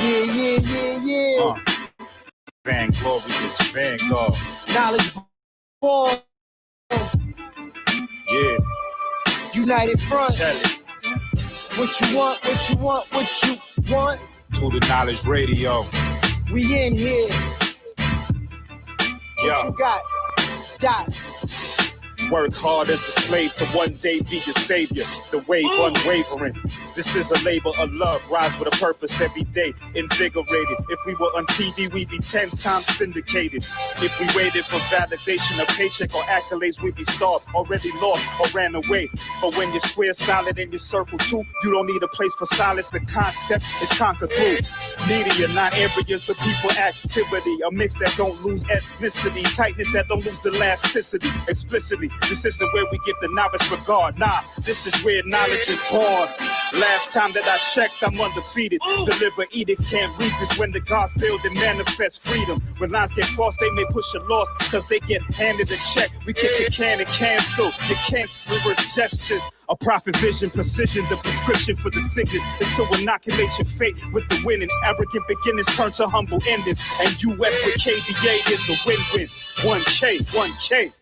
Yeah. Van Glorious, Vanguard. Knowledge born. Yeah. United Front. What you want. To the Knowledge Radio. We in here. What you got? Dot. Work hard as a slave to one day be your savior. The wave unwavering. This is a labor of love. Rise with a purpose every day. Invigorated. If we were on TV, we'd be 10 times syndicated. If we waited for validation, a paycheck or accolades, we'd be starved, already lost or ran away. But when you're square solid in your circle too, you don't need a place for silence. The concept is conquered through media, not areas of people activity. A mix that don't lose ethnicity. Tightness that don't lose elasticity. Explicitly. This isn't where we give the novice regard. Nah, this is where knowledge is born. Last time that I checked, I'm undefeated. Deliver edicts, can't resist when the gods build and manifest freedom. When lines get crossed, they may push a loss, cause they get handed a check. We kick the can and cancel your cancerous gestures. A prophet vision, precision, the prescription for the sickness is to inoculate your fate with the winning. Arrogant beginners turn to humble endings. And UF with KBA is a win-win. 1K.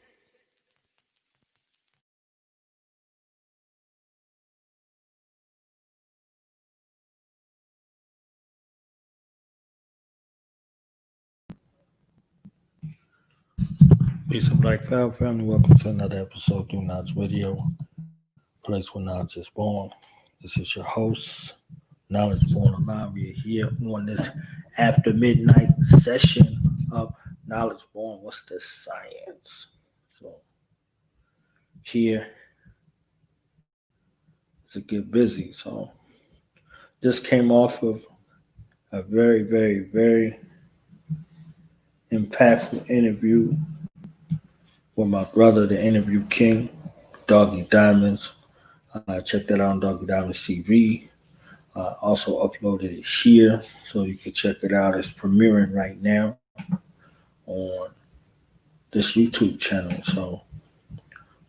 Peace and Black Power family. Welcome to another episode of Do Knowledge Radio, place where knowledge is born. This is your host, Knowledge Born Online. We are here on this after midnight session of Knowledge Born. What's the science? So here to get busy. So just came off of a very, very, very impactful interview with my brother, the interview king, Doggy Diamonds. Check that out on Doggy Diamonds TV. Also uploaded it here, so you can check it out. It's premiering right now on this YouTube channel. So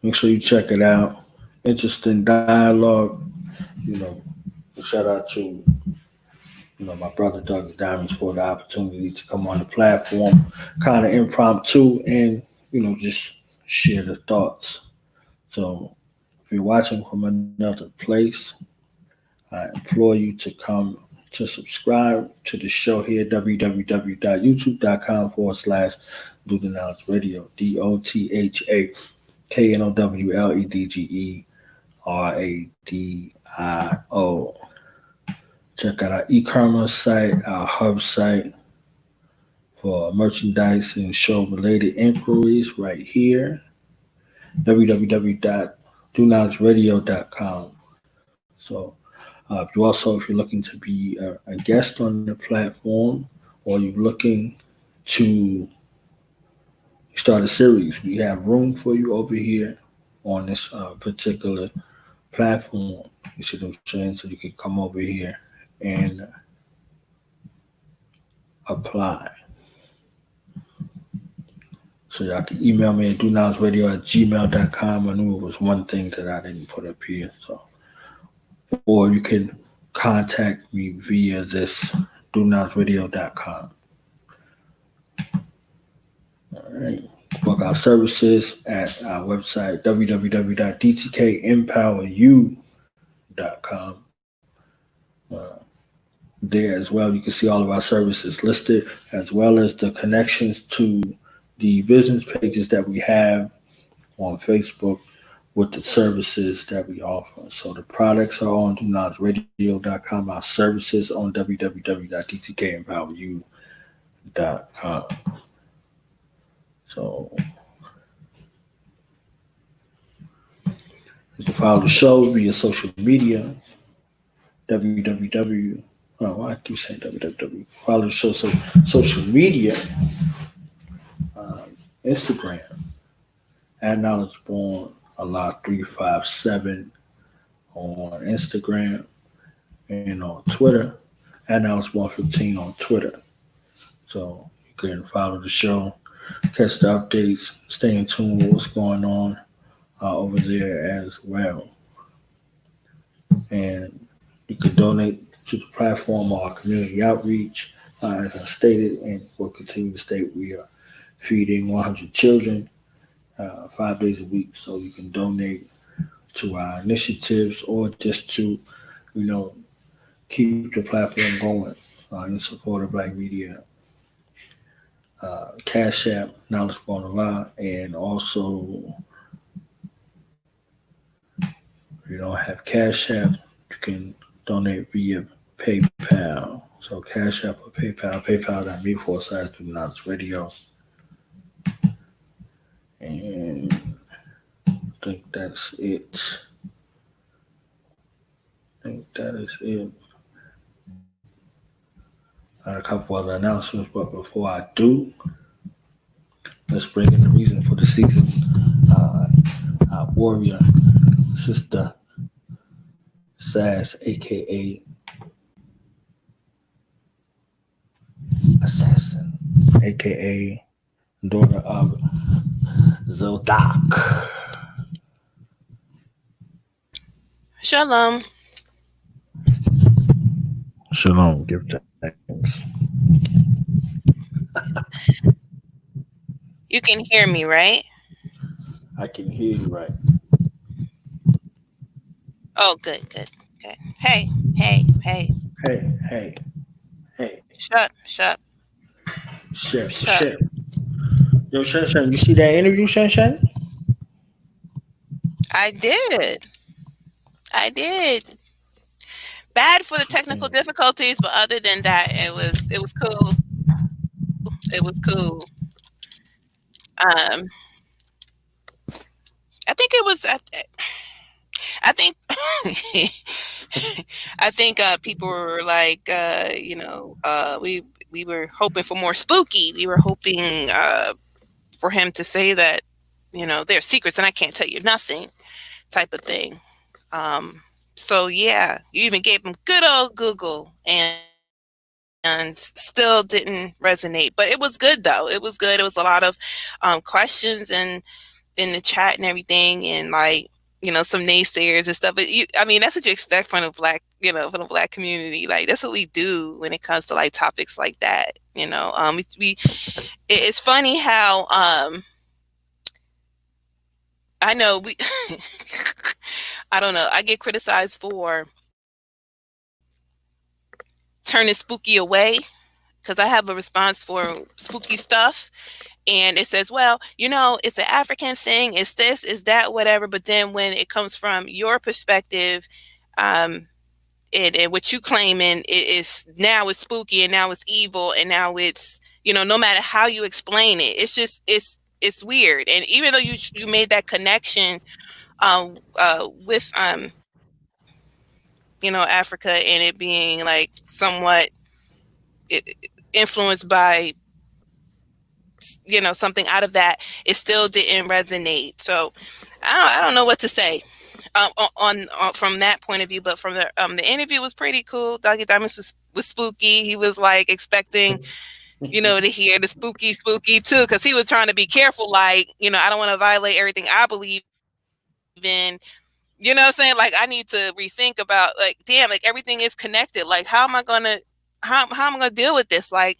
make sure you check it out. Interesting dialogue. Shout out to my brother Doggy Diamonds for the opportunity to come on the platform, kind of impromptu, and just share the thoughts. So if you're watching from another place, I implore you to come to subscribe to the show here, www.youtube.com/Do The Knowledge Radio, DOTHAKNOWLEDGERADIO. Check out our e-commerce site, our hub site for merchandise and show-related inquiries right here, www.doknowledgeradio.com. So if you're looking to be a guest on the platform, or you're looking to start a series, we have room for you over here on this particular platform. You see what I'm saying? So you can come over here and apply. So y'all can email me at doknowledgeradio@gmail.com. I knew it was one thing that I didn't put up here. Or you can contact me via this doknowledgeradio.com. All right. Book our services at our website, www.dtkenpoweryou.com. There as well, you can see all of our services listed, as well as the connections to the business pages that we have on Facebook with the services that we offer. So the products are on doknowledgeradio.com, our services on www.dtkenpoweryou.com. So you can follow the show via social media, why I keep saying www. Follow the show social media, Instagram, at Knowledge Born Allah 357 on Instagram, and on Twitter, at Knowledge Born 15 on Twitter. So you can follow the show, catch the updates, stay in tune with what's going on over there as well. And you can donate to the platform of our community outreach. As I stated and will continue to state, we are feeding 100 children 5 days a week. So you can donate to our initiatives or just to, you know, keep the platform going in support of Black media. Cash App, Knowledge on the Line, and also if you don't have Cash App, you can donate via PayPal. So Cash App or PayPal, PayPal.me/Through Knowledge Radio. And I think that's it. I think that is it. I had a couple other announcements, but before I do, let's bring in the reason for the season. Our warrior, Sister Sass, aka Assassin, aka daughter of Zodak. Shalom. Shalom, give thanks. You can hear me, right? I can hear you right. Oh, good. Hey. Hey, hey, hey. Shut. Shit. Yo, Shan, you see that interview, Shan? I did. Bad for the technical difficulties, but other than that, it was cool. It was cool. I think it was. I think. I think people were like, we were hoping for more spooky. We were hoping for him to say that, there's secrets and I can't tell you nothing, type of thing. So yeah, you even gave him good old Google and still didn't resonate. But it was good though. It was good. It was a lot of questions and in the chat and everything, and like, some naysayers and stuff. But that's what you expect from the black community. Like, that's what we do when it comes to like topics like that. It's funny how I know we I don't know, I get criticized for turning spooky away because I have a response for spooky stuff. And it says, well, it's an African thing. It's this, is that, whatever. But then when it comes from your perspective, and what you claiming is now it's spooky and now it's evil and now it's, no matter how you explain it, it's just, it's weird. And even though you made that connection with, Africa and it being like somewhat influenced by, something out of that, it still didn't resonate. So I don't know what to say on from that point of view. But from the interview was pretty cool. Doggy Diamonds was spooky. He was like expecting, to hear the spooky too, because he was trying to be careful. Like, I don't want to violate everything I believe in. You know what I'm saying? Like, I need to rethink about, like, damn, like everything is connected. Like, how am I gonna deal with this? Like,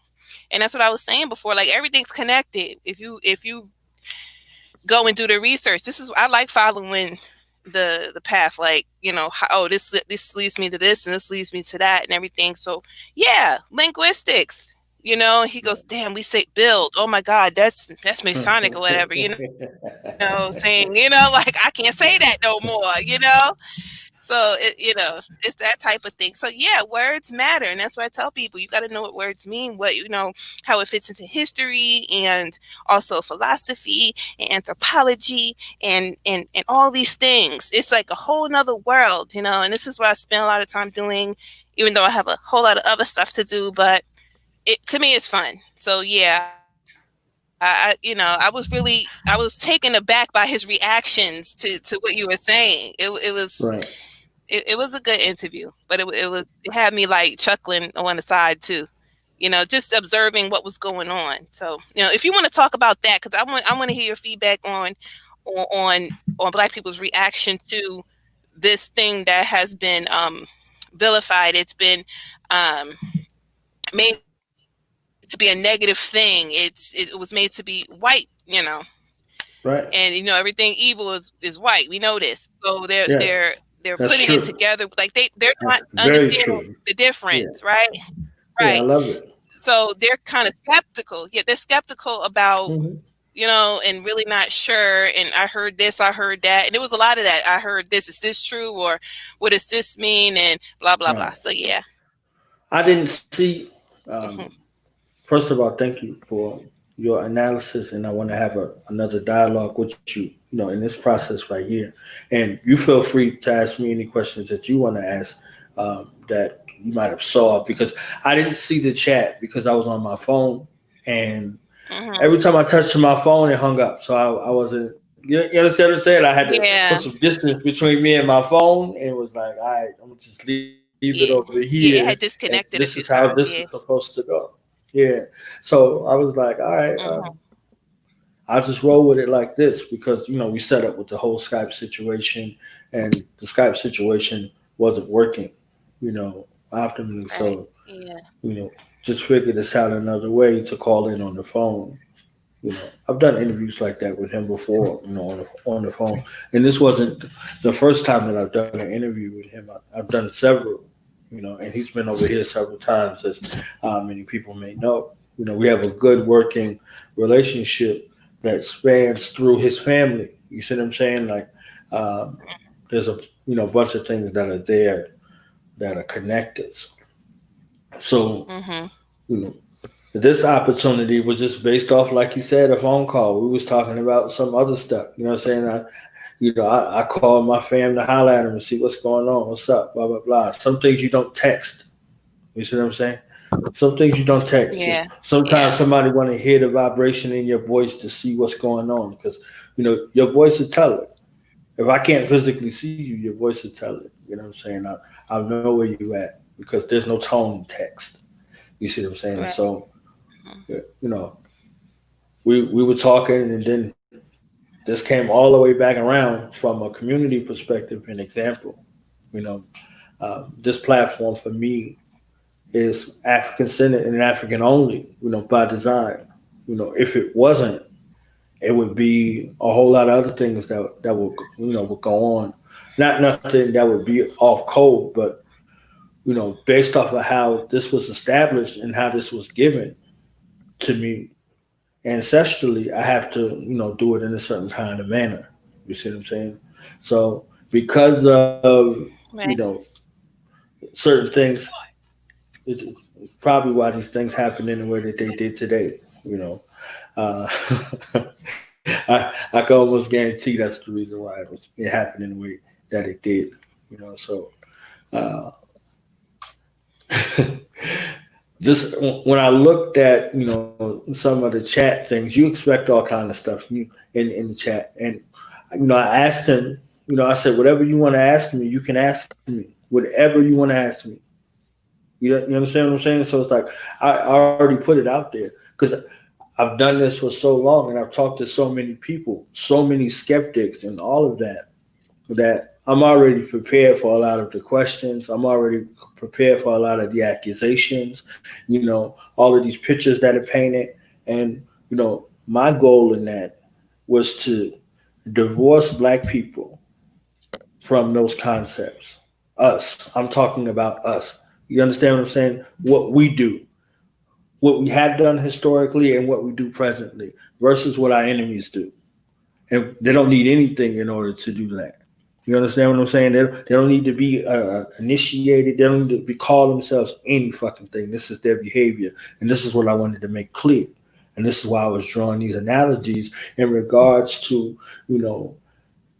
and that's what I was saying before. Like, everything's connected. If you go and do the research, I like following the path. Like, this leads me to this and this leads me to that and everything. So yeah, linguistics. He goes, damn, we say build. Oh my God, that's Masonic or whatever. Saying, like, I can't say that no more. So, it's that type of thing. So, yeah, words matter. And that's what I tell people. You got to know what words mean, how it fits into history and also philosophy and anthropology and all these things. It's like a whole nother world, and this is what I spend a lot of time doing, even though I have a whole lot of other stuff to do. But to me, it's fun. So, yeah. I was taken aback by his reactions to what you were saying. It was right. It was a good interview, but it had me like chuckling on the side too, just observing what was going on. So, if you want to talk about that, because I want to hear your feedback on Black people's reaction to this thing that has been vilified. It's been made to be a negative thing. It was made to be white, Right. and everything evil is white. We know this. So Yes. they're That's putting true. it together like they're That's not very understanding true. the Yeah. difference, right? Yeah, I Right. love it. So they're kind of skeptical. Yeah, they're skeptical about Mm-hmm. and really not sure. And I heard this, I heard that, and it was a lot of that. I heard this. Is this true, or what does this mean? And blah blah blah. Right. So yeah. I didn't see. Hmm. First of all, thank you for your analysis, and I want to have another dialogue with you, in this process right here. And you feel free to ask me any questions that you want to ask that you might have saw, because I didn't see the chat because I was on my phone, and Hmm. every time I touched my phone, it hung up. So I wasn't. You understand what I'm saying? I had to put Yeah. some distance between me and my phone, and it was like, all right, I'm gonna just leave it Yeah. over Yeah. It here, had and disconnected a this few is how times. this Yeah. is supposed to go. Yeah. So I was like, all right, Hmm. I'll just roll with it like this, because we set up with the whole Skype situation, and the Skype situation wasn't working, optimally. Right. So Yeah. just figured this out another way to call in on the phone. I've done interviews like that with him before, on the phone, and this wasn't the first time that I've done an interview with him. I've done several, and he's been over here several times, as many people may know. We have a good working relationship that spans through his family. You see what I'm saying? Like, um, there's a bunch of things that are there that are connected. So, Hmm. you know, this opportunity was just based off, like you said, a phone call. We was talking about some other stuff. You know what I'm saying? I called my fam to holler at him and see what's going on, what's up, blah blah blah. Some things you don't text. You see what I'm saying? Some things you don't text. Yeah. Sometimes Yeah. somebody want to hear the vibration in your voice to see what's going on, because your voice will tell it. If I can't physically see you, your voice will tell it. You know what I'm saying? I'll know where you at, because there's no tone in text. You see what I'm saying? Right. So, we were talking, and then this came all the way back around from a community perspective and example. You know, this platform for me is African centered and African only. By design. If it wasn't, it would be a whole lot of other things that would would go on. Not nothing that would be off code, but based off of how this was established and how this was given to me ancestrally, I have to do it in a certain kind of manner. You see what I'm saying? So because of Right. certain things, it's probably why these things happen in the way that they did today. Uh, I can almost guarantee that's the reason why it happened in the way that it did. So uh, just when I looked at some of the chat things, you expect all kind of stuff in the chat, and I asked him. I said, whatever you want to ask me, you can ask me. Whatever you want to ask me. You understand what I'm saying? So it's like I already put it out there, because I've done this for so long, and I've talked to so many people, so many skeptics, and all of that I'm already prepared for a lot of the questions. I'm already prepared for a lot of the accusations, all of these pictures that are painted. And, my goal in that was to divorce Black people from those concepts. Us. I'm talking about us. You understand what I'm saying? What we do, what we have done historically, and what we do presently versus what our enemies do. And they don't need anything in order to do that. You understand what I'm saying? They don't need to be initiated. They don't need to be call themselves any fucking thing. This is their behavior. And this is what I wanted to make clear. And this is why I was drawing these analogies in regards to,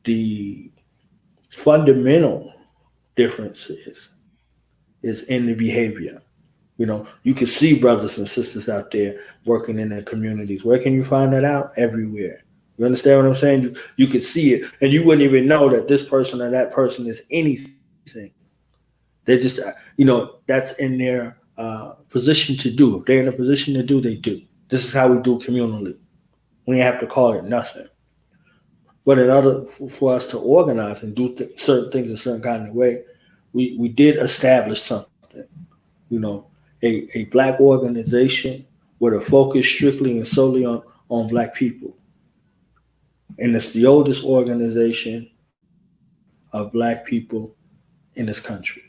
the fundamental differences is in the behavior. You can see brothers and sisters out there working in their communities. Where can you find that out? Everywhere. You understand what I'm saying? You could see it, and you wouldn't even know that this person or that person is anything. They just, that's in their position to do. If they're in a position to do, they do. This is how we do communally. We have to call it nothing. But in order for us to organize and do certain things a certain kind of way, we did establish something, you know, a black organization with a focus strictly and solely on black people. And it's the oldest organization of black people in this country.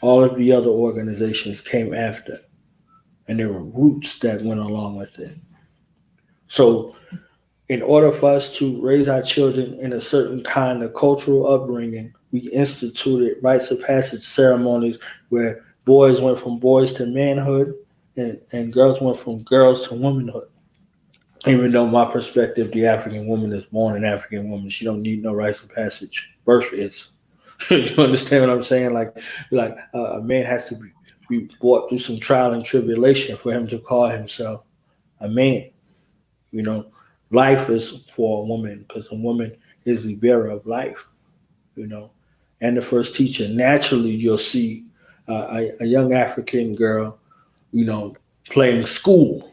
All of the other organizations came after, and there were roots that went along with it. So, in order for us to raise our children in a certain kind of cultural upbringing, we instituted rites of passage ceremonies where boys went from boys to manhood and girls went from girls to womanhood. Even though my perspective, the African woman is born an African woman, she don't need no rites of passage. Birth is. You understand what I'm saying? Like a man has to be brought through some trial and tribulation for him to call himself a man. You know, life is for a woman because a woman is the bearer of life. You know, and the first teacher. Naturally, you'll see a young African girl, you know, playing school,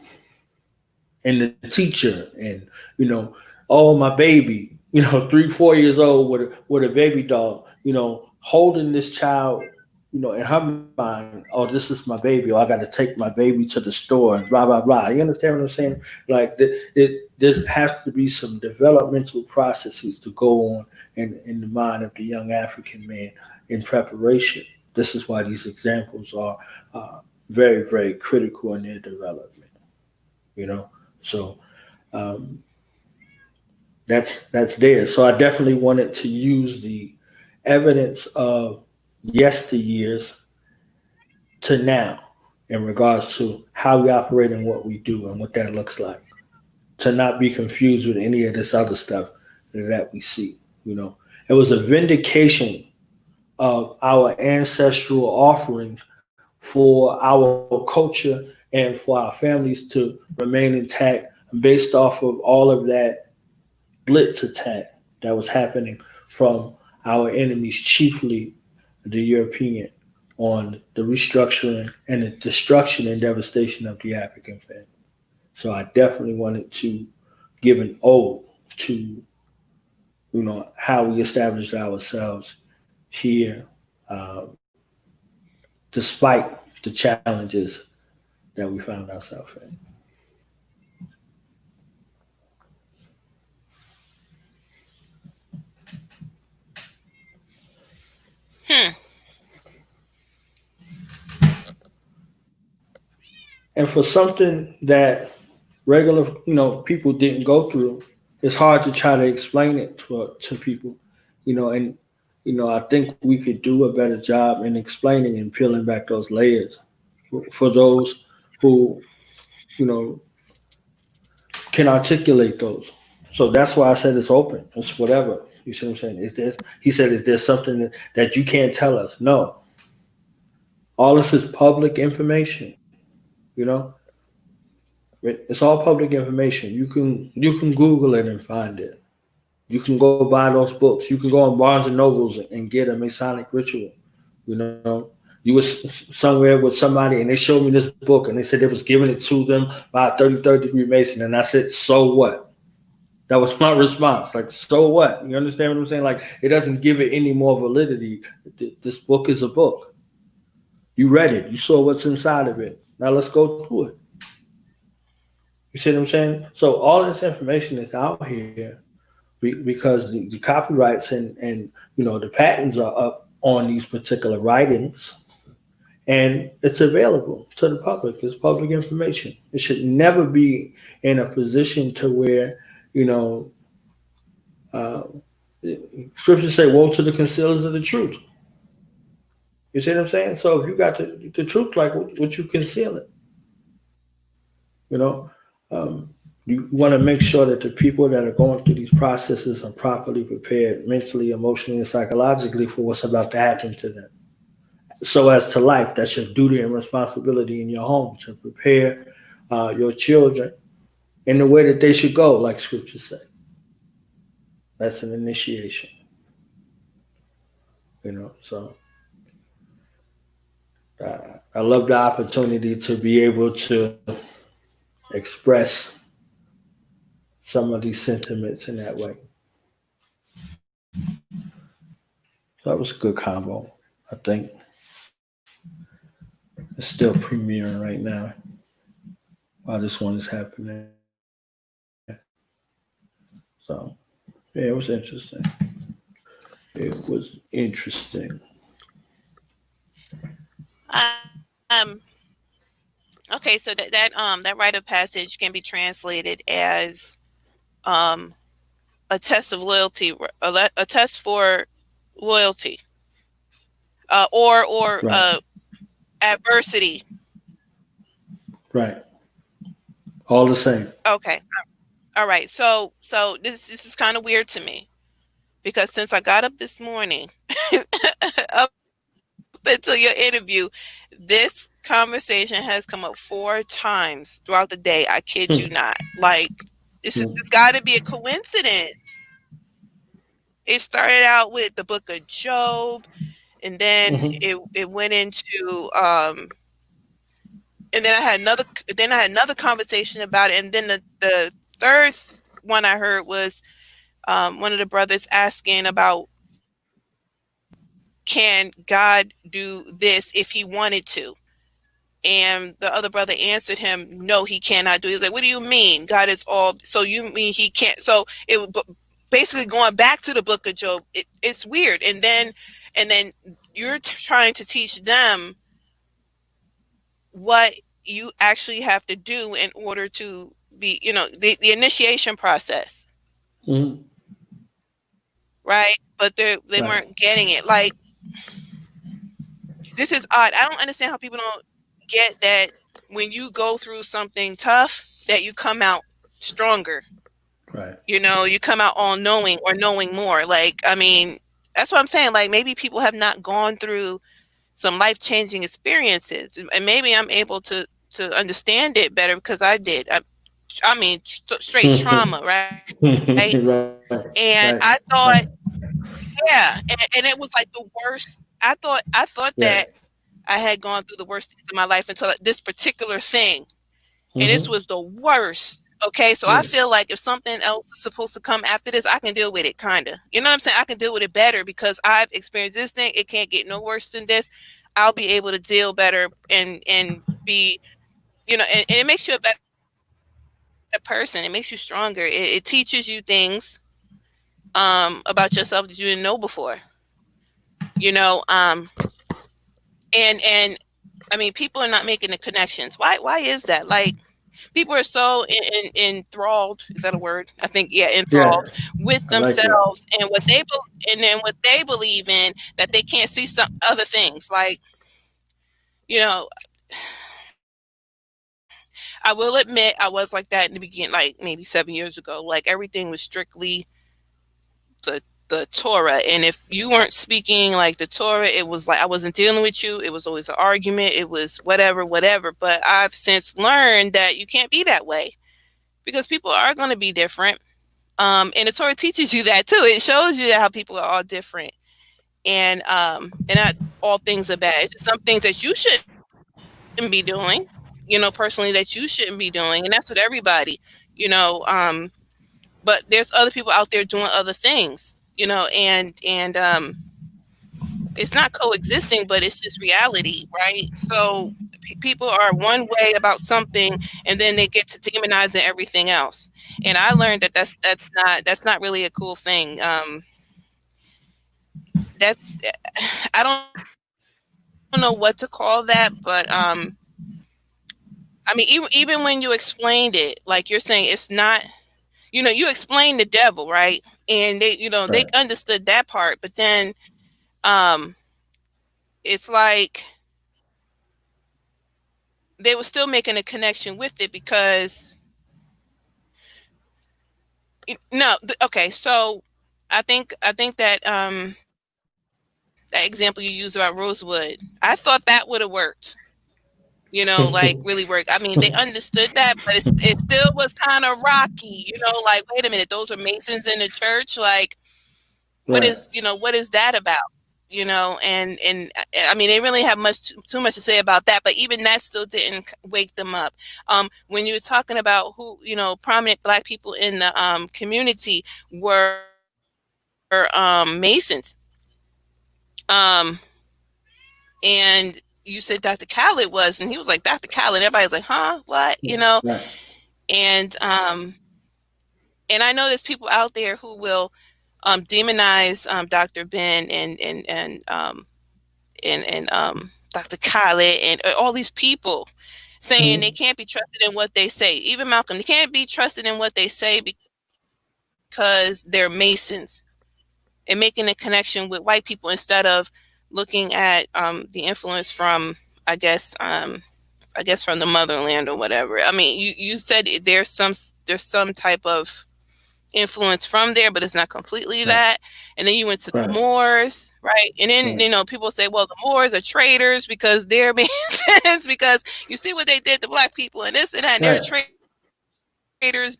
and the teacher, and you know, oh my baby, you know, 3, 4 years old with a baby doll, you know, holding this child, you know, in her mind, oh, this is my baby, or I got to take my baby to the store, and blah blah blah. You understand what I'm saying? Like there has to be some developmental processes to go on in the mind of the young African man in preparation. This is why these examples are very, very critical in their development. You know, so um, that's there. So I definitely wanted to use the evidence of yesteryears to now in regards to how we operate and what we do and what that looks like. To not be confused with any of this other stuff that we see. You know, it was a vindication of our ancestral offerings for our culture and for our families to remain intact based off of all of that blitz attack that was happening from our enemies, chiefly the European, on the restructuring and the destruction and devastation of the African family. So I definitely wanted to give an ode to, you know, how we established ourselves here, uh, despite the challenges that we found ourselves in. Hmm. And for something that regular, you know, people didn't go through, it's hard to try to explain it to people, you know, and you know, I think we could do a better job in explaining and peeling back those layers for those who, you know, can articulate those. So that's why I said it's open. It's whatever. You see what I'm saying? Is there? He said, "Is there something that you can't tell us?" No. All this is public information. You know, it's all public information. You can Google it and find it. You can go buy those books. You can go on Barnes and Nobles and get a Masonic ritual. You know, you was somewhere with somebody and they showed me this book and they said they was giving it to them by a 33rd degree Mason, and I said, "So what?" That was my response. Like, so what? You understand what I'm saying? Like, it doesn't give it any more validity. This book is a book. You read it. You saw what's inside of it. Now let's go through it. You see what I'm saying? So all this information is out here because the copyrights and you know the patents are up on these particular writings, and it's available to the public. It's public information. It should never be in a position to where, you know, uh, scriptures say, "Woe to the concealers of the truth." You see what I'm saying? So if you got the truth, like what you conceal it, you know, you want to make sure that the people that are going through these processes are properly prepared mentally, emotionally, and psychologically for what's about to happen to them. So as to life, that's your duty and responsibility in your home to prepare your children in the way that they should go, like scripture say. That's an initiation, you know. So I love the opportunity to be able to express some of these sentiments in that way. So that was a good combo. I think it's still premiering right now while this one is happening. So yeah, it was interesting. It was interesting. Um, okay, so that rite of passage can be translated as um a test of loyalty, a test for loyalty, or Right. adversity. Right. All the same. Okay, all right. So this is kind of weird to me because since I got up this morning, up until your interview, this conversation has come up 4 times throughout the day. I kid you not. Like it's got to be a coincidence. It started out with the book of Job, and then Mm-hmm. it went into and then I had another conversation about it, and then the third one I heard was one of the brothers asking about, can God do this if he wanted to? And the other brother answered him, no, he cannot do it. He's like, what do you mean? God is all, so you mean he can't? So basically going back to the book of Job, it's weird. And then you're trying to teach them what you actually have to do in order to be, the initiation process, Mm-hmm. right? But they Right. weren't getting it. Like, this is odd. I don't understand how people don't get that when you go through something tough, that you come out stronger. Right. You come out all knowing or knowing more. Like, I mean, that's what I'm saying. Like, maybe people have not gone through some life-changing experiences, and maybe I'm able to understand it better because I did. I mean, straight trauma, right? Right. And Right. I thought, yeah, and it was like the worst. I thought Yeah. that I had gone through the worst things in my life until this particular thing, and this Mm-hmm. was the worst. Okay, so I Yeah. feel like if something else is supposed to come after this, I can deal with it, kind of. You know what I'm saying? I can deal with it better because I've experienced this thing. It can't get no worse than this. I'll be able to deal better and be, and it makes you a better person. It makes you stronger. It teaches you things about yourself that you didn't know before. You know, and I mean, people are not making the connections. Why is that? Like, people are so enthralled. Is that a word? I think, yeah, Yeah. enthralled with I like that. themselves and and then what they believe in, that they can't see some other things. Like, you know, I will admit I was like that in the beginning, like maybe 7 years ago. Like, everything was strictly the the Torah, and if you weren't speaking like the Torah, it was like I wasn't dealing with you. It was always an argument. It was whatever, whatever. But I've since learned that you can't be that way because people are going to be different. And the Torah teaches you that too. It shows you that how people are all different, and not all things are bad. It's just some things that you shouldn't be doing, personally, that you shouldn't be doing, and that's with everybody, you know. But there's other people out there doing other things, and it's not coexisting, but it's just reality, right? So people are one way about something, and then they get to demonizing everything else. And I learned that that's not really a cool thing. That's I don't know what to call that, but I mean, even when you explained it, like you're saying, it's not. You explained the devil, right? And they Right. understood that part, but then um, it's like they were still making a connection with it because no, okay, so I think that that example you used about Rosewood, I thought that would have worked. Like, really worked. I mean, they understood that, but it still was kind of rocky. Like, wait a minute, those are Masons in the church. Like, Right. what is that about? And I mean, they really have too much to say about that, but even that still didn't wake them up. When you were talking about who, prominent Black people in the community were Masons, And you said Dr. Khaled was, and he was like, Dr. Khaled. Everybody's like, huh? What? You know? Right. And I know there's people out there who will demonize Dr. Ben and Dr. Khaled and all these people, saying they can't be trusted in what they say. Even Malcolm, they can't be trusted in what they say because they're Masons, and making a connection with white people instead of looking at the influence from, I guess from the motherland or whatever. I mean, you said there's some type of influence from there, but it's not completely that. And then you went to the Moors, right? And then people say, well, the Moors are traitors because they're Masons, because you see what they did to black people and this and that, and they're traitors,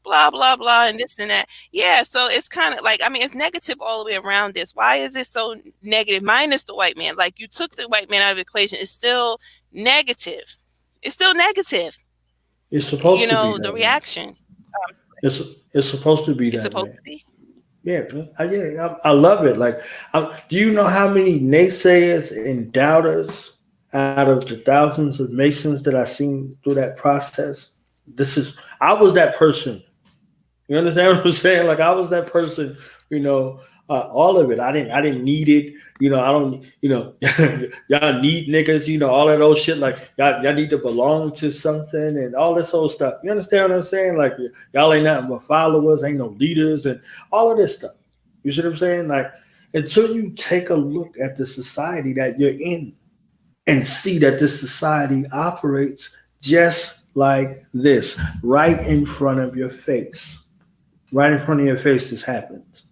blah blah blah, and this and that. Yeah, so it's kind of like, I mean, it's negative all the way around this. Why is it so negative? Minus the white man. Like, you took the white man out of the equation, it's still negative. It's still negative. It's supposed to be that the reaction. It's supposed to be that. It's supposed to be. Yeah, I love it. Like, do you know how many naysayers and doubters out of the thousands of Masons that I've seen through that process? I was that person. You understand what I'm saying? Like, I was that person, all of it. I didn't need it. I don't, y'all need niggas, all of those shit. Like, y'all need to belong to something and all this old stuff. You understand what I'm saying? Like, y'all ain't nothing but followers, ain't no leaders and all of this stuff. You see what I'm saying? Like, until you take a look at the society that you're in and see that this society operates just like this, right in front of your face. Right in front of your face, this happens.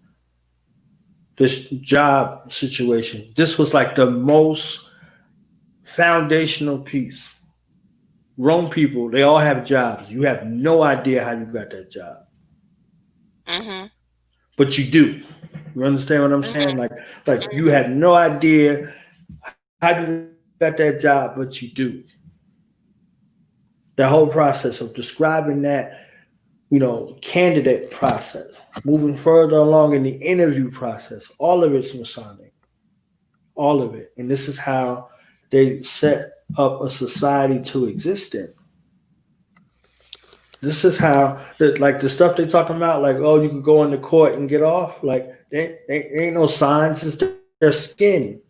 This job situation. This was like the most foundational piece. Grown people, they all have jobs. You have no idea how you got that job. Mm-hmm. But you do. You understand what I'm saying? Like you have no idea how you got that job, but you do. The whole process of describing that, candidate process, moving further along in the interview process, all of it's Masonic. All of it. And this is how they set up a society to exist in. This is how, the stuff they're talking about, like, oh, you could go into court and get off. Like, there ain't no signs. It's their skin.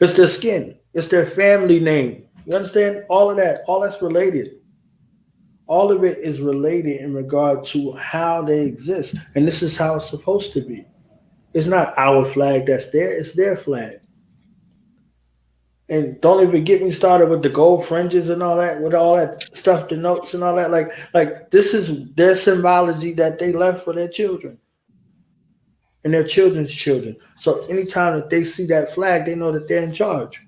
It's their skin. It's their family name. You understand? All of that. All that's related. All of it is related in regard to how they exist. And this is how it's supposed to be. It's not our flag that's there. It's their flag. And don't even get me started with the gold fringes and all that, with all that stuff, the notes and all that. Like this is their symbology that they left for their children and their children's children. So anytime that they see that flag, they know that they're in charge.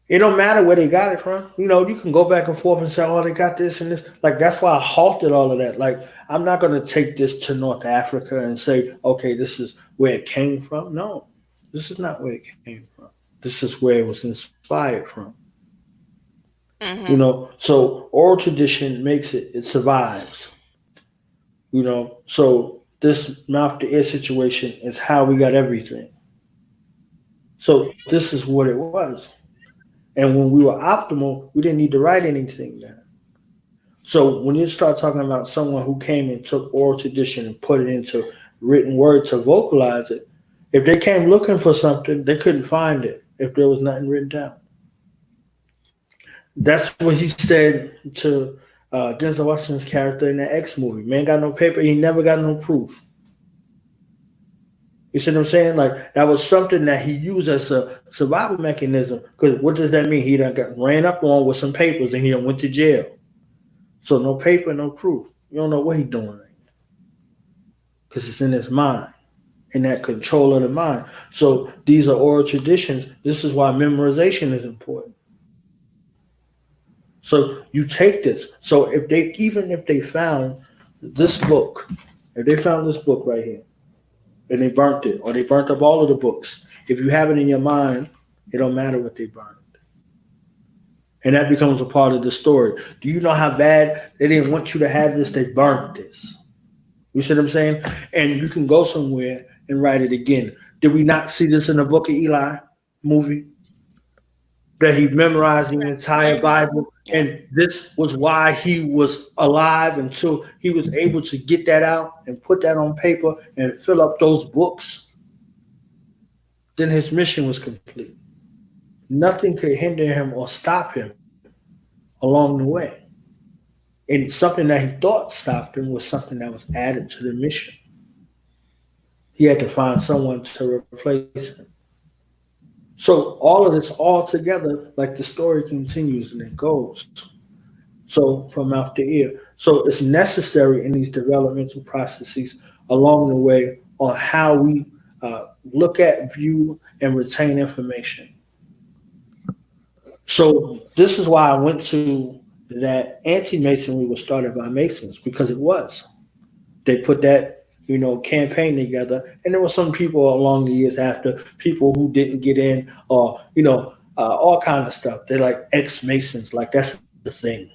It don't matter where they got it from. You can go back and forth and say, oh, they got this and this. Like, that's why I halted all of that. Like, I'm not going to take this to North Africa and say, okay, this is where it came from. No, this is not where it came from. This is where it was inspired from. Mm-hmm. So oral tradition makes it survives. So this mouth to ear situation is how we got everything. So this is what it was. And when we were optimal, we didn't need to write anything down. So when you start talking about someone who came and took oral tradition and put it into written word to vocalize it, if they came looking for something, they couldn't find it if there was nothing written down. That's what he said to Denzel Washington's character in the X movie. Man got no paper. He never got no proof. You see what I'm saying? Like, that was something that he used as a survival mechanism. Because what does that mean? He done got ran up on with some papers and he done went to jail. So no paper, no proof. You don't know what he's doing right now. Because it's in his mind, in that control of the mind. So these are oral traditions. This is why memorization is important. So you take this. So if they found this book, right here, and they burnt it, or they burnt up all of the books. If you have it in your mind, it don't matter what they burned. And that becomes a part of the story. Do you know how bad they didn't want you to have this? They burnt this. You see what I'm saying? And you can go somewhere and write it again. Did we not see this in the Book of Eli movie? That he memorized the entire Bible. Yep. And this was why he was alive until he was able to get that out and put that on paper and fill up those books. Then his mission was complete. Nothing could hinder him or stop him along the way. And something that he thought stopped him was something that was added to the mission. He had to find someone to replace him. So all of this all together, like the story continues and it goes. So from mouth to ear. So it's necessary in these developmental processes along the way on how we look at, view, and retain information. So this is why I went to that anti-Masonry was started by Masons, because it was. They put that campaign together, and there were some people along the years after, people who didn't get in, or all kind of stuff. They're like ex-Masons, like that's the thing.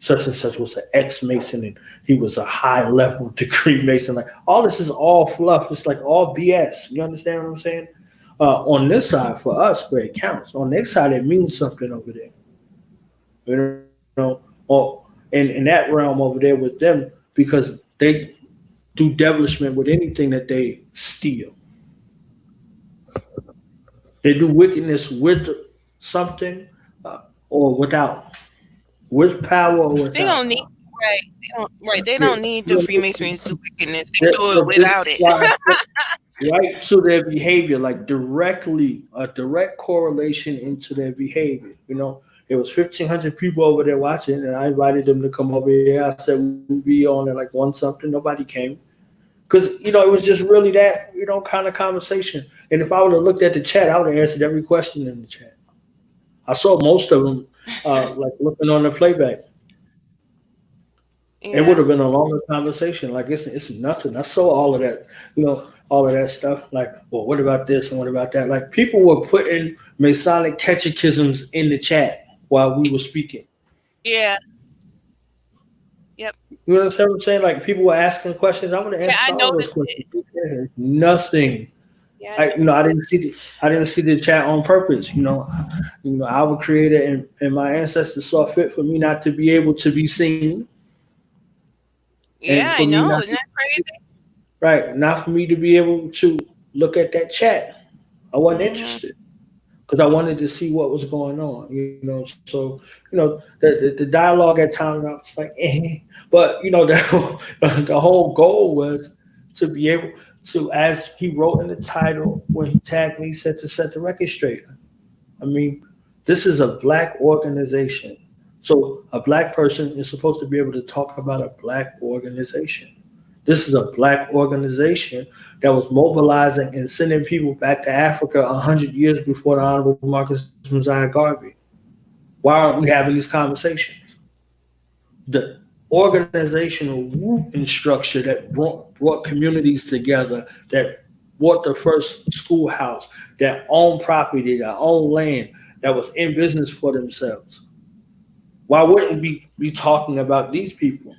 Such and such was an ex-Mason, and he was a high-level degree Mason. Like all this is all fluff. It's like all BS. You understand what I'm saying? On this side, for us, where it counts. On next side, it means something over there. Or in that realm over there with them, because they do devilishment with anything that they steal. They do wickedness with something or without, with power or without. They don't need They don't need the Freemasons to do wickedness. They do it without it. Right to their behavior, like a direct correlation into their behavior. There was 1,500 people over there watching, and I invited them to come over here. I said we'd be on at like 1 something. Nobody came. Because, it was just really that, kind of conversation. And if I would have looked at the chat, I would have answered every question in the chat. I saw most of them like looking on the playback. Yeah. It would have been a longer conversation. Like, it's nothing. I saw all of that, all of that stuff. Like, well, what about this and what about that? Like, people were putting Masonic catechisms in the chat while we were speaking. Yeah. Yep. You understand what I'm saying? Like, people were asking questions. I would have answered all those questions. Nothing. Yeah. I didn't see the chat on purpose. Our Creator and my ancestors saw fit for me not to be able to be seen. Yeah, I know. Isn't that crazy? Right. Not for me to be able to look at that chat. I wasn't interested because I wanted to see what was going on. So, the dialogue at times, I was like, But, the whole goal was to be able to, as he wrote in the title, when he tagged me, he said to set the record straight. I mean, this is a Black organization. So a Black person is supposed to be able to talk about a Black organization. This is a Black organization that was mobilizing and sending people back to Africa 100 years before the Honorable Marcus Mosiah Garvey. Why aren't we having these conversations? The organizational root and structure that brought communities together, that brought the first schoolhouse, that owned property, that owned land, that was in business for themselves. Why wouldn't we be talking about these people?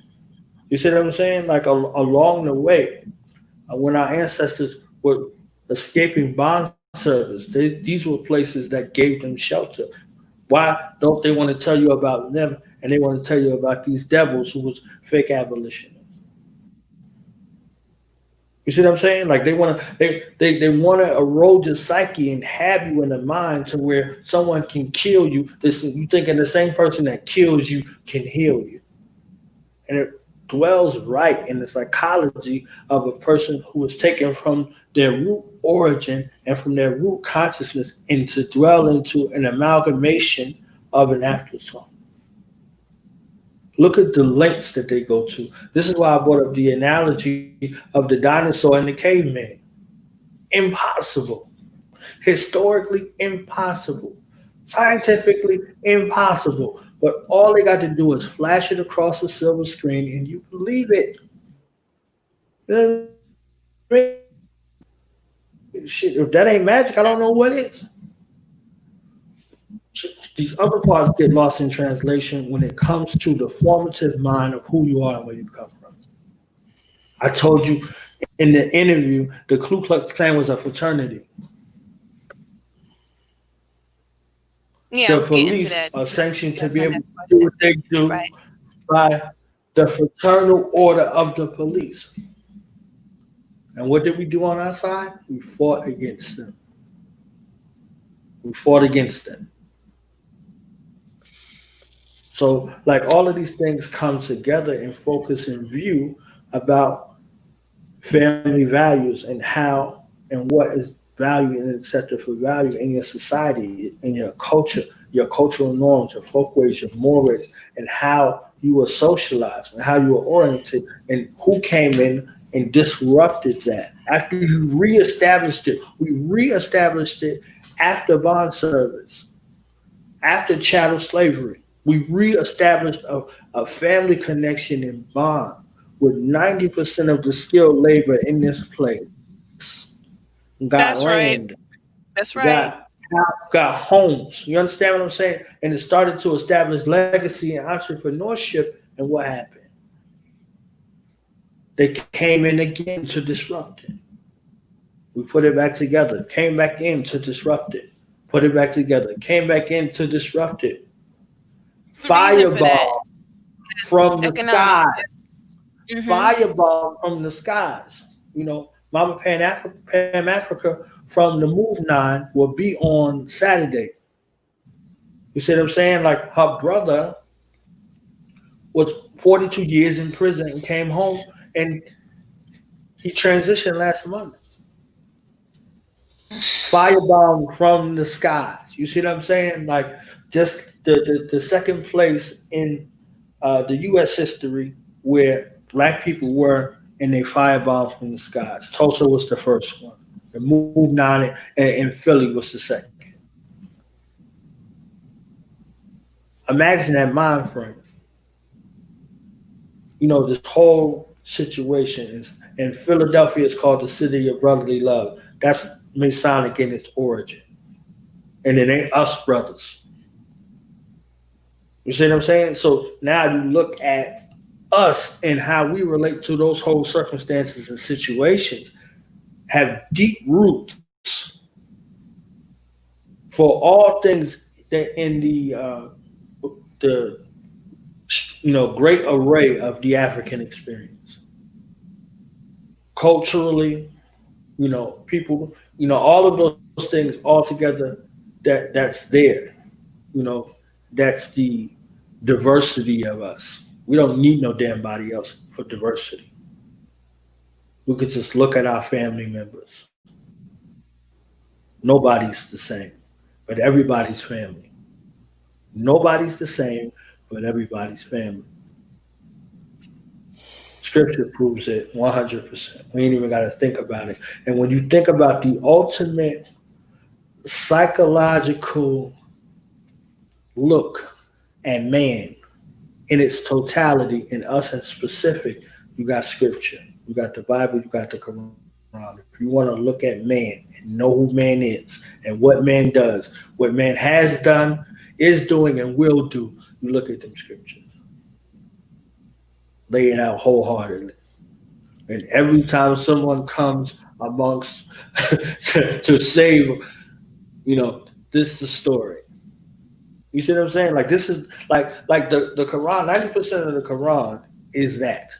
You see what I'm saying? Like along the way, when our ancestors were escaping bond service, these were places that gave them shelter. Why don't they want to tell you about them, and they want to tell you about these devils who was fake abolitionists? You see what I'm saying? Like they want to erode your psyche and have you in the mind to where someone can kill you. You thinking the same person that kills you can heal you, and it dwells right in the psychology of a person who is taken from their root origin and from their root consciousness and to dwell into an amalgamation of an afterthought. Look at the lengths that they go to. This is why I brought up the analogy of the dinosaur and the caveman. Impossible. Historically impossible. Scientifically impossible. But all they got to do is flash it across a silver screen and you believe it. You know what I mean? Shit, if that ain't magic, I don't know what is. These other parts get lost in translation when it comes to the formative mind of who you are and where you come from. I told you in the interview, the Ku Klux Klan was a fraternity. Yeah, I The was getting to police that. are sanctioned to That's be my able to next do question. what they do Right. by the fraternal order of the police. And what did we do on our side? We fought against them. We fought against them. So, like all of these things come together and focus in view about family values and how and what is valued and accepted for value in your society, in your culture, your cultural norms, your folkways, your mores, and how you were socialized and how you were oriented, and who came in and disrupted that. After you reestablished it, we reestablished it after bond service, after chattel slavery. We reestablished a family connection in bond with 90% of the skilled labor in this place got That's right. land, That's right. got homes. You understand what I'm saying? And it started to establish legacy and entrepreneurship. And what happened? They came in again to disrupt it. We put it back together. Came back in to disrupt it. Put it back together. Came back in to disrupt it. There's a reason for that. Fireball from the Economics. sky. Yes. Mhm. Fireball from the skies. You know, Mama Pan Africa from the Move 9 will be on Saturday. You see what I'm saying? Like her brother was 42 years in prison and came home, and he transitioned last month. Firebomb from the skies. You see what I'm saying? Like just the second place in the U.S. history where black people were and they firebombed from the skies. Tulsa was the first one. The Move 9 and Philly was the second. Imagine that mind frame. You know, this whole situation is, and Philadelphia is called the city of brotherly love. That's Masonic in its origin. And it ain't us brothers. You see what I'm saying? So now you look at us and how we relate to those whole circumstances and situations have deep roots for all things that in the great array of the African experience. Culturally, people, all of those things all together that's there. That's the diversity of us. We don't need no damn body else for diversity. We could just look at our family members. Nobody's the same, but everybody's family. Nobody's the same, but everybody's family. Scripture proves it 100%. We ain't even got to think about it. And when you think about the ultimate psychological look at man in its totality, in us in specific, you got scripture. You got the Bible, you got the Quran. If you want to look at man and know who man is and what man does, what man has done, is doing, and will do, you look at them scriptures. Lay it out wholeheartedly. And every time someone comes amongst to save, this is the story. You see what I'm saying? Like this is like the Quran, 90% of the Quran is that.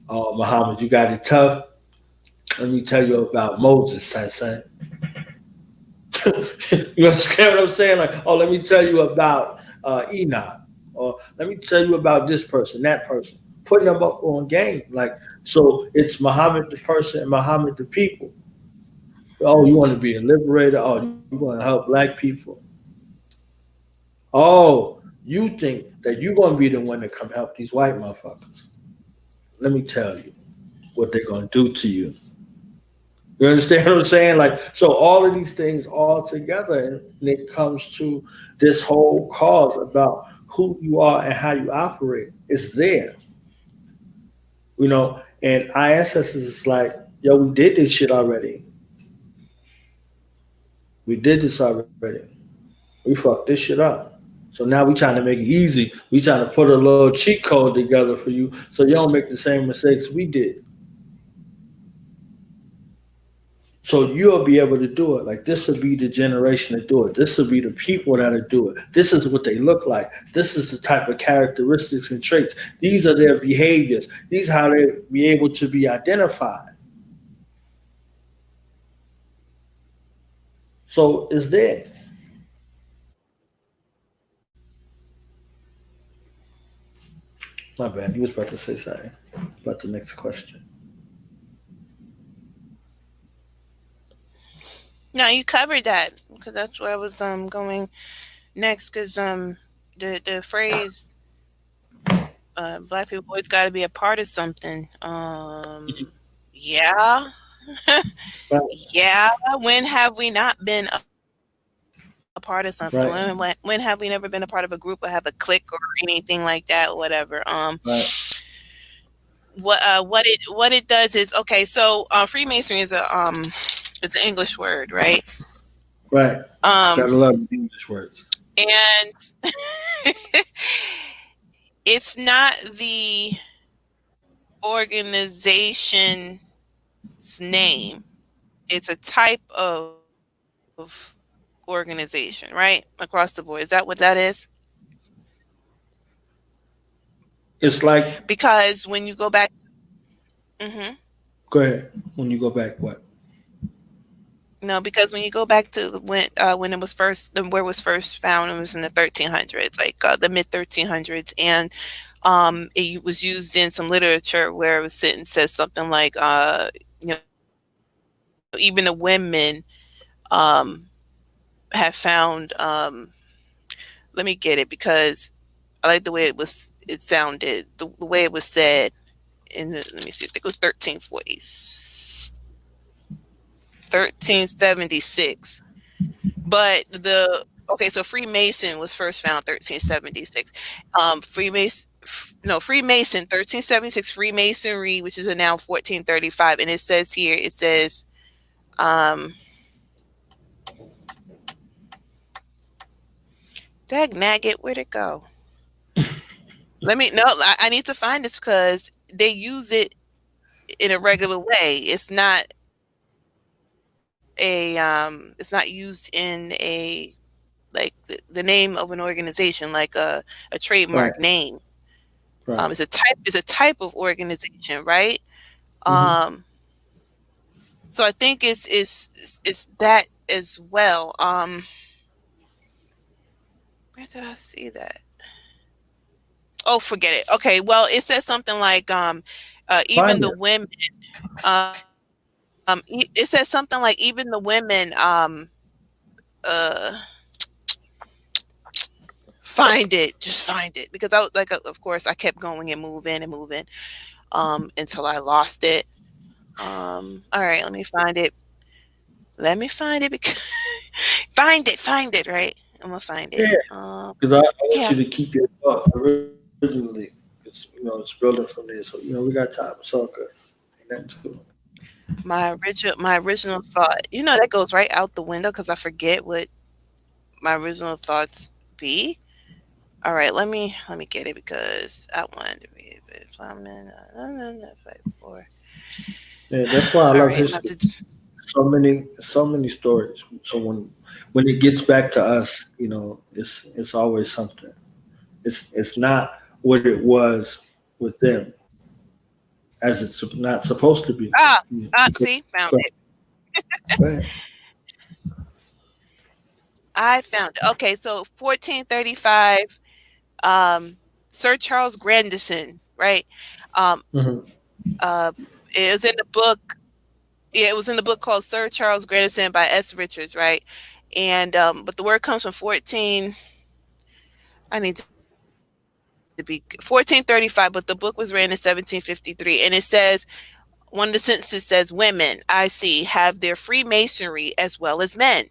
Oh, Muhammad, you got it tough. Let me tell you about Moses, son. You understand what I'm saying? Like, oh, let me tell you about Enoch. Or let me tell you about this person, that person. Putting them up on game. Like, so it's Muhammad the person and Muhammad the people. Oh, you want to be a liberator? Oh, you want to help black people? Oh, you think that you're going to be the one to come help these white motherfuckers. Let me tell you what they're going to do to you. You understand what I'm saying? Like, so all of these things all together, and it comes to this whole cause about who you are and how you operate. It's there. And our ancestors is like, yo, we did this shit already. We did this already. We fucked this shit up. So now we trying to make it easy. We trying to put a little cheat code together for you so you don't make the same mistakes we did. So you'll be able to do it. Like this will be the generation to do it. This will be the people that'll do it. This is what they look like. This is the type of characteristics and traits. These are their behaviors. These are how they be able to be identified. So it's there. My bad. You was about to say something about the next question. No, you covered that because that's where I was going next. Because the phrase "Black people always got to be a part of something." Yeah, Right, yeah. When have we not been a part of something? right, When have we never been a part of a group or have a clique or anything like that? Whatever. right. What it does is okay. So Freemasonry is it's an English word, right? Right. Um, Gotta love English words. and it's not the organization's name. It's a type of organization, right? Across the board. Is that what that is? It's like, Because when you go back, hmm go ahead. When you go back, what? no, because when you go back to when it was first, where it was first found, it was in the 1300s, like the mid 1300s, and it was used in some literature where it was sitting says something like, you know, even the women um, have found. Let me get it because I like the way it sounded, the way it was said. Let me see, I think it was 1376. But so Freemason was first found 1376. Freemason 1376, Freemasonry, which is now 1435, and it says here, dag nagget, where'd it go? I need to find this because they use it in a regular way. It's not used in a like the name of an organization, like a trademark Right, name. right. It's a type of organization, right? Mm-hmm. So I think it's that as well. Where did I see that? Oh, forget it. Okay, well, it says something like even Find the it. women. It says something like even the women. Uh, find it, just find it, because I was like, of course, I kept going and moving until I lost it. All right, let me find it. Because find it, right? I'm gonna find it. Yeah, because I want Yeah, you to keep your thought originally. It's it's building from there. So we got time. It's all good. Ain't nothing to it. my original thought. That goes right out the window because I forget what my original thoughts be. All right, let me get it because I wanted to read it. Plumbing. Yeah, that's why I All love right, I'm about history. to. So many stories. So when it gets back to us, it's always something. It's not what it was with them, as it's not supposed to be. Because See, found go it. ahead. I found it. Okay, so 1435, Sir Charles Grandison, right? Um, Mhm. uh, it was in the book. Yeah, it was in the book called Sir Charles Grandison by S. Richards, right? And but the word comes from 14. I need to be 1435, but the book was written in 1753, and it says one of the sentences says, "Women, I see, have their Freemasonry as well as men."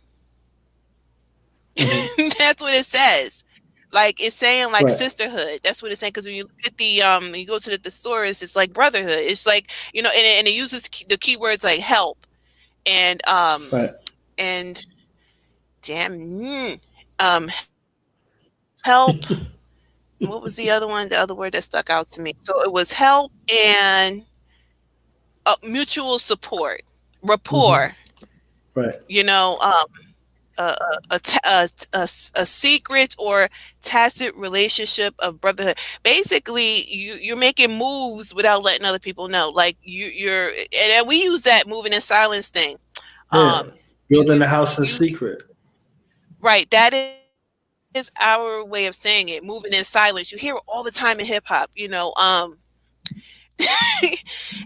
Mhm. That's what it says. Like it's saying like Right. sisterhood. That's what it's saying. Because when you look at when you go to the thesaurus, it's like brotherhood. It's like and it uses the keywords like help and Right. and damn um help. What was the other one? The other word that stuck out to me. So it was help and mutual support, rapport. Right. You know, a secret or tacit relationship of brotherhood. Basically, you're making moves without letting other people know. Like you're, and we use that moving in silence thing. Yeah. Building the You, house in you secret. right. That is our way of saying it. Moving in silence. You hear it all the time in hip hop. You know,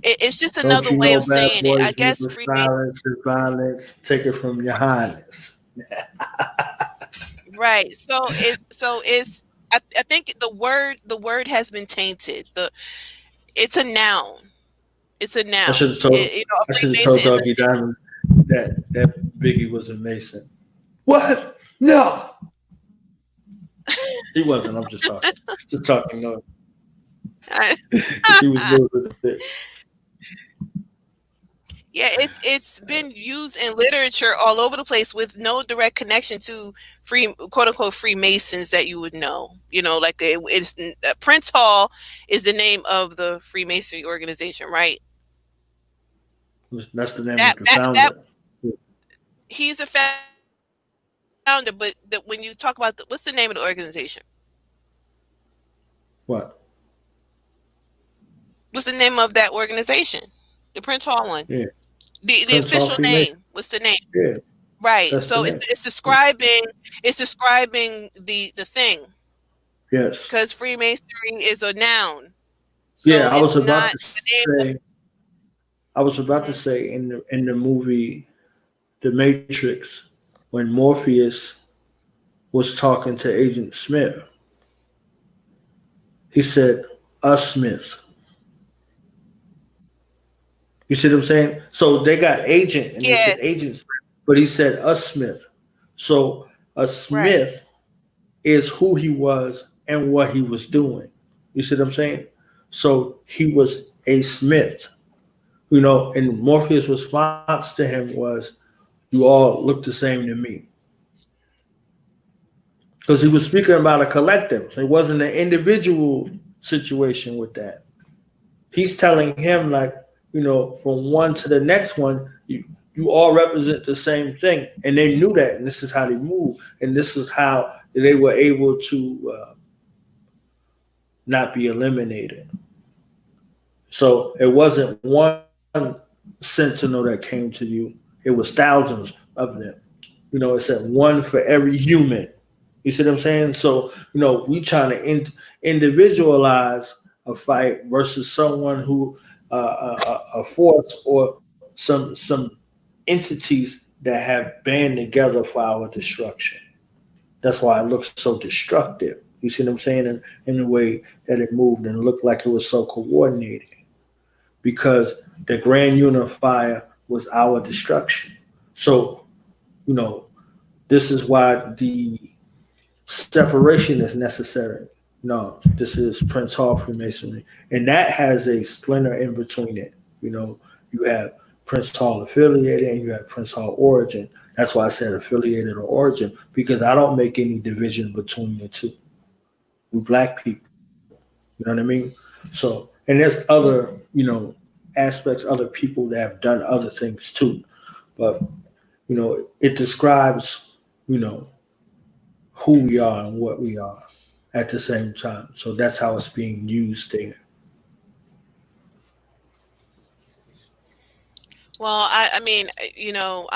it's just Don't another you way know of bad saying it. I boys move guess with Freemason. silence and violence? Take it from your highness. Right. So it's I think the word has been tainted. It's a noun. It's a I should noun. have told A I should have Freemason told is a Doggy Diamond that Biggie was a Mason. What? No, he wasn't. I'm just talking. Just talking. No, he was good with it. yeah, it's been used in literature all over the place with no direct connection to free quote unquote Freemasons that you would know. You know, like it's Prince Hall is the name of the Freemasonry organization, right? That's the name That of the that that founder. he's a founder, but when you talk about what's the name of the organization? What? What's the name of that organization? The Prince Hall one. Yeah, The Prince Hall official Freemason. name. What's the name? Yeah, Right. that's the So name. it's describing the thing Yes. because Freemasonry is a noun. Yeah, So it's not the name. I was about to say in the movie The Matrix when Morpheus was talking to Agent Smith, he said, "A Smith." You see what I'm saying? So they got agent and they said Yes. Agent Smith, but he said a Smith. So a Right. Smith is who he was and what he was doing. You see what I'm saying? So he was a Smith. You know, and Morpheus' response to him was, "You all look the same to me." Because he was speaking about a collective. It wasn't an individual situation with that. He's telling him, like, you know, from one to the next one, you all represent the same thing. And they knew that. And this is how they move. And this is how they were able to not be eliminated. So it wasn't one sentinel that came to you, it was thousands of them. You know, it said one for every human. You see what I'm saying? So, you know, we trying to individualize a fight versus someone who a force or some entities that have band together for our destruction. That's why it looks so destructive. You see what I'm saying? In the way that it moved and looked like it was so coordinated. Because the grand unifier was our destruction. So, you know, this is why the separation is necessary. No, this is Prince Hall Freemasonry. And that has a splinter in between it. You know, you have Prince Hall affiliated and you have Prince Hall origin. That's why I said affiliated or origin, because I don't make any division between the two. We black people. You know what I mean? So, and there's other, you know, aspects, other people that have done other things too. But, you know, it describes, you know, who we are and what we are at the same time. So that's how it's being used there. Well, I mean, you know,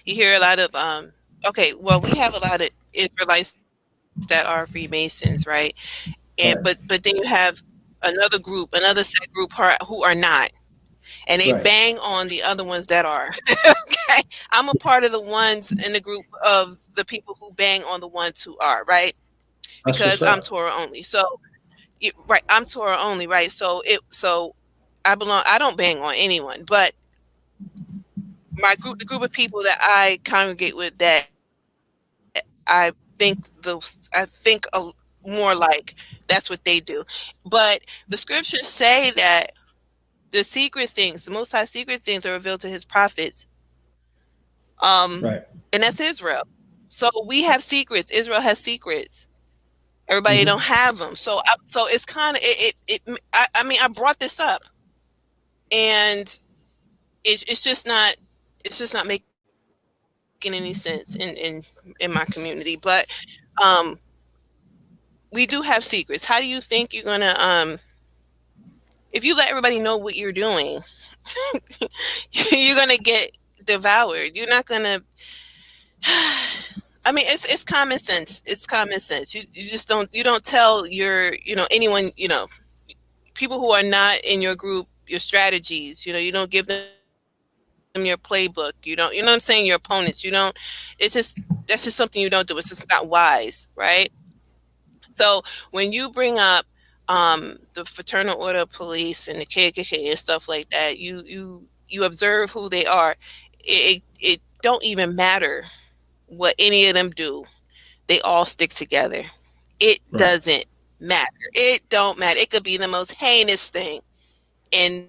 you hear a lot of okay, well, we have a lot of Israelites that are Freemasons, right? And Right. but then you have another set group who are not, and they Right. bang on the other ones that are. Okay, I'm a part of the ones in the group of the people who bang on the ones who are, right? That's Because what's I'm up. Torah only. So right, I'm Torah only, right? So I don't bang on anyone, but the group of people that I congregate with, that I I think more like that's what they do. But the scriptures say that the Most High secret things are revealed to His prophets. Right. And that's Israel. So we have secrets. Israel has secrets. Everybody don't have them. So it's kind of I mean, I brought this up, and it's just not making any sense in my community. But we do have secrets. How do you think you're gonna if you let everybody know what you're doing, you're gonna get devoured. You're not gonna. I mean, it's common sense. It's common sense. You just don't tell your anyone people who are not in your group your strategies. You don't give them your playbook. You know what I'm saying, your opponents. You don't. That's just something you don't do. It's just not wise, right? So when you bring up the Fraternal Order of Police and the KKK and stuff like that, you observe who they are. It don't even matter what any of them do. They all stick together. It doesn't matter. It don't matter. It could be the most heinous thing, and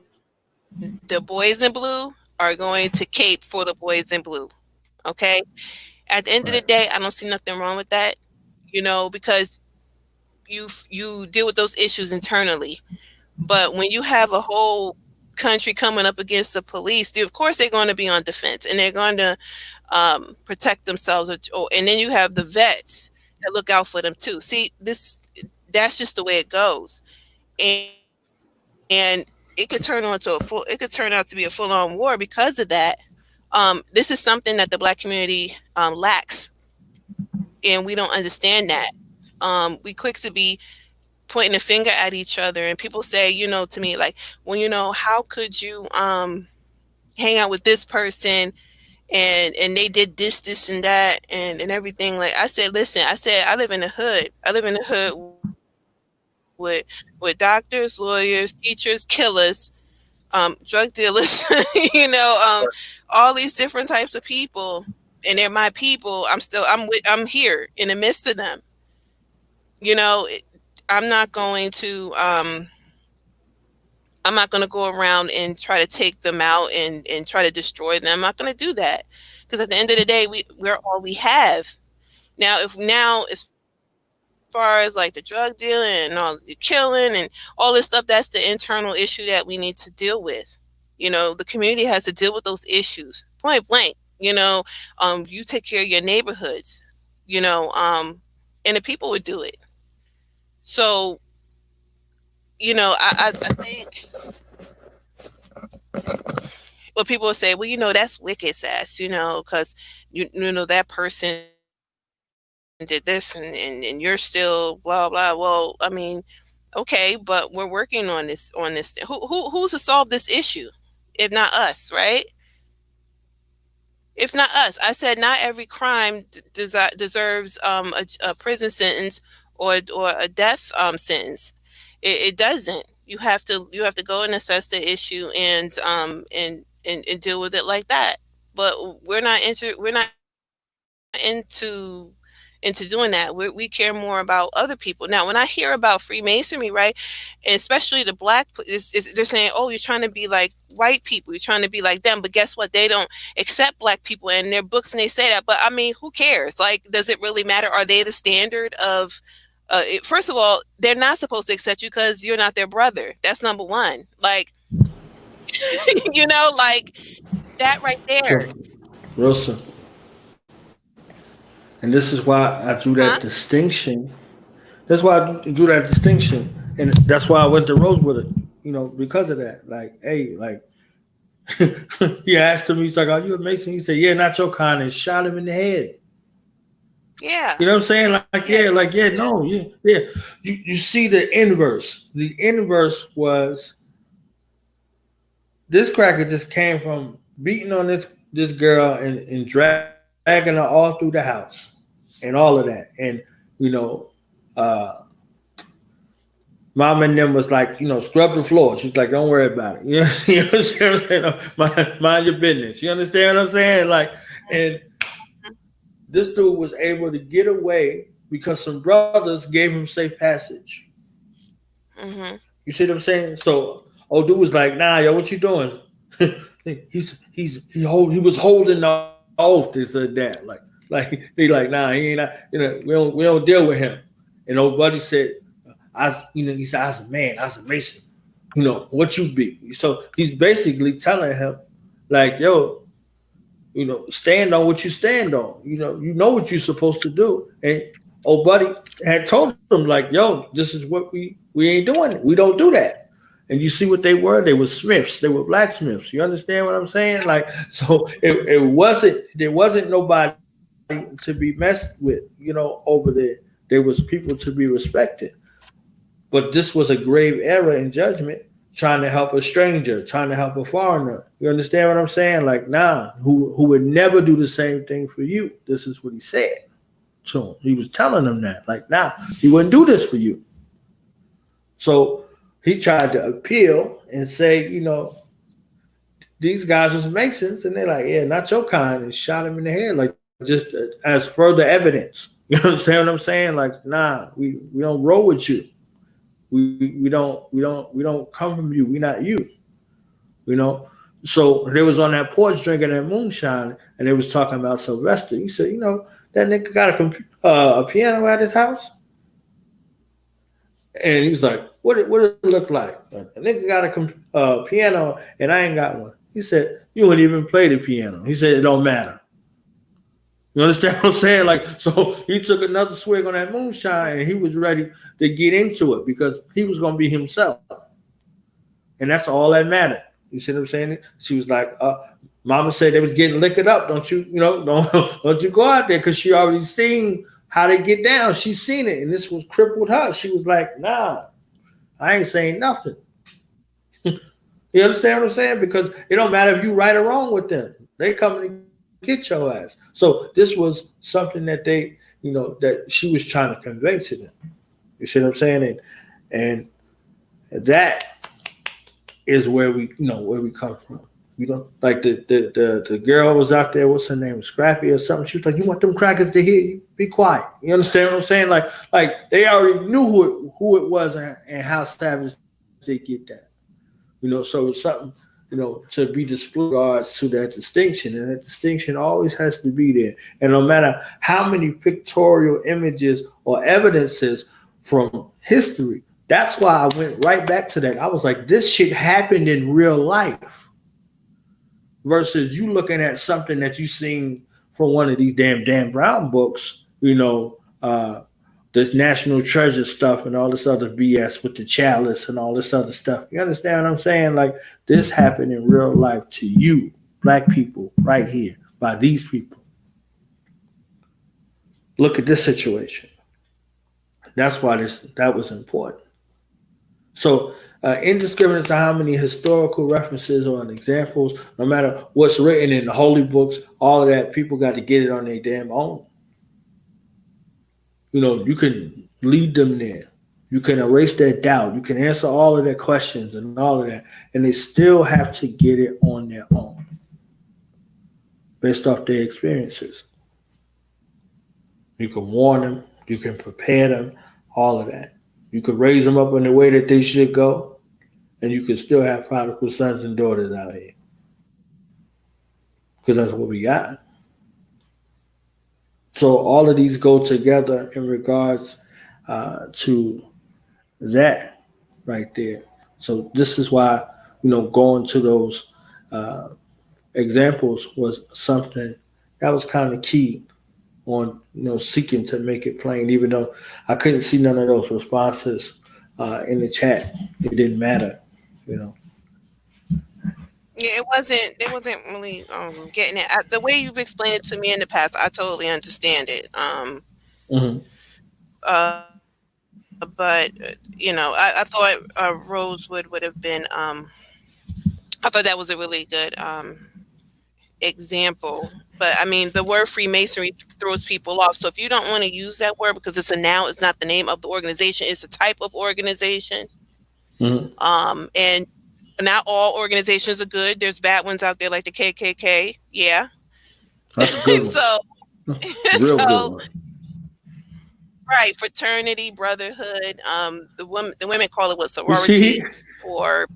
the boys in blue are going to cape for the boys in blue. Okay. At the end of the day, I don't see nothing wrong with that. Because you deal with those issues internally. But when you have a whole country coming up against the police, of course they're going to be on defense, and they're going to protect themselves. And then you have the vets that look out for them too. See, that's just the way it goes, and it could turn out to be a full-on war because of that. This is something that the Black community lacks, and we don't understand that. We quick to be pointing a finger at each other, and people say, to me, like, well, how could you hang out with this person and they did this and that and everything. Like I said, listen, I live in the hood. I live in the hood with doctors, lawyers, teachers, killers, drug dealers, all these different types of people, and they're my people. I'm here in the midst of them. I'm not going to go around and try to take them out and try to destroy them. I'm not going to do that, because at the end of the day, we're all we have. Now, as far as like the drug dealing and all the killing and all this stuff, that's the internal issue that we need to deal with. The community has to deal with those issues point blank. You take care of your neighborhoods, and the people would do it. So, I think what people will say, well, that's wicked sass, because that person did this and you're still blah blah. Well, I mean, okay, but we're working on this who's to solve this issue if not us, right? If not us. I said not every crime deserves a prison sentence or a death sentence. It doesn't. You have to go and assess the issue and deal with it like that. But we're not into doing that. We care more about other people. Now, when I hear about Freemasonry, right, and especially the Black, they're saying, oh, you're trying to be like white people. You're trying to be like them. But guess what? They don't accept Black people in their books, and they say that. But I mean, who cares? Like, does it really matter? Are they the standard of first of all, they're not supposed to accept you because you're not their brother. That's number one. Like, like that right there. So, Rosa. And this is why I drew that distinction. That's why I drew that distinction. And that's why I went to Rose with it, because of that. Like, hey, like, he asked him, he's like, are you a Mason? He said, yeah, not your kind, and shot him in the head. Yeah. You know what I'm saying? No. You see the inverse. The inverse was this cracker just came from beating on this girl and dragging her all through the house and all of that. And, Mom and them was like, scrub the floor. She's like, don't worry about it. You know what I'm saying? Mind your business. You understand what I'm saying? Like, and this dude was able to get away because some brothers gave him safe passage. Mm-hmm. You see what I'm saying? So old dude was like, nah, yo, what you doing? he was holding the oath. They said that. Like he like, nah, he ain't not, we don't deal with him. And old buddy said, he said, I was a man, I was a Mason. What you be? So he's basically telling him, like, yo, stand on what you stand on. You know what you're supposed to do. And old buddy had told him, like, yo, this is what we ain't doing it. We don't do that. And you see what they were? They were smiths. They were blacksmiths. You understand what I'm saying? Like, so there wasn't nobody to be messed with, over there. There was people to be respected. But this was a grave error in judgment, trying to help a stranger, trying to help a foreigner. You understand what I'm saying? Like, nah, who would never do the same thing for you. This is what he said to him. He was telling them that, like, nah, he wouldn't do this for you. So he tried to appeal and say, these guys was Masons, and they're like, yeah, not your kind, and shot him in the head, like, just as further evidence. You understand what I'm saying? Like, nah, we don't roll with you. We don't come from you. We're not you. So they was on that porch drinking that moonshine, and they was talking about Sylvester. He said, that nigga got a piano at his house. And he was like, what it look like? A nigga got a piano and I ain't got one. He said, you wouldn't even play the piano. He said, it don't matter. You understand what I'm saying? Like, so he took another swig on that moonshine and he was ready to get into it because he was going to be himself. And that's all that mattered. You see what I'm saying? She was like, Mama said they was getting liquored up. Don't you go out there, because she already seen how they get down. She seen it, and this was crippled her. She was like, nah, I ain't saying nothing. You understand what I'm saying? Because it don't matter if you right or wrong with them. They coming to get your ass. So this was something that they, that she was trying to convey to them. You see what I'm saying? And that is where we come from. Like the girl was out there, what's her name, Scrappy or something. She was like, you want them crackers to hear you? Be quiet. You understand what I'm saying? Like they already knew who it was and how savage they get that. So it's something, to be displayed regards to that distinction. And that distinction always has to be there. And no matter how many pictorial images or evidences from history, that's why I went right back to that. I was like, this shit happened in real life. Versus you looking at something that you seen from one of these damn Brown books, this National Treasure stuff and all this other BS with the chalice and all this other stuff. You understand what I'm saying? Like, this happened in real life to you, black people, right here, by these people. Look at this situation. That's why that was important. So, indiscriminate to how many historical references or examples, no matter what's written in the holy books, all of that, people got to get it on their damn own. You can lead them there. You can erase their doubt. You can answer all of their questions and all of that. And they still have to get it on their own based off their experiences. You can warn them. You can prepare them, all of that. You could raise them up in the way that they should go, and you could still have prodigal sons and daughters out here. Because that's what we got. So all of these go together in regards to that right there. So this is why, going to those examples was something that was kind of key on, seeking to make it plain, even though I couldn't see none of those responses in the chat. It didn't matter, Yeah, it wasn't really getting it. The way you've explained it to me in the past, I totally understand it. But I thought Rosewood would have been. I thought that was a really good example. But I mean, the word Freemasonry throws people off. So if you don't want to use that word because it's a noun, it's not the name of the organization, it's a type of organization. And not all organizations are good. There's bad ones out there like the KKK. Yeah. That's a good one. So, Real good one. Right. Fraternity, brotherhood. The women call it what, sorority or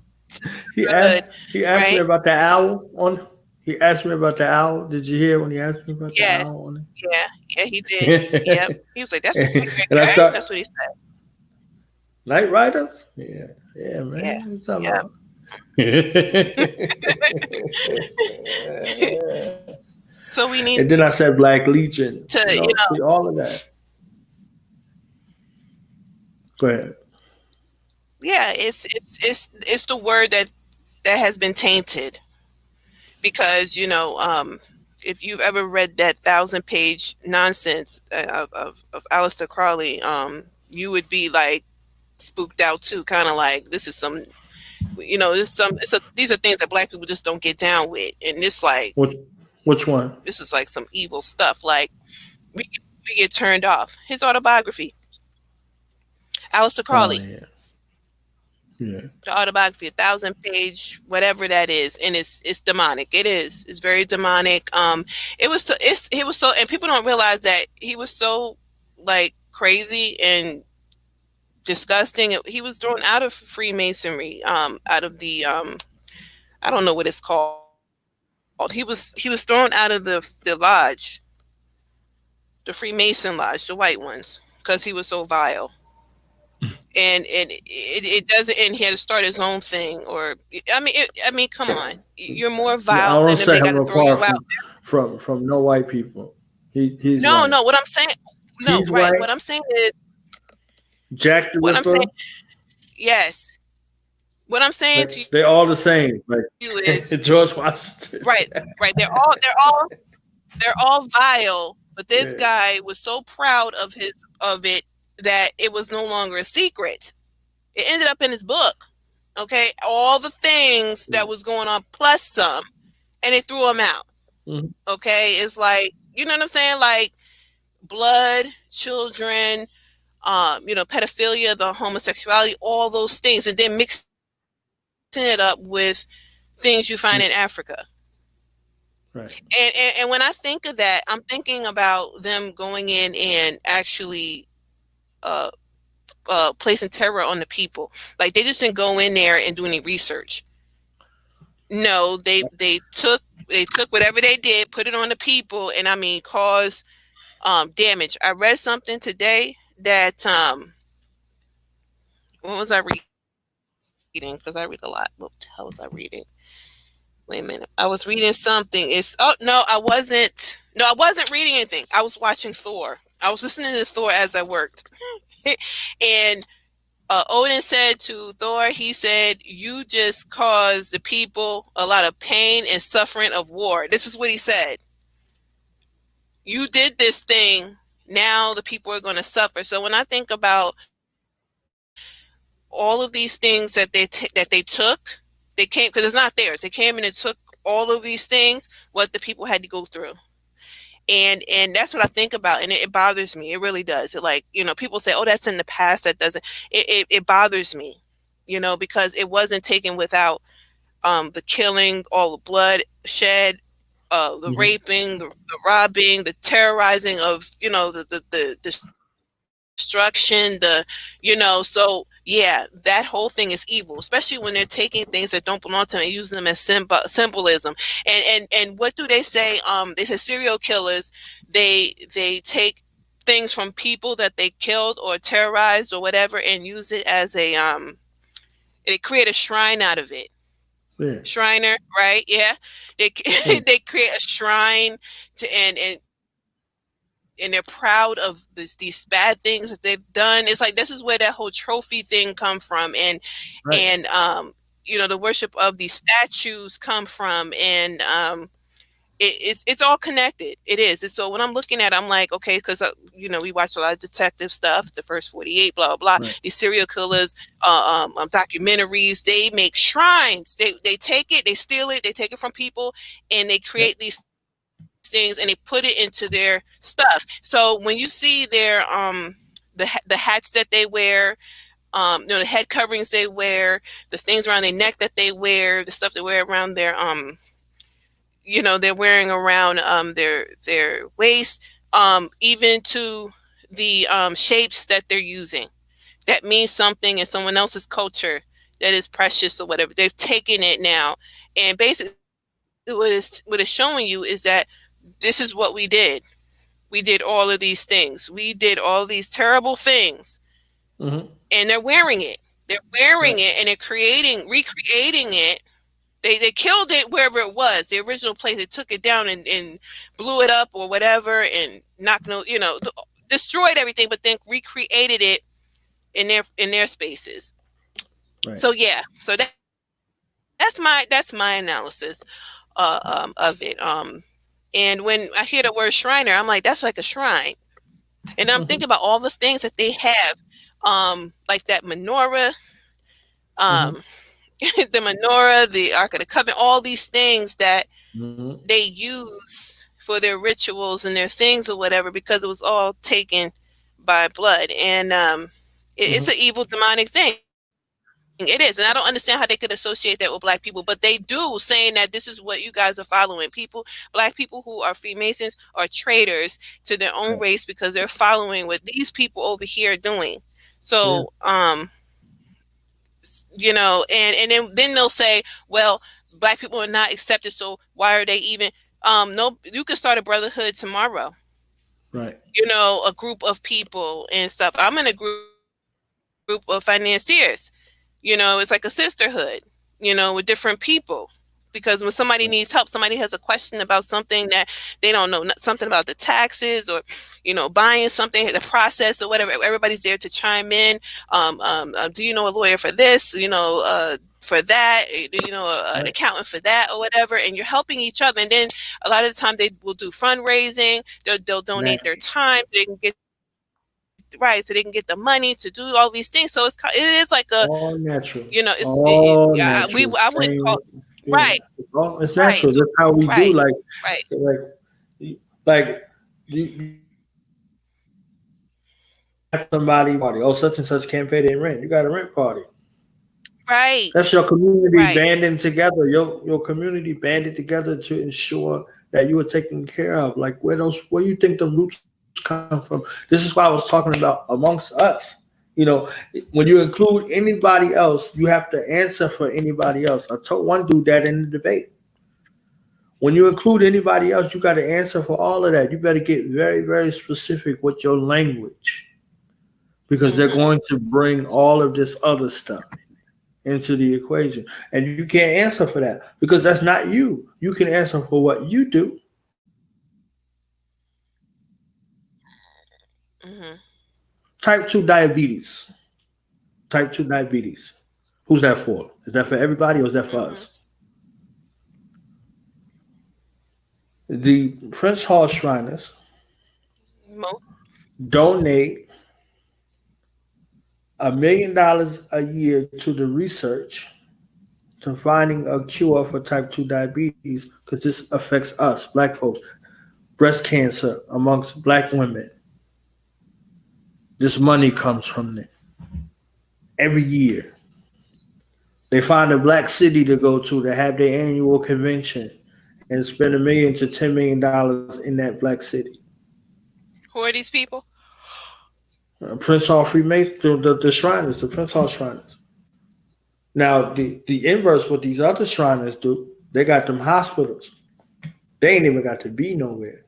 he asked me about the owl on. He asked me about the owl. Did you hear when he asked me about the owl on it? Yeah, he did. Yep. He was like, "That's my great And I great." thought That's what he said. Night Riders. Yeah, yeah, Yeah. man. What you talking Yep. about? So we need And then I said Black Legion. to, You know, see all of that. Go ahead. yeah, it's the word that has been tainted because if you've ever read that 1,000-page nonsense of Aleister Crowley, you would be like spooked out too, kind of like this is some, these are things that Black people just don't get down with, and it's like Which one? this is like some evil stuff. Like we we get turned off. His autobiography, Aleister Oh Crowley. yeah, yeah. The autobiography, 1,000-page, whatever that is, and it's demonic. It is. It's very demonic. It was so. He was so, and people don't realize that he was so like crazy and disgusting. He was thrown out of Freemasonry. Out of the I don't know what it's called. He was thrown out of the lodge, the Freemason lodge, the white ones, because he was so vile. And it doesn't, and he had to start his own thing, or I mean come on, you're more Yeah, I vile don't than if they set got him to throw you apart out. from no white people. He's No, white. no, what I'm saying, no, He's right, white. what I'm saying is, Jack the what I'm Ripper. saying, yes, what I'm saying to They're all the same. Like you is George Washington. right, they're all vile, but this Yeah. guy was so proud of it that it was no longer a secret. It ended up in his book. Okay, all the things that was going on plus some, and they threw him out. Mhm. Okay, it's like, you know what I'm saying, like blood, children, pedophilia, the homosexuality, all those things, and then mixing it up with things you find in Africa. Right. And when I think of that, I'm thinking about them going in and actually placing terror on the people. Like they just didn't go in there and do any research. No, they took whatever they did, put it on the people, and I mean cause damage. I read something today that what was I reading? Because I read a lot. What the hell was I reading? Wait a minute. I was reading something. I wasn't reading anything. I was watching Thor. I was listening to Thor as I worked. And Odin said to Thor, he said, "You just caused the people a lot of pain and suffering of war." This is what he said. You did this thing. Now the people are going to suffer. So when I think about all of these things that they took, they came because it's not theirs. They came and it took all of these things, what the people had to go through. And that's what I think about, and it bothers me. It really does. It, like, people say, "Oh, that's in the past." That doesn't. It bothers me, because it wasn't taken without the killing, all the blood shed, the raping, the robbing, the terrorizing of the destruction, so yeah, that whole thing is evil, especially when they're taking things that don't belong to them and using them as symbolism. And what do they say? They say serial killers, they take things from people that they killed or terrorized or whatever and use it as a they create a shrine out of it. Yeah. Shriner, right? Yeah, they they create a shrine to and they're proud of these bad things that they've done. It's like this is where that whole trophy thing come from, and Right. and the worship of these statues come from, and it's all connected. It is. And so when I'm looking at it, I'm like, okay, because we watch a lot of detective stuff, the First 48, blah blah blah. Right. These serial killers, documentaries, they make shrines. They take it, they steal it, they take it from people, and they create these things and they put it into their stuff. So when you see their the hats that they wear, the head coverings they wear, the things around their neck that they wear, the stuff they wear around their they're wearing around their waist, even to the shapes that they're using, that means something in someone else's culture that is precious or whatever. They've taken it now, and basically what it's showing you is that this is what we did. we did all of these things. We did all these terrible things. Mm-hmm. And they're wearing it. They're wearing it, and they're recreating it. They killed it wherever it was, the original place. They took it down and blew it up or whatever, and destroyed everything, but then recreated it in their spaces. Right. So yeah, so that's my analysis of it. And when I hear the word Shriner, I'm like, that's like a shrine, and I'm thinking about all the things that they have, like that menorah, the menorah, the Ark of the Covenant, all these things that they use for their rituals and their things or whatever, because it was all taken by blood, and it's an evil demonic thing. It is, and I don't understand how they could associate that with Black people, but they do, saying that this is what you guys are following. Black people who are Freemasons are traitors to their own race because they're following what these people over here are doing. So, and then they'll say, well, Black people are not accepted, so why are they even? No, you could start a brotherhood tomorrow. Right. A group of people and stuff. I'm in a group of financiers. It's like a sisterhood, with different people. Because when somebody needs help, somebody has a question about something that they don't know, something about the taxes or, buying something, the process or whatever, everybody's there to chime in. Do you know a lawyer for this? For that, an accountant for that or whatever, and you're helping each other. And then a lot of the time they will do fundraising. They'll donate their time. They can get so they can get the money to do all these things. So it is like a all natural. It's all natural. I wouldn't call right. It's natural. That's how we do. Like you somebody party. Oh, such and such can't pay their rent. You got a rent party. Right. That's your community banding together. Your community banded together to ensure that you are taken care of. Like where you think the roots come from? This is why I was talking about amongst us. When you include anybody else, you have to answer for anybody else. I told one dude that in the debate. When you include anybody else, you got to answer for all of that. You better get very, very specific with your language, because they're going to bring all of this other stuff into the equation. And you can't answer for that because that's not you. You can answer for what you do. Type 2 diabetes. Type 2 diabetes. Who's that for? Is that for everybody or is that for us? The Prince Hall Shriners donate $1 million a year to the research to finding a cure for type 2 diabetes, because this affects us, Black folks. Breast cancer amongst Black women. This money comes from it. Every year. They find a Black city to go to have their annual convention and spend $1 million to $10 million in that Black city. Who are these people? Prince Hall Freemasons, the Shriners, the Prince Hall Shriners. Now, the inverse, what these other Shriners do, they got them hospitals. They ain't even got to be nowhere.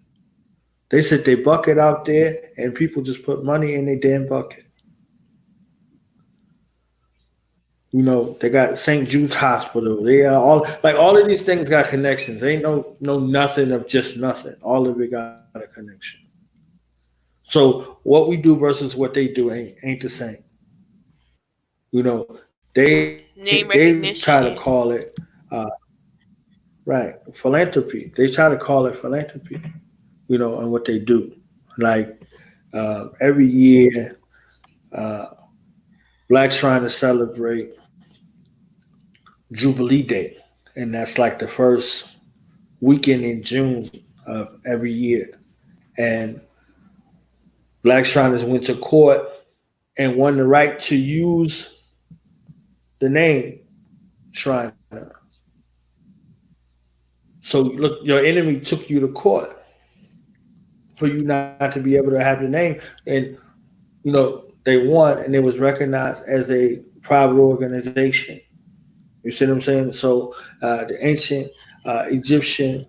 They sit their bucket out there and people just put money in their damn bucket. They got St. Jude's Hospital. They are all of these things got connections. They ain't no nothing of just nothing. All of it got a connection. So what we do versus what they do ain't the same. They try to call it philanthropy. They try to call it philanthropy, and what they do. Like every year, Blacks trying to celebrate Jubilee Day, and that's like the first weekend in June of every year. And Black Shriners went to court and won the right to use the name Shriner. So look, your enemy took you to court for you not to be able to have the name. And, they won and it was recognized as a private organization. You see what I'm saying? So the ancient Egyptian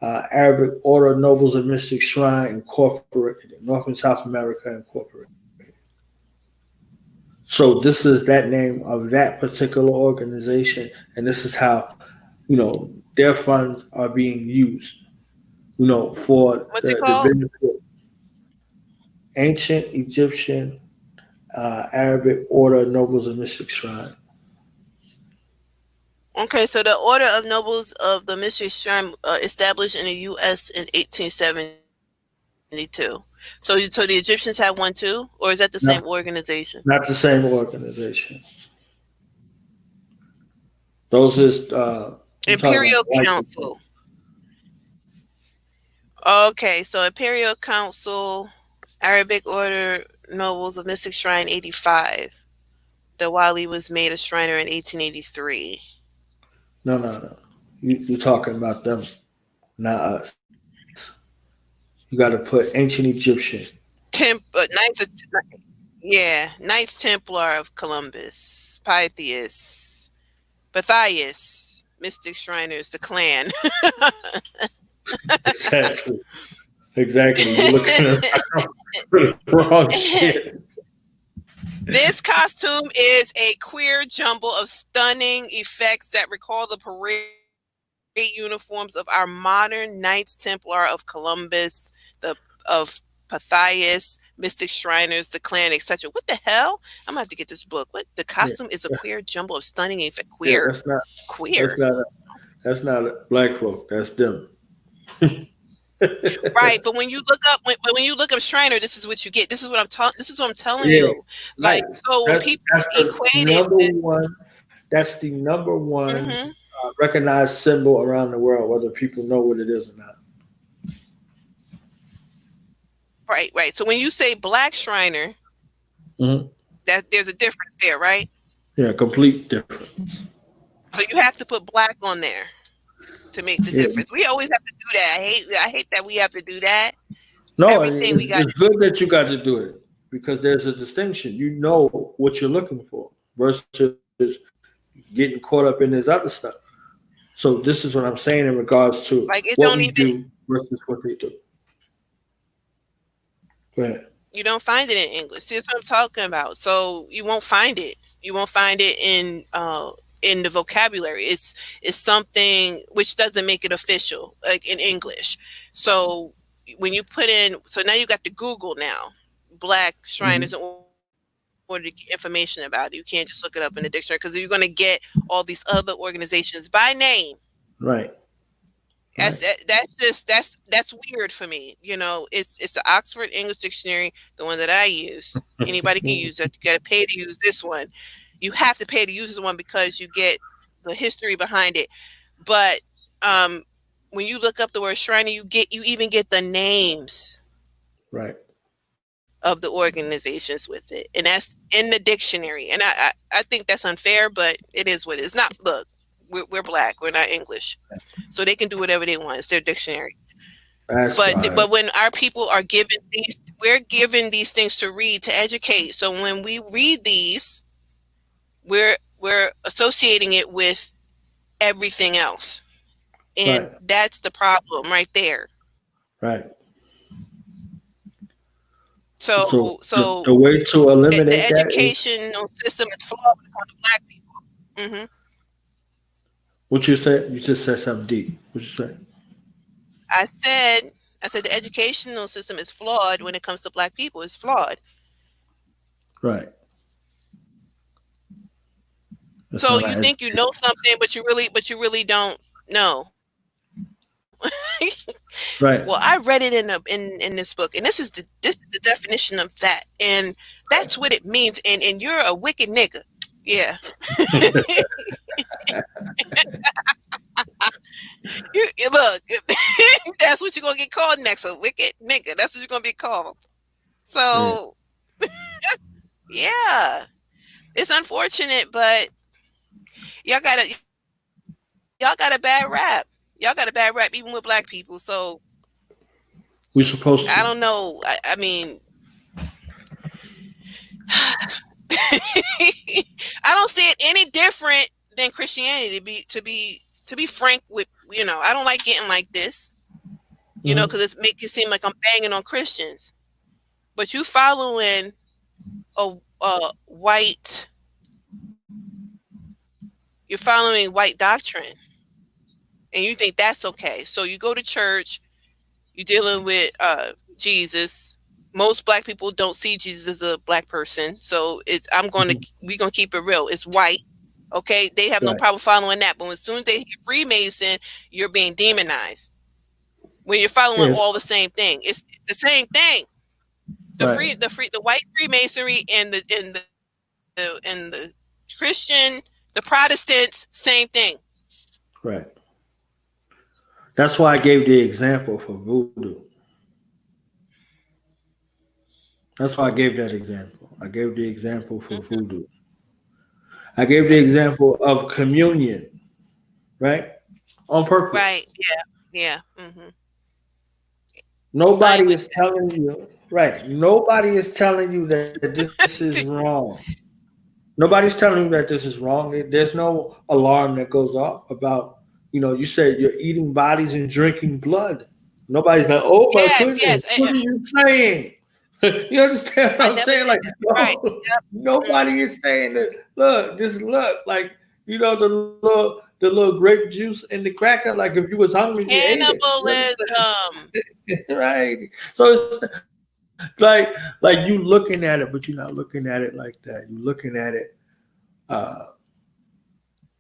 Arabic Order of Nobles and Mystic Shrine Incorporated, North and South America Incorporated. So this is that name of that particular organization, and this is how, their funds are being used, for What's it the called? benefit. Ancient Egyptian Arabic Order of Nobles and Mystic Shrine. Okay, so the Order of Nobles of the Mystic Shrine established in the U.S. in 1872. So the Egyptians had one too, or is that the same organization? Not the same organization. Those is Imperial Council. Okay, so Imperial Council, Arabic Order Nobles of Mystic Shrine, 85. The Wali was made a Shriner in 1883. No. You're talking about them, not us. You got to put ancient Egyptian. Knights Templar of Columbus, Pythias, Matthias, Mystic Shriners, the clan. Exactly. You're looking at the wrong shit. This costume is a queer jumble of stunning effects that recall the parade uniforms of our modern Knights Templar of Columbus, of Pythias, Mystic Shriners, the clan, etc. What the hell? I'm gonna have to get this book. What the costume is a queer jumble of stunning effects. Queer. Queer. That's not black folk. That's them. Right, but when you look up Shriner, this is what you get. This is what I'm telling you. Like, so when people equate it, that's the number one recognized symbol around the world, whether people know what it is or not. Right. So when you say black Shriner, that there's a difference there, right? Yeah, complete difference. So you have to put black on there to make the difference. We always have to do that. I hate that we have to do that. No, it's good that you got to do it because there's a distinction. You know what you're looking for versus getting caught up in this other stuff. So this is what I'm saying in regards to like it what don't we even do versus what they do. Go ahead. You don't find it in English. See, that's what I'm talking about. So you won't find it. You won't find it in the vocabulary. It's something which doesn't make it official, like in English. So when you put in, so now you got to Google now, black Shriners in order to get information about it. You can't just look it up in the dictionary because you're going to get all these other organizations by name. Right. That's weird for me. It's the Oxford English Dictionary, the one that I use. Anybody can use it. You got to pay to use this one. You have to pay to use this one because you get the history behind it. But when you look up the word Shriner, you even get the names, right, of the organizations with it, and that's in the dictionary. And I think that's unfair, but it is what it is. Not look. We're black. We're not English, so they can do whatever they want. It's their dictionary. But when our people are given these, we're given these things to read to educate. So when we read these, we're associating it with everything else, and that's the problem right there. Right. So the way to eliminate the educational system is flawed when it comes to black people. What you said? You just said something deep. What you say? I said the educational system is flawed when it comes to black people. It's flawed. Right. That's so you think you know something, but you really don't know. Right. Well, I read it in this book, and this is the definition of that, and that's what it means. And you're a wicked nigga. Yeah. You look, that's what you're gonna get called next, a wicked nigga. That's what you're gonna be called. So yeah. It's unfortunate, but y'all got a bad rap. Y'all got a bad rap even with black people. So we're supposed to. I don't know. I mean I don't see it any different than Christianity, to be frank with I don't like getting like this. you know, because it make it seem like I'm banging on Christians, but you following a white, you're following white doctrine, and you think that's okay. So you go to church, you're dealing with Jesus. Most black people don't see Jesus as a black person, so we're gonna keep it real. It's white, okay? They have no problem following that, but as soon as they hear Freemason, you're being demonized. When you're following all the same thing, it's the same thing. The white Freemasonry and the Christian, the Protestants, same thing. Right. That's why I gave the example for voodoo. That's why I gave that example. I gave the example for voodoo. I gave the example of communion, right? On purpose. Right. Yeah. Mm-hmm. Nobody is telling you, right? Nobody is telling you that this is wrong. Nobody's telling you that this is wrong. There's no alarm that goes off about, you said you're eating bodies and drinking blood. Nobody's like, oh my goodness, what are you saying? You understand what I'm saying? Like, nobody is saying that. Look, like, the little grape juice and the cracker. Like, if you was hungry, you ate it. Right. So it's like you looking at it, but you're not looking at it like that. You're looking at it.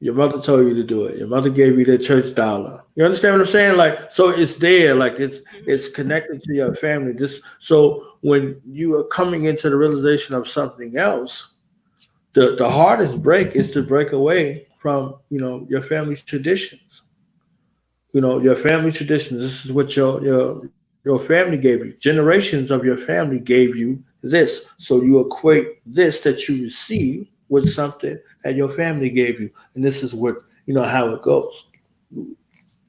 Your mother told you to do it. Your mother gave you the church dollar. You understand what I'm saying? Like, so it's there. Like, it's connected to your family. So when you are coming into the realization of something else, the hardest break is to break away from your family's traditions. Your family traditions. This is what your family gave you. Generations of your family gave you this. So you equate this that you receive with something that your family gave you. And this is what, how it goes.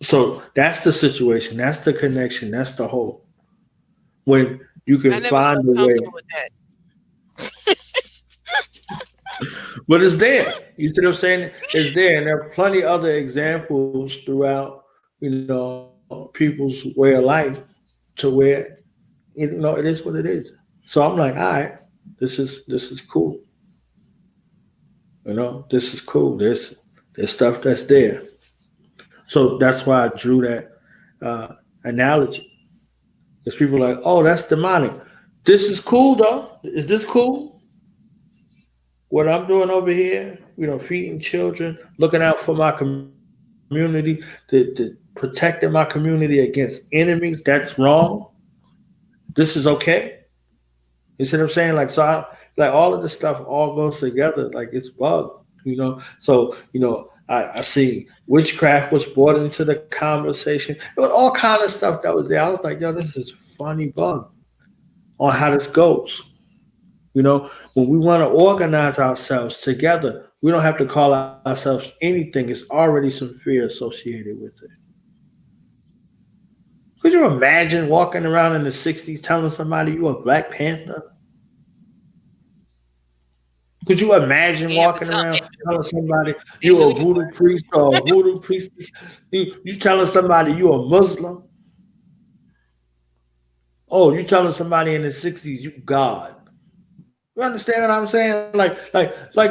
So that's the situation. That's the connection. That's the whole. When you can find a way. With that. But it's there. You see what I'm saying? It's there. And there are plenty other examples throughout, people's way of life to where, it is what it is. So I'm like, all right, this is cool. This is cool. There's stuff that's there. So that's why I drew that analogy. Because people are like, oh, that's demonic. This is cool, though. Is this cool? What I'm doing over here, feeding children, looking out for my community, to protecting my community against enemies, that's wrong. This is okay. You see what I'm saying? Like, so all of this stuff all goes together. Like, it's bugged, So, I see witchcraft was brought into the conversation. There was all kind of stuff that was there. I was like, yo, this is funny bug on how this goes. When we want to organize ourselves together, we don't have to call ourselves anything. It's already some fear associated with it. Could you imagine walking around in the 60s telling somebody you a Black Panther? Could you imagine walking around telling somebody you a voodoo priest or a voodoo priestess? You telling somebody you a Muslim? Oh, you telling somebody in the 60s you God. You understand what I'm saying? Like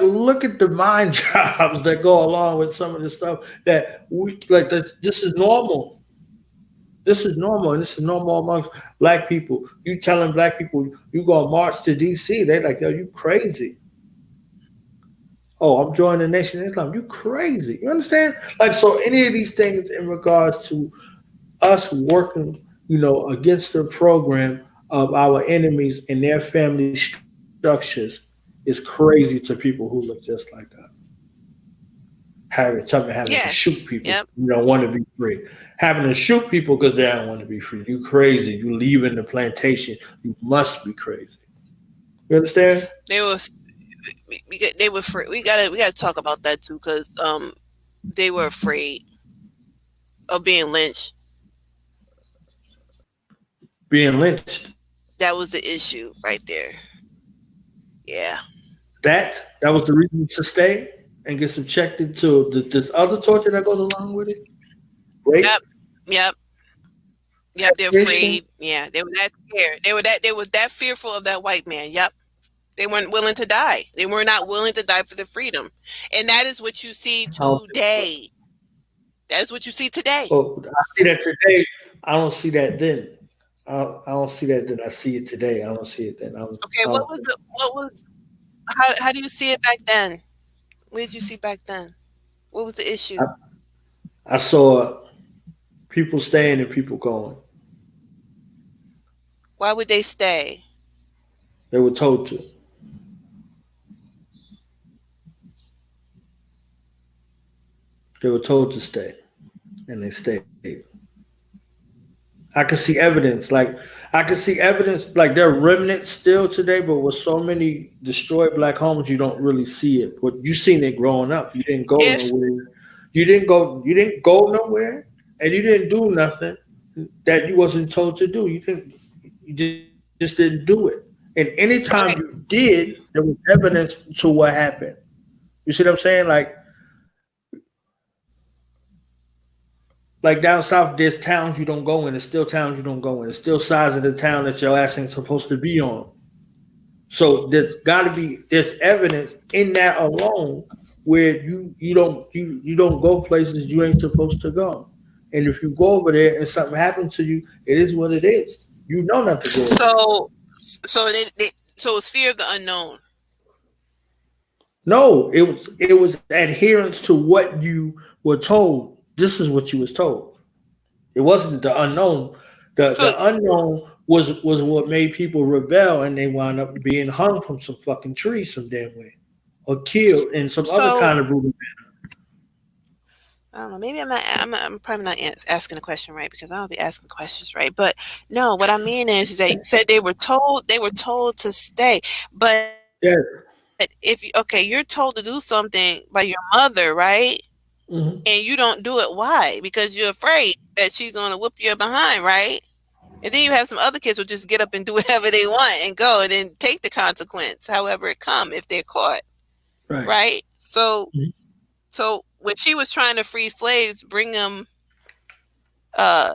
look at the mind jobs that go along with some of the stuff that we like. This is normal. This is normal, and this is normal amongst Black people. You telling Black people you go march to DC, they like, yo, you crazy. Oh, I'm joining the Nation of Islam. You crazy. You understand? Like, so any of these things in regards to us working, against the program of our enemies and their family structures is crazy to people who look just like that. Having to shoot people you don't want to be free. Having to shoot people because they don't want to be free. You crazy. You leaving the plantation. You must be crazy. You understand? They were free. We gotta talk about that too, because they were afraid of being lynched. Being lynched. That was the issue right there. Yeah. That was the reason to stay and get subjected to this other torture that goes along with it. Rape? Yep. Yep, they're Christian? afraid. Yeah, they were that scared. They were that fearful of that white man. Yep. They weren't willing to die. They were not willing to die for their freedom. And that is what you see I don't think so. today. That is what you see today. Well, I see that today. I don't see that then. I don't see that then. I see it today. I don't see it then. Okay, I don't think. what was how do you see it back then? What did you see back then? What was the issue? I, I saw people staying and people going. Why would they stay? They were told to. They were told to stay, and they stayed. I can see evidence. Like I can see evidence. Like there are remnants still today, but with so many destroyed black homes, you don't really see it. But you seen it growing up. You didn't go If nowhere. You didn't go. You didn't go nowhere, and you didn't do nothing that you wasn't told to do. You didn't. You just didn't do it. And anytime okay, you did, there was evidence to what happened. You see what I'm saying? Like down south, there's towns you don't go in. There's still towns you don't go in. There's still sides of the town that your ass ain't supposed to be on. So there's evidence in that alone where you don't go places you ain't supposed to go. And if you go over there and something happens to you, it is what it is. You know not to go over there. so so it's fear of the unknown. No, it was adherence to what you were told. This is what you was told. It wasn't the unknown. The So unknown was what made people rebel, and they wound up being hung from some fucking trees some damn way, or killed in some other so kind of brutal. I don't know. Maybe I'm probably not asking the question right because I don't be asking questions right. But no, what I mean is that you said they were told to stay, but Yeah. if okay, you're told to do something by your mother, right? Hmm. And you don't do it. Why? Because you're afraid that she's going to whoop you behind, right? And then you have some other kids who just get up and do whatever they want and go and then take the consequence, however it come if they're caught, Right. right? So, Mhm. so when she was trying to free slaves, bring them, uh,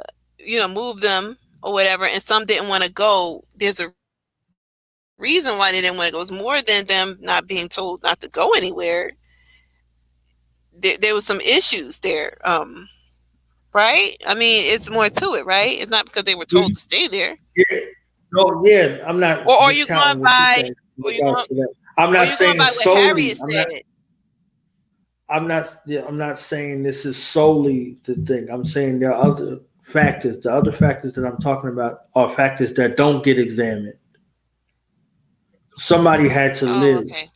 move them or whatever, and some didn't want to go. There's a reason why they didn't want to go. It's more than them not being told not to go anywhere. There was some issues there. Right? I mean, it's more to it, right? It's not because they were Do told you- to stay there. Yeah. No, yeah, I'm not Or are you discounting going what you're by saying in or you regards going to that. I'm or not you going saying by what solely. Harriet said? I'm not saying this is solely the thing. I'm saying there are other factors. The other factors that I'm talking about are factors that don't get examined. Somebody had to Oh, live. okay.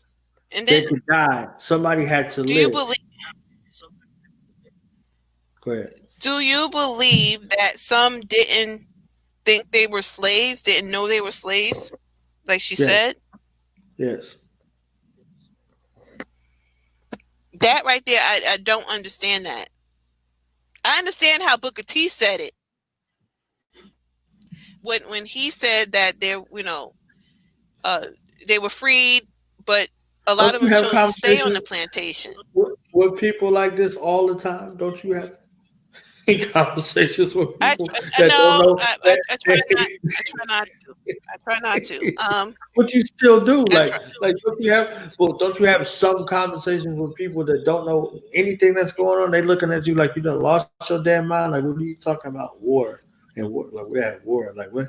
And then They could die. Somebody had to do you live. believe Go ahead. do you believe that some didn't think they were slaves, didn't know they were slaves, like she Yes, said? yes. That right there, I don't understand that. I understand how Booker T said it. When he said that uh, they were freed, but a lot Don't of you them have chose to stay on conversations the plantation. with people like this all the time? Don't you have conversations with I people I that don't know know I try not I try not to. I try not to. what you still do? I try. Don't you have some conversations with people that don't know anything that's going on? They looking at you like you done lost your damn mind. Like, what are you talking about? War and war. Like, we're at war. Like, what?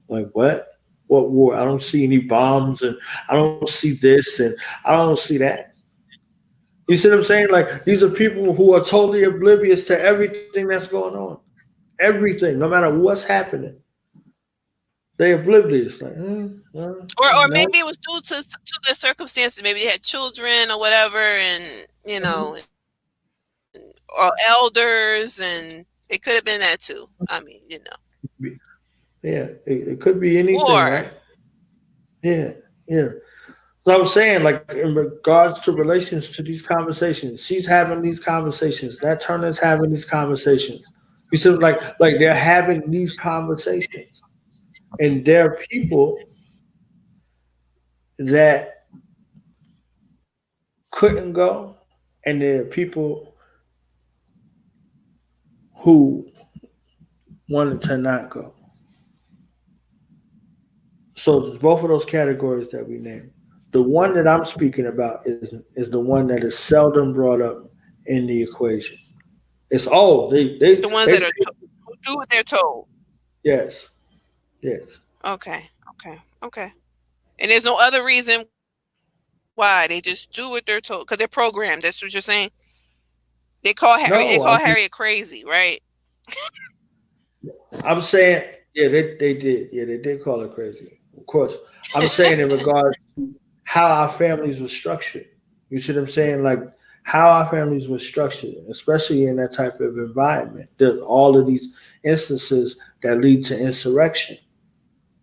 Like, what? What war? I don't see any bombs, and I don't see this, and I don't see that. You see what I'm saying? Like, these are people who are totally oblivious to everything that's going on. Everything, no matter what's happening, they oblivious. Like, Or no. maybe it was due to the circumstances. Maybe they had children or whatever, and or elders, and it could have been that too. I mean, Yeah, it could be anything, war. right? Yeah, yeah. So I was saying, like, in regards to relations to these conversations, she's having these conversations. That Turner's having these conversations. You see, like they're having these conversations, and there are people that couldn't go, and there are people who one in Tanaka. So it's both of those categories that we named. The one that I'm speaking about is the one that is seldom brought up in the equation. It's The ones they that are who do what they're told. yes, yes. Okay, okay. And there's no other reason why they just do what they're told because they're programmed. That's what you're saying. They call No, I mean, Harriet crazy, right? I'm saying yeah, they did. Yeah, they did call it crazy. Of course. I'm saying in regards to how our families were structured. You see what I'm saying? Like how our families were structured, especially in that type of environment. There's all of these instances that lead to insurrection.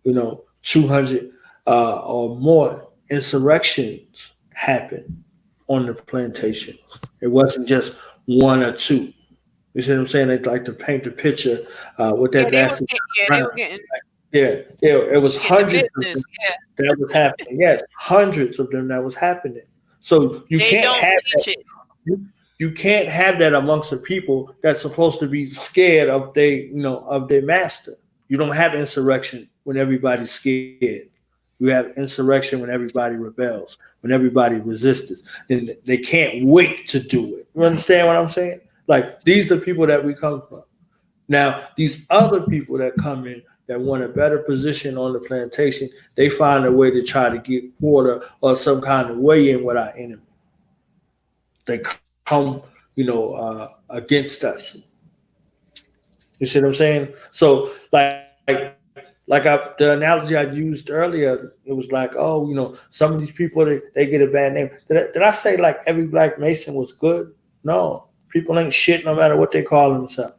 200 or more insurrections happened on the plantations. It wasn't just one or two. You see what I'm saying? They like to paint the picture with Yeah, that nasty they brown. were getting Yeah, it was the hundreds of them business. Yeah, that was happening. Yes, hundreds of them that was happening. So you they can't don't have that. teach it. You can't have that amongst the people that's supposed to be scared of of their master. You don't have insurrection when everybody's scared. You have insurrection when everybody rebels, when everybody resists, and they can't wait to do it. You understand what I'm saying? Like these are the people that we come from. Now, these other people that come in that want a better position on the plantation, they find a way to try to get water or some kind of way in with our enemy. They come, against us. You see what I'm saying? So, the analogy I used earlier, it was like, oh, some of these people they get a bad name. Did I say like every black Mason was good? No, people ain't shit no matter what they call themselves.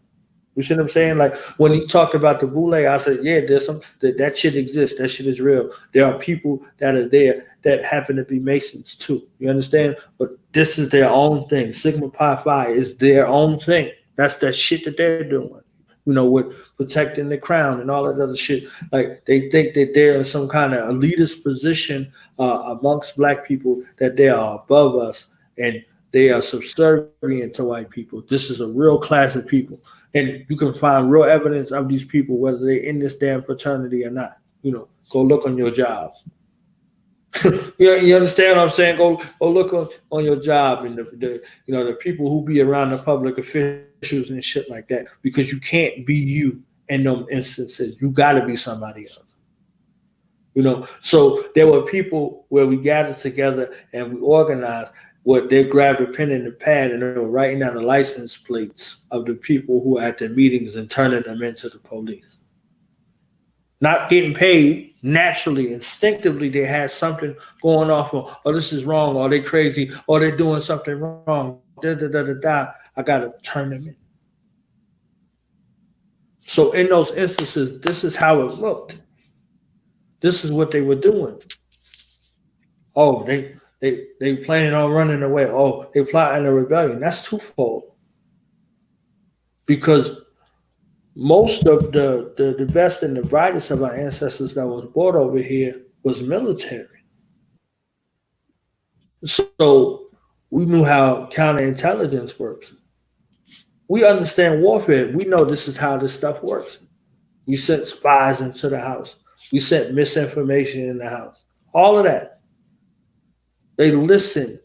You see what I'm saying? Like when he talked about the boule, I said, yeah, there's some that shit exists. That shit is real. There are people that are there that happen to be Masons too. You understand? But this is their own thing. Sigma Pi Phi is their own thing. That's that shit that they're doing. With protecting the crown and all that other shit. Like they think that they're in some kind of elitist position amongst black people, that they are above us and they are subservient to white people. This is a real class of people. And you can find real evidence of these people, whether they're in this damn fraternity or not. Go look on your jobs. You understand what I'm saying? Go look on your job and the people who be around the public officials and shit like that, because you can't be you in them instances. You got to be somebody else. So there were people where we gathered together and we organized. What they grabbed a pen and a pad and they were writing down the license plates of the people who were at the meetings and turning them into the police. Not getting paid, naturally, instinctively, they had something going off of, oh, this is wrong, or they crazy, or they're doing something wrong. I got to turn them in. So in those instances, this is how it looked. This is what they were doing. Oh, they planning on running away. Oh, they plotting a rebellion. That's twofold. Because most of the best and the brightest of our ancestors that was brought over here was military. So we knew how counterintelligence works. We understand warfare. We know this is how this stuff works. We sent spies into the house. We sent misinformation in the house. All of that. They listened,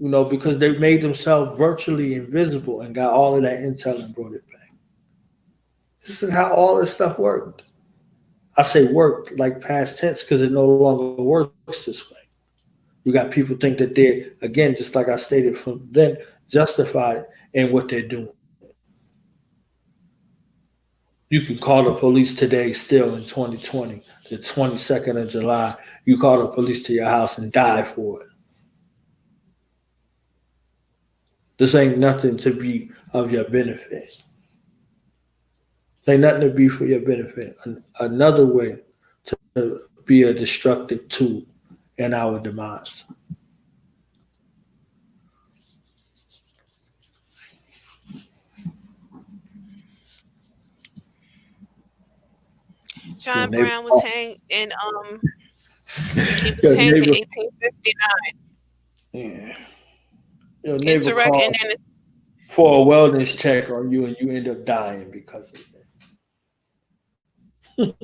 because they made themselves virtually invisible and got all of that intel and brought it back. This is how all this stuff worked. I say worked like past tense because it no longer works this way. You got people think that they're, again, just like I stated from then, justified in what they're doing. You can call the police today still in 2020, the 22nd of July. You call the police to your house and die for it. This ain't nothing to be of your benefit. This ain't nothing to be for your benefit. Another way to be a destructive tool in our demise. John Brown was hanged in he was hanged in 1859. Yeah. Your neighbor Insurrection called and then for a wellness check on you and you end up dying because of it. You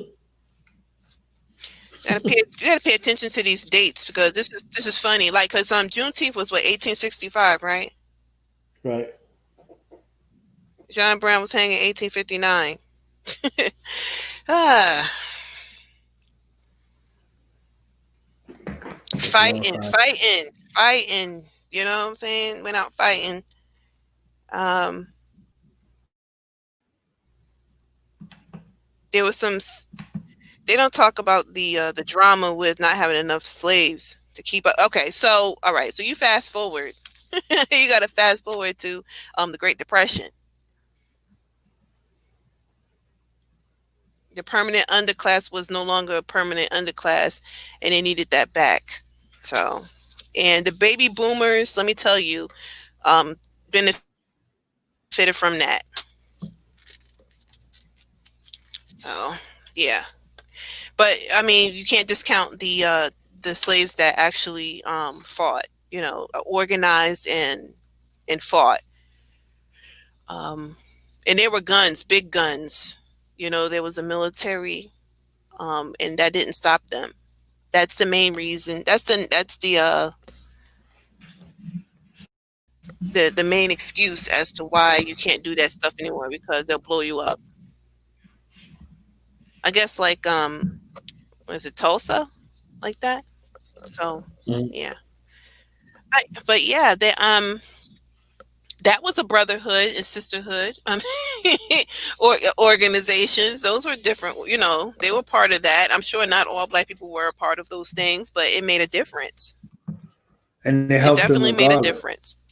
gotta pay attention to these dates because this is funny. Like, cause Juneteenth was what 1865, right? Right. John Brown was hanging 1859. ah, fighting. You know what I'm saying? Went out fighting. Um, there was some. They don't talk about the drama with not having enough slaves to keep up. Okay, so all right, so you fast forward. You got to fast forward to the Great Depression. The permanent underclass was no longer a permanent underclass, and they needed that back. So, and the baby boomers, let me tell you, benefited from that. So, yeah. But I mean, you can't discount the slaves that actually fought. You know, organized and fought. And there were guns, big guns. You know, there was a military, and that didn't stop them. That's the main reason. That's the main excuse as to why you can't do that stuff anymore, because they'll blow you up. I guess like was it Tulsa, like that? So yeah, but yeah, they that was a brotherhood and sisterhood, or organizations. Those were different. You know, they were part of that. I'm sure not all Black people were a part of those things, but it made a difference. And they helped them Definitely made a regardless. difference.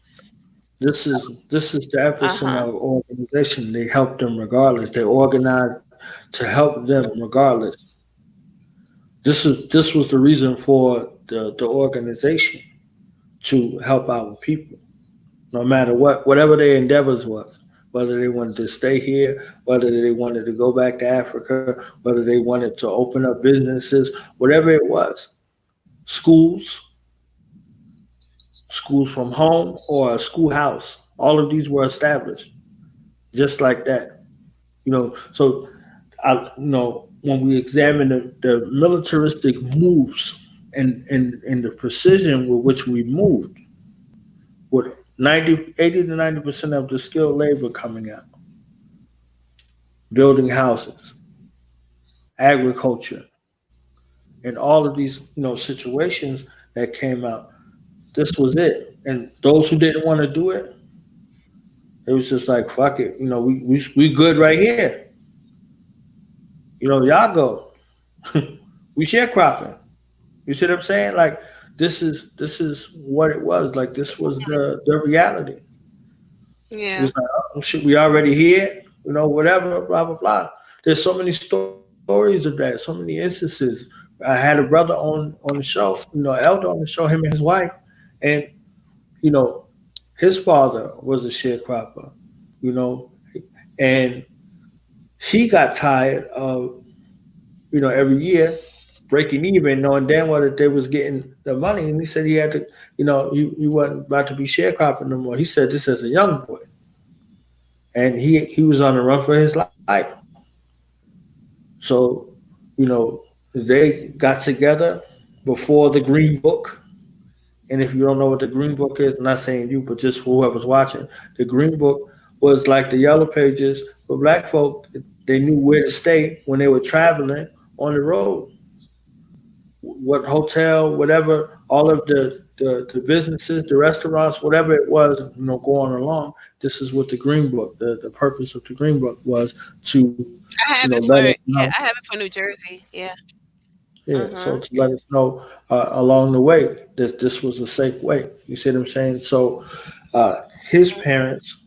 This is the epicenter of organization. They helped them regardless. They organized to help them regardless. This was the reason for the organization, to help our people, no matter whatever their endeavors was, whether they wanted to stay here, whether they wanted to go back to Africa, whether they wanted to open up businesses, whatever it was, schools from home, or a schoolhouse. All of these were established just like that. You know, so when we examine the militaristic moves and the precision with which we moved, with 80 to 90% of the skilled labor coming out, building houses, agriculture, and all of these situations that came out, this was it. And those who didn't want to do it, it was just like, fuck it. We good right here. Y'all go. We sharecropping. You see what I'm saying? Like, this is what it was. Like, this was the reality. Yeah. It was like, oh shit, we already here. Whatever, blah blah blah. There's so many stories of that. So many instances. I had a brother on the show. Elder on the show. Him and his wife, and his father was a sharecropper. And he got tired of every year breaking even, knowing damn well that they was getting the money, and he said he had to, he wasn't about to be sharecropping no more. He said this as a young boy, and he was on the run for his life. So, they got together before the Green Book. And if you don't know what the Green Book is, I'm not saying you, but just whoever's watching, the Green Book was like the Yellow Pages for Black folk. They knew where to stay when they were traveling on the road. What hotel, whatever, all of the businesses, the restaurants, whatever it was, going along. This is what the Green Book, the purpose of the Green Book was to. I have I have it for New Jersey. Yeah. Yeah. So to let us know along the way that this was a safe way. You see what I'm saying? So his parents,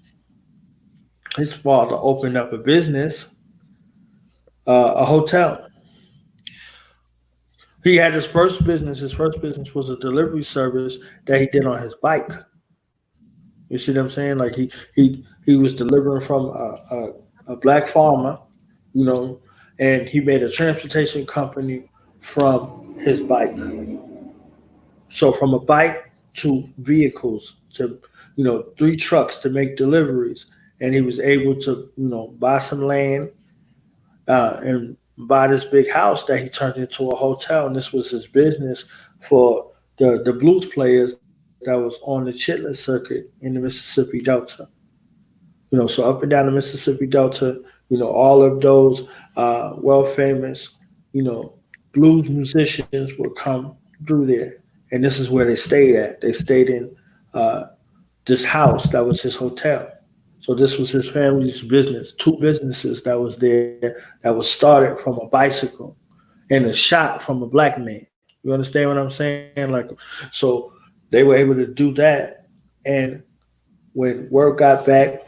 his father opened up a business, a hotel. He had his first business. His first business was a delivery service that he did on his bike. You see what I'm saying? Like he was delivering from a black farmer, and he made a transportation company from his bike. So from a bike to vehicles to 3 trucks to make deliveries, and he was able to buy some land and buy this big house that he turned into a hotel, and this was his business for the blues players that was on the Chitlin circuit in the Mississippi Delta. So up and down the Mississippi Delta, all of those well famous, you know, blues musicians would come through there, and this is where they stayed at. They stayed in uh, this house that was his hotel. So this was his family's business, two businesses that was there that was started from a bicycle and a shot from a black man. You understand what I'm saying? So they were able to do that, and when word got back,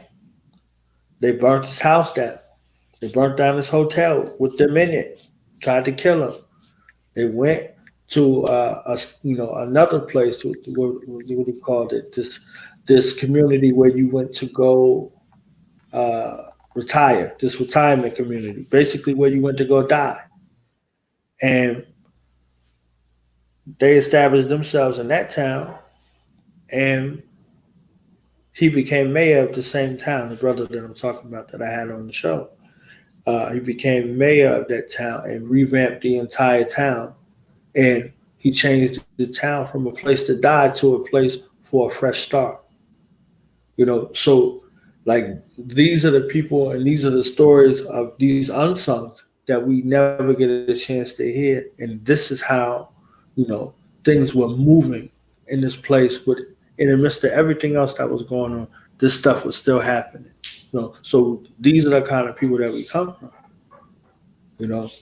they burnt his house down. They burnt down his hotel with them in it, tried to kill him. They went to another place, what do you call it? This community where you went to go retire. This retirement community, basically where you went to go die, and they established themselves in that town, and he became mayor of the same town. The brother that I'm talking about that I had on the show, he became mayor of that town and revamped the entire town, and he changed the town from a place to die to a place for a fresh start. So like these are the people and these are the stories of these unsungs that we never get a chance to hear. And this is how, things were moving in this place with in the midst of everything else that was going on, this stuff was still happening. So these are the kind of people that we come from.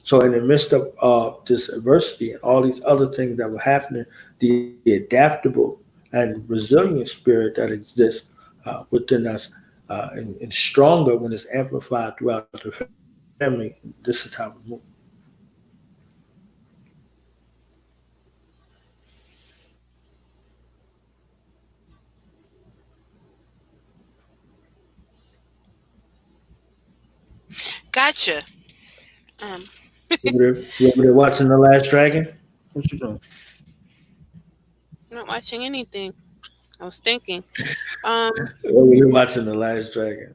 So in the midst of this adversity and all these other things that were happening, the adaptable and resilient spirit that exists within us and stronger when it's amplified throughout the family. This is how we move. Gotcha. Um, You over there watching The Last Dragon? What you doing? I'm not watching anything. I was thinking. Um, Over there watching The Last Dragon.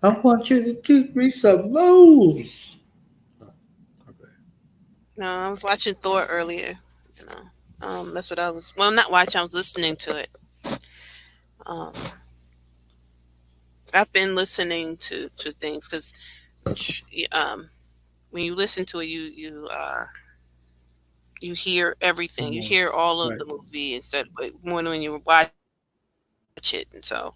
I want you to teach me some moves. no, I was watching Thor earlier. You know, that's what I was. Well, not watching. I was listening to it. Um, I've been listening to things because um, when you listen to it, you hear everything. You hear all of Right. the movie instead, but more when you watch it, and so.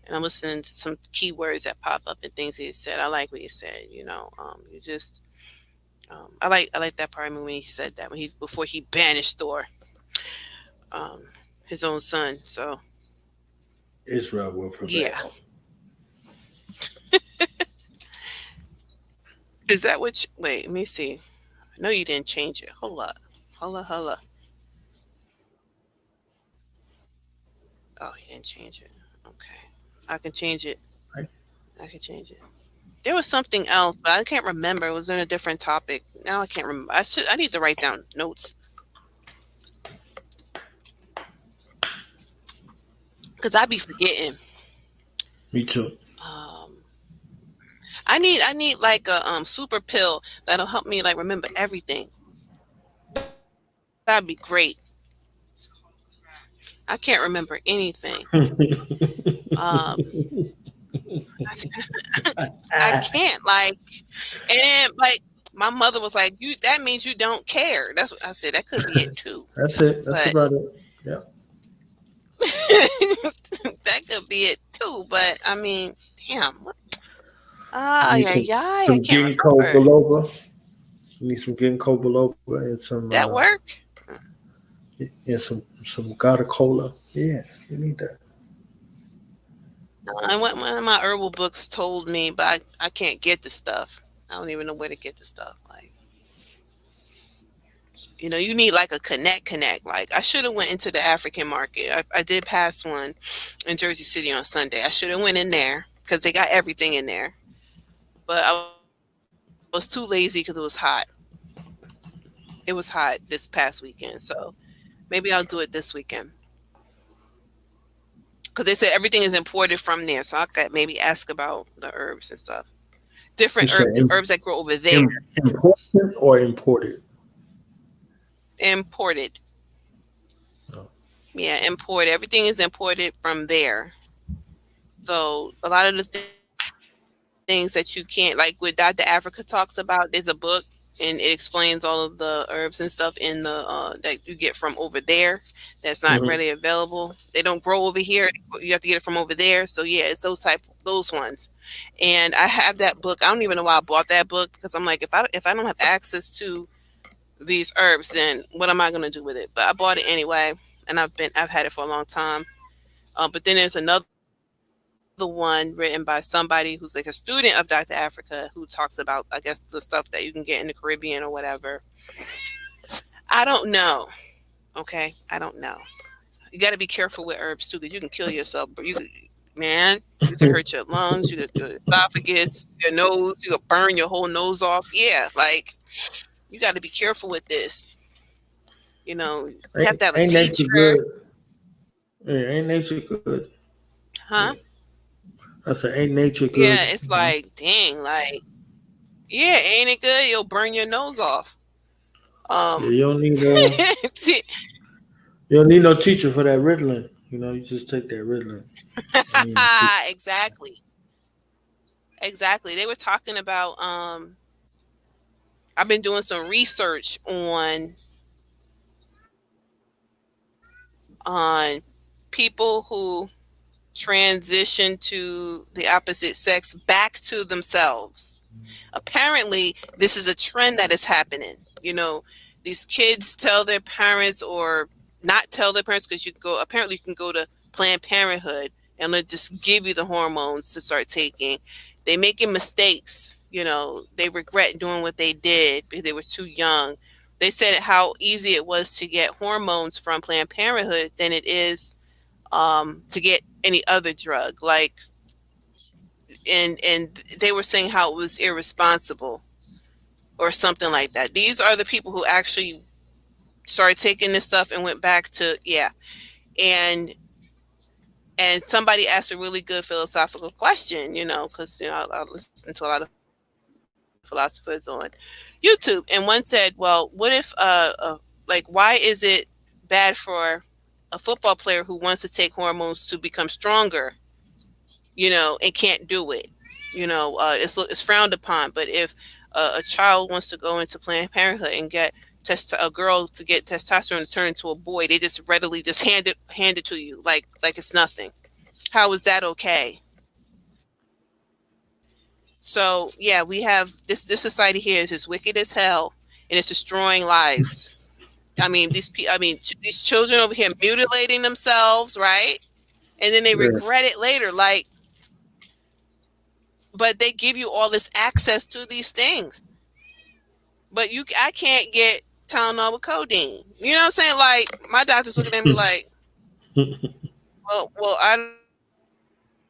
And I'm listening to some keywords that pop up and things he said. I like what he said. You just I like that part when he said that when he before he banished Thor, um, his own son. So Israel will yeah, prevail. is that what? Wait, let me see. I know you didn't change it. Hold up. Oh, you didn't change it. Okay, I can change it. Right? I can change it. There was something else, but I can't remember. It was in a different topic. Now I can't remember. I need to write down notes because I be forgetting. Me too. Um, I need like a super pill that'll help me like remember everything. That'd be great. I can't remember anything. Um, I can't like, and then like my mother was like, "You that means you don't care." That's what I said. That could be it too, That's it. That's but about it. Yeah. that could be it too. But I mean, damn. Ah, You need yeah, yeah. I some can't ginkgo remember. biloba. You need some ginkgo biloba and That work? some Gata cola. Yeah, you need that. And what one of my herbal books told me, but I can't get the stuff. I don't even know where to get the stuff. Like, you need like a connect. Like, I should have went into the African market. I did pass one in Jersey City on Sunday. I should have went in there because they got everything in there. But I was too lazy because it was hot. It was hot this past weekend, so maybe I'll do it this weekend. Because they said everything is imported from there, so I could maybe ask about the herbs and stuff. different herbs that grow over there. Imported or imported? Imported. Oh. Yeah, imported. Everything is imported from there. So a lot of the things that you can't, like what Dr. Africa talks about, there's a book and it explains all of the herbs and stuff in the that you get from over there that's not readily available. They don't grow over here. You have to get it from over there. So yeah, it's those ones. And I have that book. I don't even know why I bought that book, because I'm like, if I don't have access to these herbs, then what am I going to do with it? But I bought it anyway, and I've had it for a long time. But then there's another one written by somebody who's like a student of Dr. Africa, who talks about, I guess, the stuff that you can get in the Caribbean or whatever. I don't know. Okay, I don't know. You got to be careful with herbs too, because you can kill yourself. But you can hurt your lungs, your esophagus, your nose. You can burn your whole nose off. Yeah, like you got to be careful with this. You know, you have to have a teacher. Nature good? Yeah, ain't nature good? Huh? I said, ain't nature good? Yeah, it's like, dang, like, yeah, ain't it good? You'll burn your nose off. Yeah, you don't need you don't need no teacher for that Ritalin. You know, you just take that Ritalin. Exactly. They were talking about. I've been doing some research on people who transition to the opposite sex back to themselves. Apparently, this is a trend that is happening. You know, these kids tell their parents or not tell their parents, because you can go to Planned Parenthood and they'll just give you the hormones to start taking. They're making mistakes. You know, they regret doing what they did because they were too young. They said how easy it was to get hormones from Planned Parenthood than it is to get any other drug. Like, and they were saying how it was irresponsible or something like that. These are the people who actually started taking this stuff and went back to, and somebody asked a really good philosophical question, you know, because, you know, I listen to a lot of philosophers on YouTube, and one said, well, what if like, why is it bad for a football player who wants to take hormones to become stronger, you know, and can't do it? You know, it's frowned upon. But if a child wants to go into Planned Parenthood and get a girl to get testosterone to turn into a boy, they just readily just hand it to you like it's nothing. How is that okay? So yeah, we have this society here is as wicked as hell, and it's destroying lives. I mean, these children over here mutilating themselves, right? And then they regret it later, like. But they give you all this access to these things. But I can't get Tylenol with codeine. You know what I'm saying? Like, my doctor's looking at me like, well, I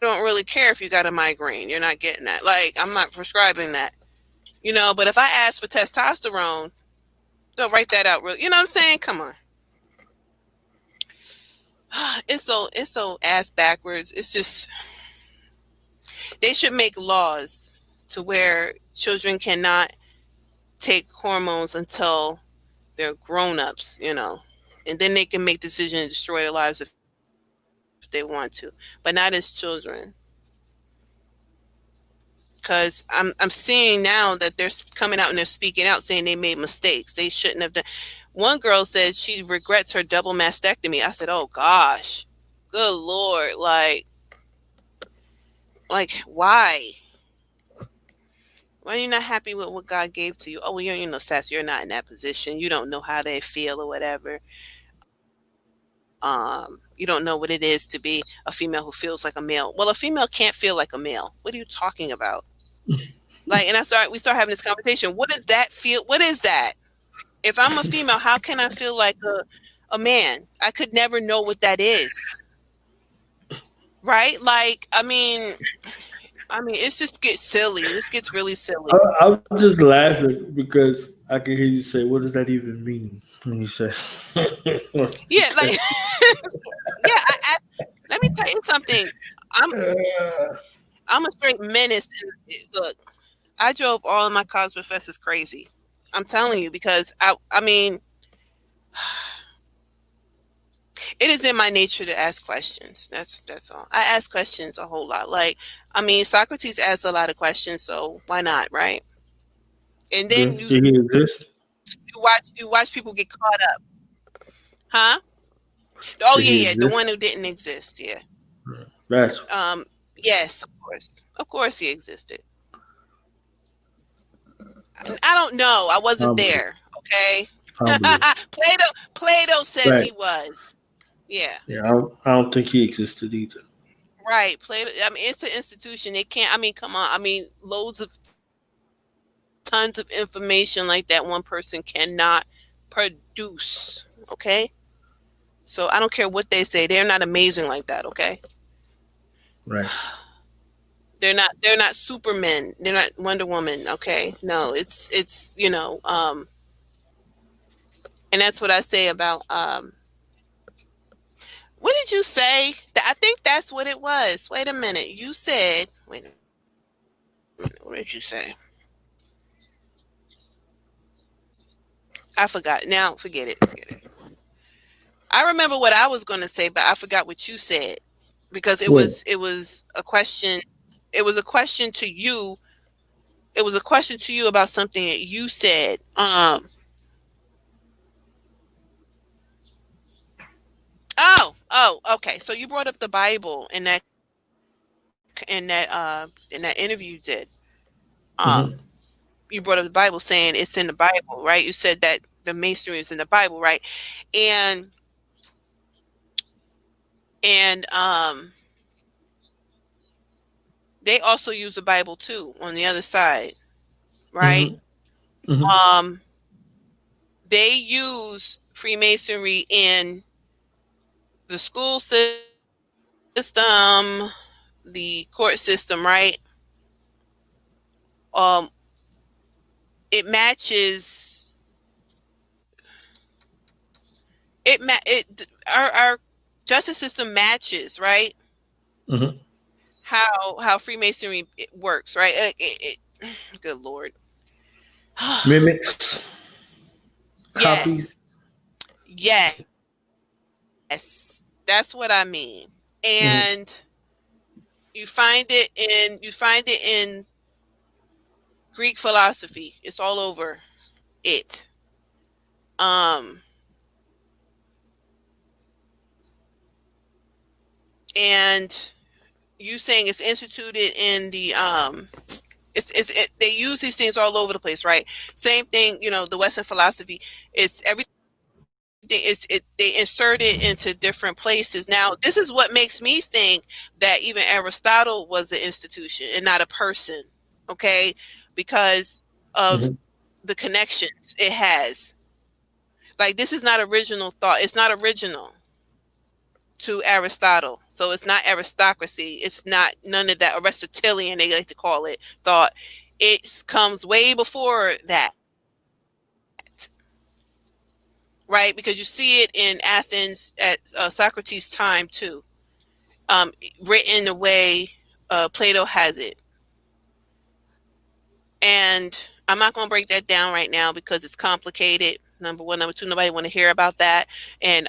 don't really care if you got a migraine. You're not getting that. Like, I'm not prescribing that. You know, but if I ask for testosterone, they'll write that out. You know what I'm saying? Come on. It's so ass backwards. It's just, they should make laws to where children cannot take hormones until they're grown-ups, you know, and then they can make decisions and destroy their lives if they want to, but not as children. Because I'm seeing now that they're coming out and they're speaking out saying they made mistakes. They shouldn't have done. One girl said she regrets her double mastectomy. I said, oh gosh, good Lord. Like, why? Why are you not happy with what God gave to you? Oh, well, you know, Sass, you're not in that position. You don't know how they feel or whatever. You don't know what it is to be a female who feels like a male. Well, a female can't feel like a male. What are you talking about? Like, and we start having this conversation. What does that feel? What is that? If I'm a female, how can I feel like a man? I could never know what that is. Right? Like, I mean, it just gets silly. This gets really silly. I'm just laughing because I can hear you say, what does that even mean? When you say, yeah, like, yeah, let me tell you something. I'm a straight menace. Look, I drove all of my college professors crazy. I'm telling you, because I mean, it is in my nature to ask questions. That's all. I ask questions a whole lot. Like, I mean, Socrates asked a lot of questions, so why not, right? And then Did he exist? you watch people get caught up, huh? Oh Did he yeah, the exist? one who didn't exist. Yeah. That's Yes, of course, he existed. I don't know. I wasn't humbly. there. Okay. Humbly. Plato says Right. he was. Yeah. Yeah, I don't think he existed either. Right. Plato. I mean, it's an institution. It can't. I mean, come on. I mean, tons of information like that one person cannot produce. Okay. So I don't care what they say. They're not amazing like that. Okay. Right. They're not Superman. They're not Wonder Woman. Okay. No, it's and that's what I say about what did you say? I think that's what it was. Wait a minute. You said, wait a minute. What did you say? I forgot. Now, forget it. Forget it. I remember what I was going to say, but I forgot what you said because it What? was a question. It was a question to you. It was a question to you about something that you said. Okay. So you brought up the Bible in that interview you did. Mhm. You brought up the Bible saying it's in the Bible, right? You said that the masonry is in the Bible, right? And they also use the Bible too on the other side, right? Mhm. Mhm. They use Freemasonry in the school system, the court system, right? Um, it matches our justice system matches, right? Mhm. How Freemasonry works, right? Good Lord. Mimics. Copies. Yes. Yes. That's what I mean. Mhm. And you find it in Greek philosophy. It's all over it. Um and you saying it's instituted in the they use these things all over the place, right? Same thing, the Western philosophy. It's everything they insert it into different places. Now, this is what makes me think that even Aristotle was an institution and not a person, okay? Because of Mhm. the connections it has. Like, this is not original thought. It's not original to Aristotle. So it's not aristocracy. It's not none of that Aristotelian, they like to call it, thought. It comes way before that, right? Because you see it in Athens at Socrates' time too, written the way Plato has it. And I'm not going to break that down right now because it's complicated. Number one, number two, nobody want to hear about that. And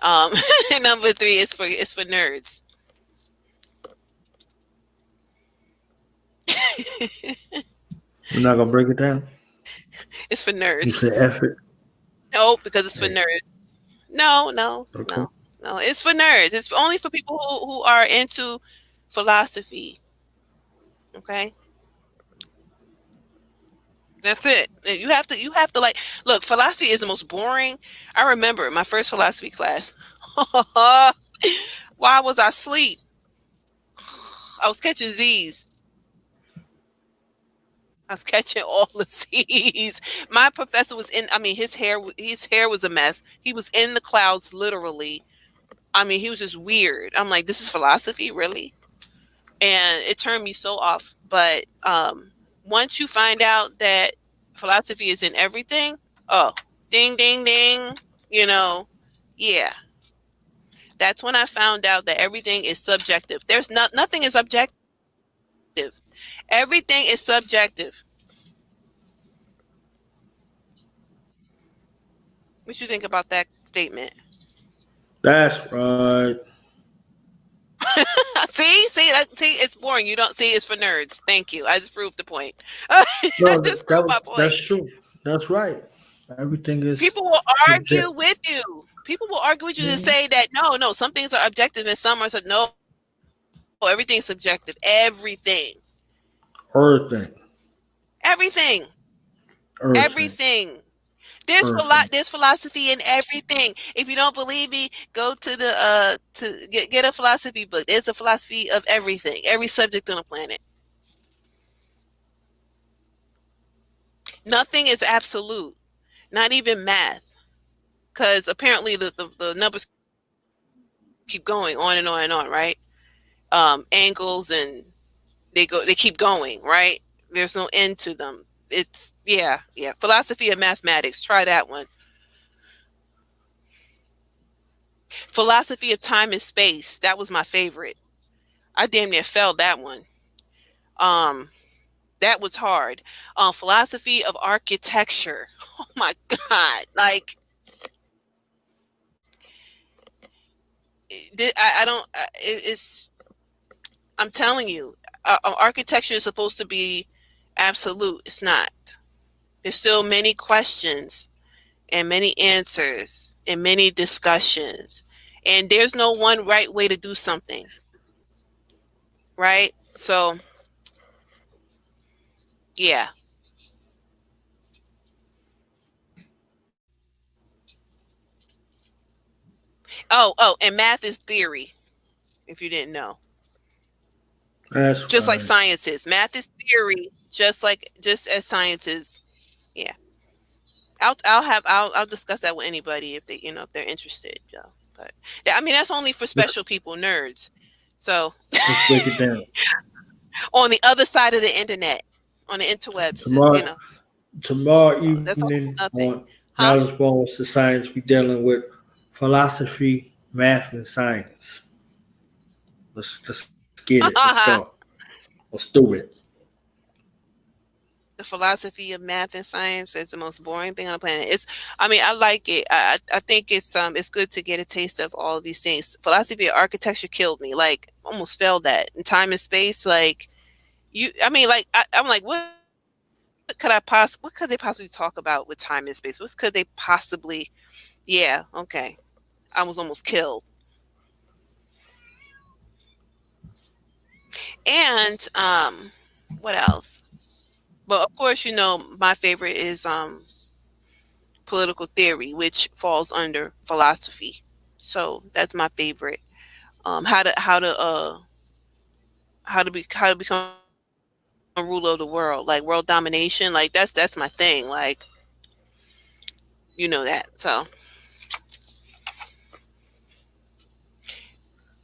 number three, it's for nerds. We're not gonna break it down. It's for You nerds. said effort. No, because it's for Hey. nerds. No, no, Okay. no, no. It's for nerds. It's only for people who are into philosophy. Okay. That's it. You have to like look, philosophy is the most boring. I remember my first philosophy class. Why was I asleep? I was catching Z's. I was catching all the Z's. My professor was in. I mean, his hair was a mess. He was in the clouds, literally. I mean, he was just weird. I'm like, this is philosophy, really? And it turned me so off. But once you find out that philosophy is in everything, oh, ding, ding, ding, you know, yeah, that's when I found out that everything is subjective. Nothing is objective. Everything is subjective. What you think about that statement? That's right. see, it's boring. You don't see. It's for nerds. Thank you. I just proved the point. No, I just proved my point. that's true. That's right. Everything is. People will argue with you. People will argue with you and say that no, some things are objective and some are no. Everything's subjective. Everything. There's philosophy in everything. If you don't believe me, go to the to get a philosophy book. There's a philosophy of everything, every subject on the planet. Nothing is absolute, not even math, because apparently the numbers keep going on and on and on, right? Angles and they keep going, right? There's no end to them. It's yeah. Philosophy of mathematics. Try that one. Philosophy of time and space. That was my favorite. I damn near failed that one. That was hard. Philosophy of architecture. Oh my God. Like, I don't, I'm telling you, architecture is supposed to be absolute. It's not. There's still many questions and many answers and many discussions. And there's no one right way to do something. Right? So, yeah. Oh, and math is theory, if you didn't know. That's just right. Like science is. Math is theory, just as science is. Yeah. I'll discuss that with anybody if they're interested. But I mean, that's only for special people, nerds. So let's break it down. On the other side of the internet, on the interwebs, tomorrow evening on Knowledge Bones to Science, we're dealing with philosophy, math, and science. Let's get it. Let's go. Let's do it. The philosophy of math and science is the most boring thing on the planet. I like it. I think it's good to get a taste of all of these things. Philosophy of architecture killed me. Like, almost failed that. In time and space, like I'm like, what could they possibly talk about with time and space? What could they possibly? Yeah, okay. I was almost killed. And what else? But of course, my favorite is political theory, which falls under philosophy. So that's my favorite. How to become a ruler of the world, like world domination. Like that's my thing. Like, that. So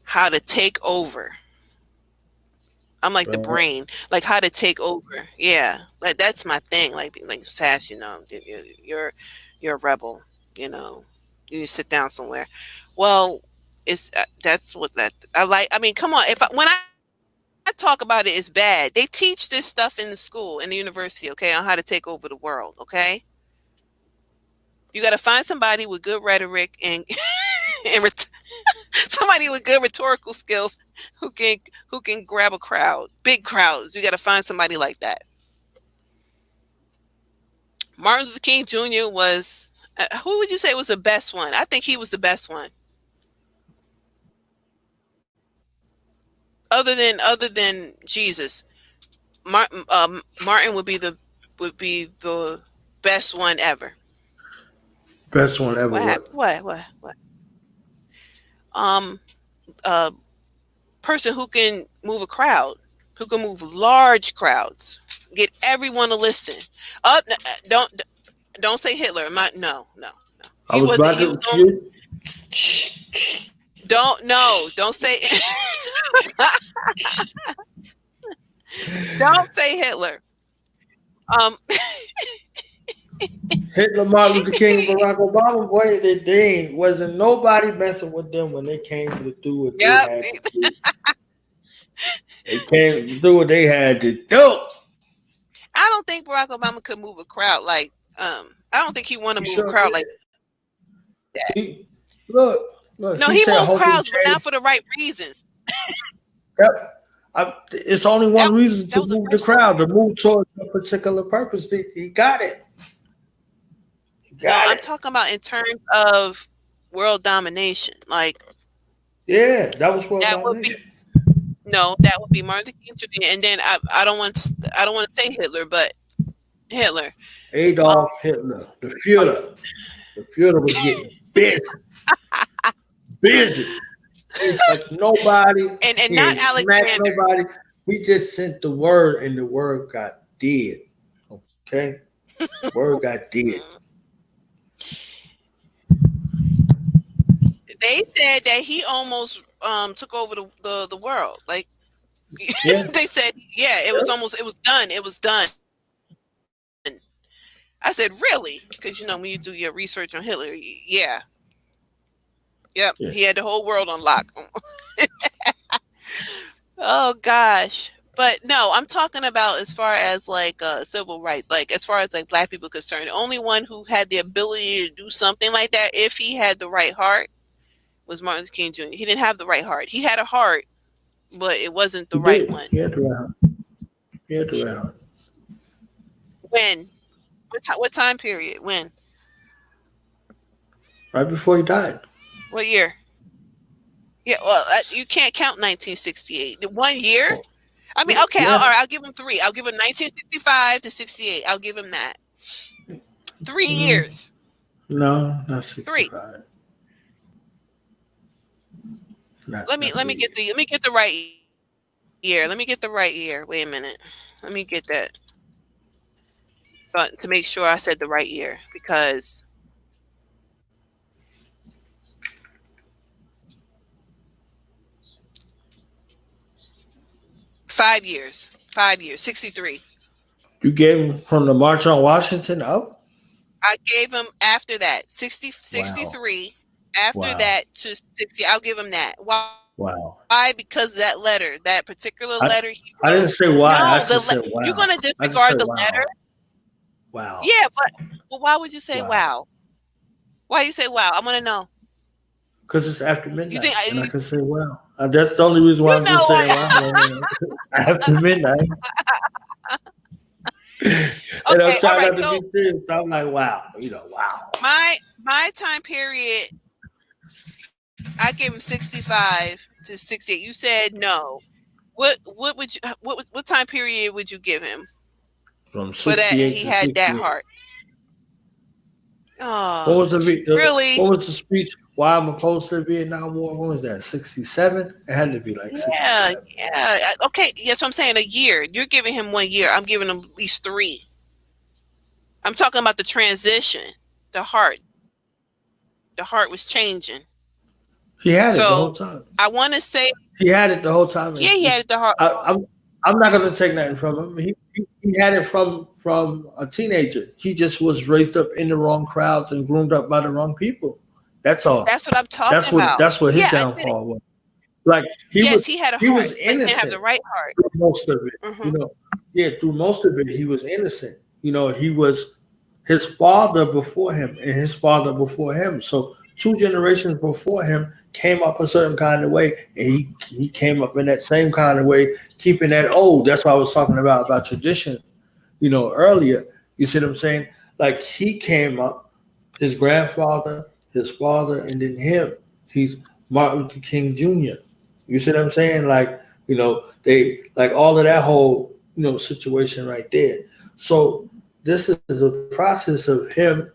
how to take over. I'm like the brain, like how to take over. Yeah, like that's my thing. Like Sass, you're a rebel. You need to sit down somewhere. Well, that's what that I like. I mean, come on. When I talk about it, it's bad. They teach this stuff in the school, in the university, okay, on how to take over the world. Okay, you got to find somebody with good rhetoric and somebody with good rhetorical skills who can grab a crowd, big crowds. You got to find somebody like that. Martin Luther King Jr. was who would you say was the best one? I think he was the best one. Other than Jesus, Martin would be the best one ever. Best one ever. What? Person who can move a crowd, who can move large crowds, get everyone to listen. Don't say Hitler. No. I was about to. Don't say. Don't say Hitler. Hitler, Martin Luther King, Barack Obama, boy, they wasn't nobody messing with them when they came to do what they had to do. They came to do what they had to do. I don't think Barack Obama could move a crowd like. I don't think he want to move a crowd like. Look, No, he he said moved hope and crowds, but change. not for the right reasons. It's only one reason That to was the move the first time. crowd, to move towards a particular purpose. He got it. No, I'm talking about in terms of world domination. Like, Yeah, that was world that would be domination. that would be Martin Luther King Jr. And then I don't want to say Hitler, but Hitler. Adolf Hitler, the Führer. The Führer was getting busy. Busy. He ain't touched nobody. And He not ain't smacked Alexander. nobody. We just sent the word, and the word got dead. Okay? Word got dead. They said that he almost took over the world. Like, Yeah. they said, it was done. It was done. I said, really? Because when you do your research on Hitler, yeah. Yep, Yeah. he had the whole world on lock. Oh gosh. But no, I'm talking about as far as like civil rights, like as far as like black people concerned. The only one who had the ability to do something like that, if he had the right heart, was Martin Luther King Jr. He didn't have the right heart. He had a heart, but it wasn't the right one. He had the right heart. He had the right heart. When? What time period? When? Right before he died. What year? Yeah, well, you can't count 1968. The 1 year? I mean, okay, Yeah. all right, I'll give him 3. I'll give him 1965 to 68. I'll give him that. 3 years. No, not 65. 3. Let me get the right year. Let me get the right year. Wait a minute. Let me get that. But to make sure I said the right year, because five years, 63. You gave him from the March on Washington up? I gave him after that 63. After that to 60, I'll give him that. Why? Wow. Why? Because that letter, that particular letter. I didn't say why. No, I just said wow. You're going to disregard the letter. Wow. Yeah, but why would you say Wow. wow? Why you say wow? I want to know. Because it's after midnight. You think and I can say wow. That's the only reason why I'm just saying wow. After midnight. And I'm trying not to be serious. So I'm like, wow. Wow. My time period, I gave him 65 to 68. You said no. What time period would you give him? From for that he had 68. that heart? Oh, what was really? What was the speech? Why I'm opposed to the Vietnam War? What was that? 67? It had to be like 67. Yeah. Okay, yes, I'm saying a year. You're giving him 1 year. I'm giving him at least 3. I'm talking about the transition. The heart was changing. He had it the whole time. I want to say he had it the whole time. Yeah, he had it the heart. I'm not going to take nothing from him. He had it from a teenager. He just was raised up in the wrong crowds and groomed up by the wrong people. That's all. That's what I'm talking about. That's what his downfall was. Like he had a heart. He was innocent. But didn't have the right heart. Through most of it, through most of it, he was innocent. He was his father before him and his father before him. So 2 generations before him came up a certain kind of way, and he came up in that same kind of way, keeping that old. That's what I was talking about tradition, earlier. You see what I'm saying? Like he came up, his grandfather, his father, and then him. He's Martin Luther King Jr. You see what I'm saying? Like, they like all of that whole, situation right there. So this is a process of him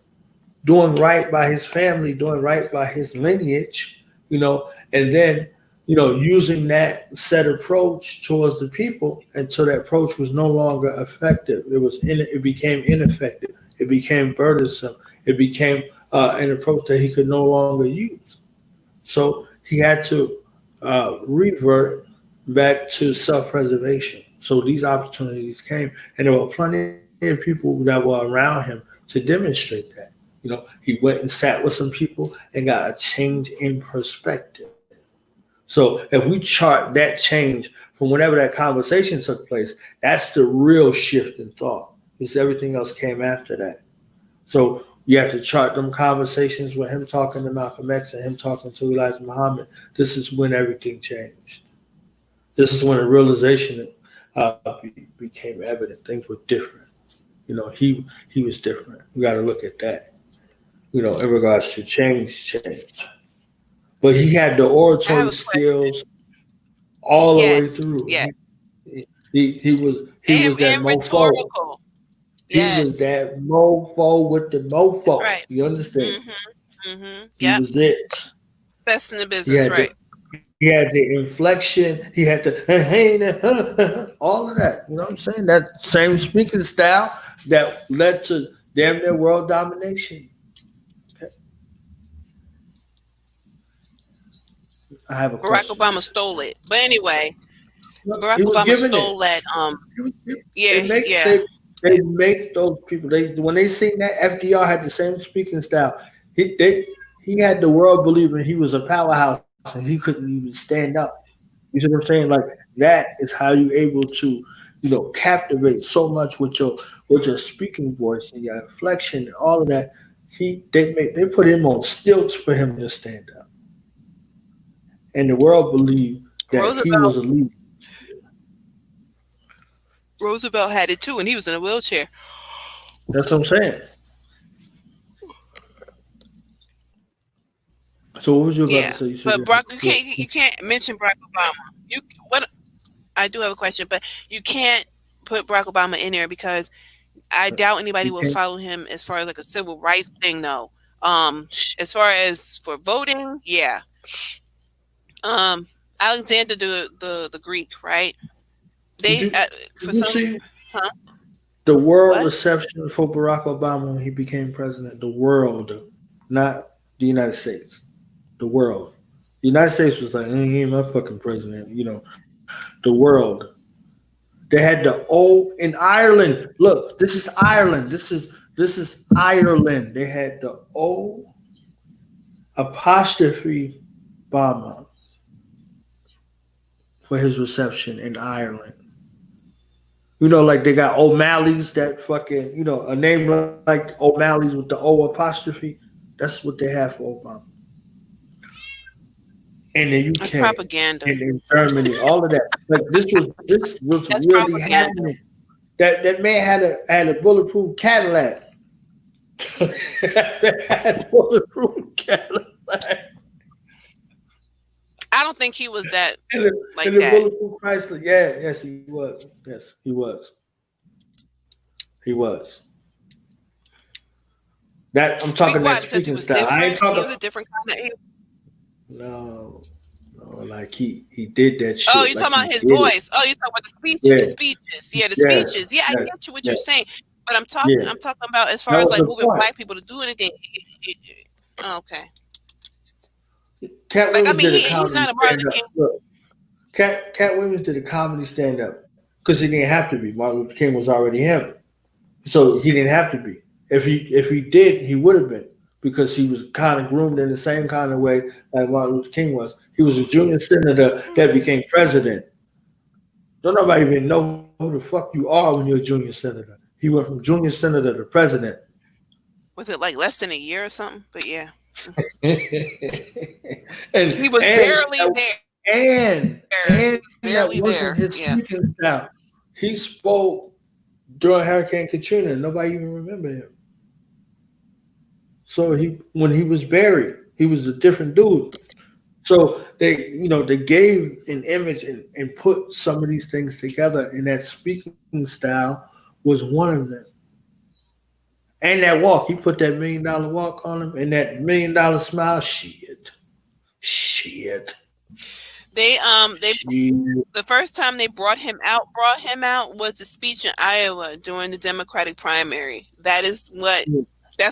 doing right by his family, doing right by his lineage, and then, using that set approach towards the people until that approach was no longer effective. It became ineffective. It became burdensome. It became an approach that he could no longer use. So he had to revert back to self-preservation. So these opportunities came, and there were plenty of people that were around him to demonstrate that. He went and sat with some people and got a change in perspective. So if we chart that change from whenever that conversation took place, that's the real shift in thought, because everything else came after that. So You have to chart them conversations with him talking to Malcolm X and him talking to Elijah Muhammad. This is when everything changed. This is when the realization became evident. Things were different. You know, he was different. We got to look at that. You know, in regards to change. But he had the oratory skills all the way through. Yes. He was that mofo. Rhetorical. He was that mofo with the mofo. Right. You understand? He was it. Best in the business, right? He had the inflection. He had the all of that. You know what I'm saying? That same speaking style that led to damn near world domination. Okay. I have a question. Barack Obama stole it. But anyway, Barack Obama stole that. They make those people. When they seen that, FDR had the same speaking style. He had the world believing he was a powerhouse and he couldn't even stand up. You see what I'm saying? Like that is how you're able to, you know, captivate so much with your speaking voice and your inflection and all of that. They put him on stilts for him to stand up, and the world believed that he was a leader. Roosevelt had it too, and he was in a wheelchair. That's what I'm saying. So what was you about to say? But you can't mention Barack Obama. I do have a question, but you can't put Barack Obama in there because I doubt anybody will follow him as far as like a civil rights thing, though. As far as for voting, yeah. Alexander the Greek, right? The world reception for Barack Obama when he became president, the world, not the United States, the world. The United States was like, he ain't my fucking president, you know. The world. They had the O in Ireland. Look, this is Ireland. This is Ireland. They had the O apostrophe Obama for his reception in Ireland. You know, like they got O'Malley's, that fucking, you know, a name like O'Malley's with the O apostrophe. That's what they have for Obama. And the UK, that's propaganda, and in Germany, all of that. Like this was that's really propaganda. Happening. That man had a bulletproof Cadillac. Had a bulletproof Cadillac. I don't think he was that like that. Bulletproof Chrysler. Yes, he was. Yes, he was. He was. That I'm talking that speaking style. I ain't talking. He was a different kind of. No, like he did that shit. Oh, you're talking about his voice. Oh, you're talking about the speeches. Yeah. The speeches. Yeah, the speeches. Yeah, I get you what you're saying. But I'm talking about as far as like moving black people to do anything. Okay. Cat Williams he's not a Martin Luther King. Cat Williams did a comedy stand-up because he didn't have to be. Martin Luther King was already him. So he didn't have to be. If he did, he would have been. Because he was kind of groomed in the same kind of way like Martin Luther King was. He was a junior senator that became president. Don't nobody even know who the fuck you are when you're a junior senator. He went from junior senator to president. Was it like less than a year or something? But yeah. and he was barely there. And barely there. His speaking style. He spoke during Hurricane Katrina. Nobody even remember him. So when he was buried, he was a different dude. So they gave an image and put some of these things together, and that speaking style was one of them. And that walk, he put that $1 million walk on him, and that $1 million smile, shit. They the first time they brought him out was the speech in Iowa during the Democratic primary. That's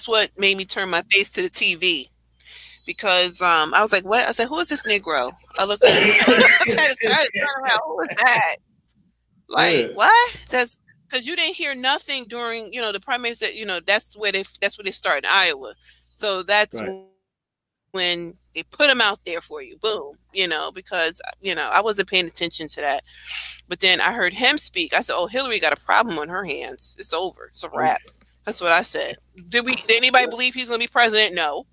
what made me turn my face to the TV, because I was like, "What?" I said, "Who is this Negro?" I looked at it. I tried to turn around. Who is that? Like what? That's because you didn't hear nothing during the primaries. That that's where they start in Iowa. So that's when they put him out there for you. Boom. Because I wasn't paying attention to that. But then I heard him speak. I said, "Oh, Hillary got a problem on her hands. It's over. It's a wrap." That's what I said. Did anybody believe he's going to be president? No.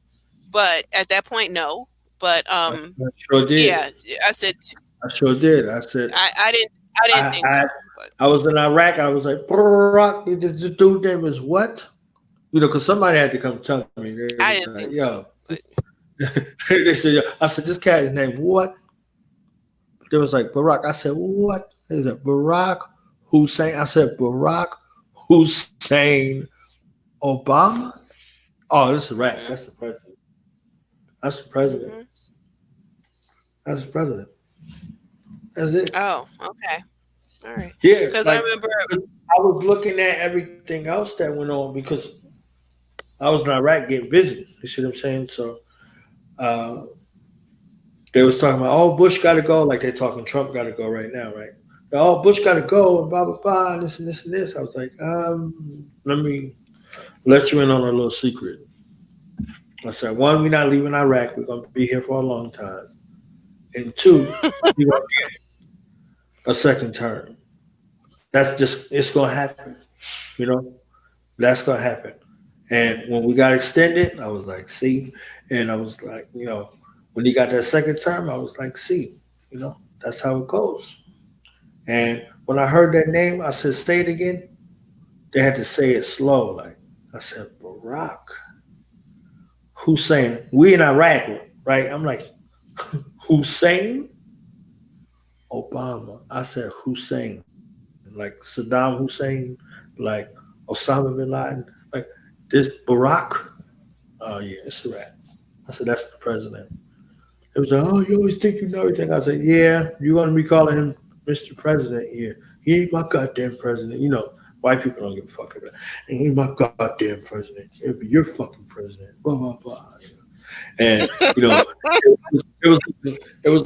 But at that point, no. But I sure did. yeah, I said I sure did. I said I didn't think so. I But I was in Iraq. I was like, Barack, the dude name is what? You know, because somebody had to come tell me. They I was didn't like, think yo. so. But They said, yo. I said, this cat is named what? They was like, Barack. I said, what? They said, Barack Hussein. I said, Barack Hussein Obama? Oh, this is right. That's the president. That's the president. mhm. That's the president. That's it. Oh, okay, all right. Yeah, Because I like remember. I was looking at everything else that went on because I was in Iraq getting busy. You see what I'm saying? So uh, they was talking about, oh, Bush got to go, like they're talking Trump got to go right now, right? Oh, Bush got to go, and blah blah blah, and this and this and this. I was like, let me let you in on a little secret. I said, one, we're not leaving Iraq. We're gonna be here for a long time, and two, you're gonna get a second term. That's just it's gonna happen, you know. That's gonna happen. And when we got extended, I was like, see, and I was like, you know, when he got that second term, I was like, see, you know, that's how it goes. And when I heard that name, I said, say it again. They had to say it slow. Like I said, Barack Hussein. We in Iraq, right? I'm like, Hussein Obama. I said Hussein, like Saddam Hussein, like Osama bin Laden, like this Barack. Oh yeah, it's a wrap. I said that's the president. It was like, oh, you always think you know everything. I said, yeah, you're gonna be calling him Mr. President here. He ain't my goddamn president. You know, white people don't give a fuck about. He ain't my goddamn president. It'll be your fucking president. Blah blah blah. And you know, it was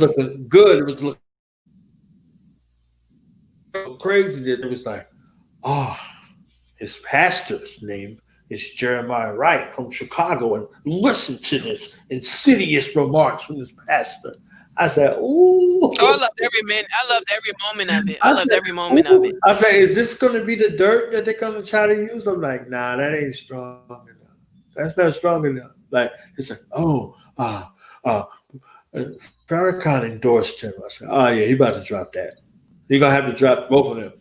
looking good. It was looking crazy that it was like, oh, his pastor's name is Jeremiah Wright from Chicago, and listen to this insidious remarks from this pastor. I said, ooh. Oh, I loved every minute. I loved every moment of it. I loved said, every moment of it. I said, is this going to be the dirt that they're going to try to use? I'm like, nah, that ain't strong enough. That's not strong enough. Like, it's like, oh, uh, Farrakhan endorsed him. I said, oh, yeah, he about to drop that. He's going to have to drop both of them.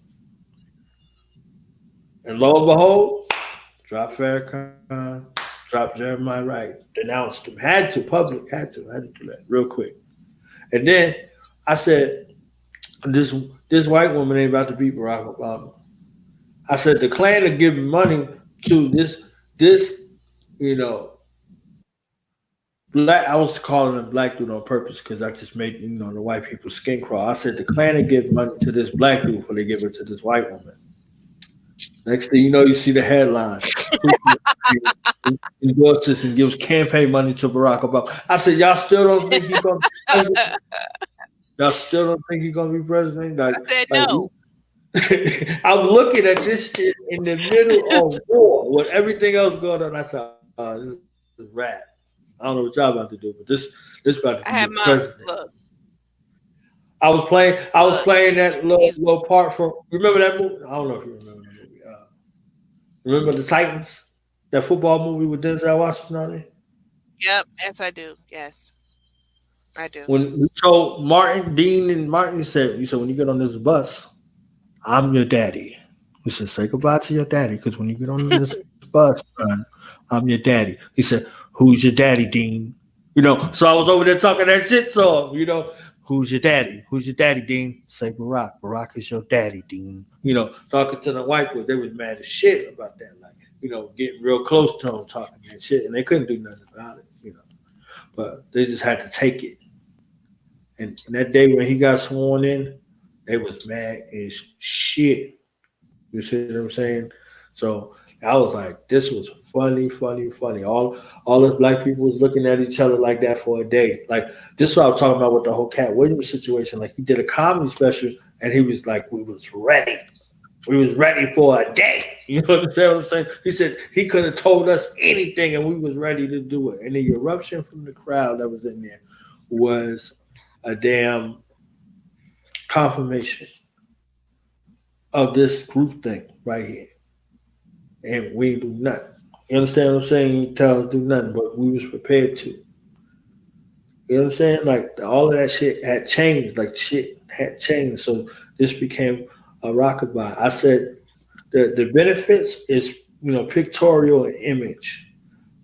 And lo and behold, drop Farrakhan, drop Jeremiah Wright, denounced him, had to do that real quick. And then I said, this white woman ain't about to beat Barack Obama. I said the Klan are giving money to this, you know, black. I was calling him black dude on purpose because I just made the white people's skin crawl. I said the Klan are giving money to this black dude before they give it to this white woman. Next thing you know, you see the headline. Endorses and gives campaign money to Barack Obama. I said, y'all still don't think he's gonna be president? Y'all still don't think he's gonna be president? Like, I said no. I'm looking at this shit in the middle of war with everything else going on. I said, this is rap. I don't know what y'all about to do, but this about to be I had my president. look. I was playing that little part from. Remember that movie? I don't know if you remember that movie. Remember the Titans? That football movie with Denzel Washington on it? Yep, yes, I do. Yes, I do. When we told Dean and Martin, he said, when you get on this bus, I'm your daddy. We said, say goodbye to your daddy, because when you get on this bus, son, I'm your daddy. He said, who's your daddy, Dean? So I was over there talking that shit to him, who's your daddy? Who's your daddy, Dean? Say Barack. Barack is your daddy, Dean. Talking to the white boys, they was mad as shit about that. Like, getting real close to him, talking that shit, and they couldn't do nothing about it, But they just had to take it. And that day when he got sworn in, they was mad as shit. You see what I'm saying? So I was like, this was funny. All us black people was looking at each other like that for a day. Like, this is what I was talking about with the whole Cat Williams situation. Like, he did a comedy special, and he was like, we was ready. We was ready for a day. You understand what I'm saying? He said he could have told us anything, and we was ready to do it. And the eruption from the crowd that was in there was a damn confirmation of this group thing right here. and we ain't do nothing. You understand what I'm saying? You tell us to do nothing, but we was prepared to. You understand? Like all of that shit had changed. Like shit had changed. So this became a rockabye. I said the benefits is pictorial and image,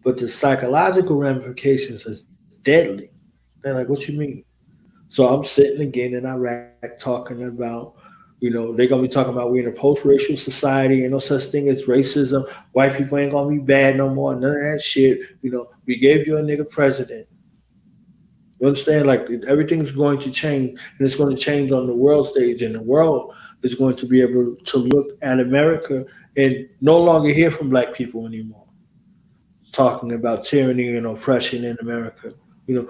but the psychological ramifications is deadly. They're like, what you mean? So I'm sitting again in Iraq talking about, they're gonna be talking about we're in a post-racial society and no such thing as racism. White people ain't gonna be bad no more. None of that shit. We gave you a nigga president. You understand? Like everything's going to change, and it's going to change on the world stage, and the world is going to be able to look at America and no longer hear from black people anymore talking about tyranny and oppression in America. You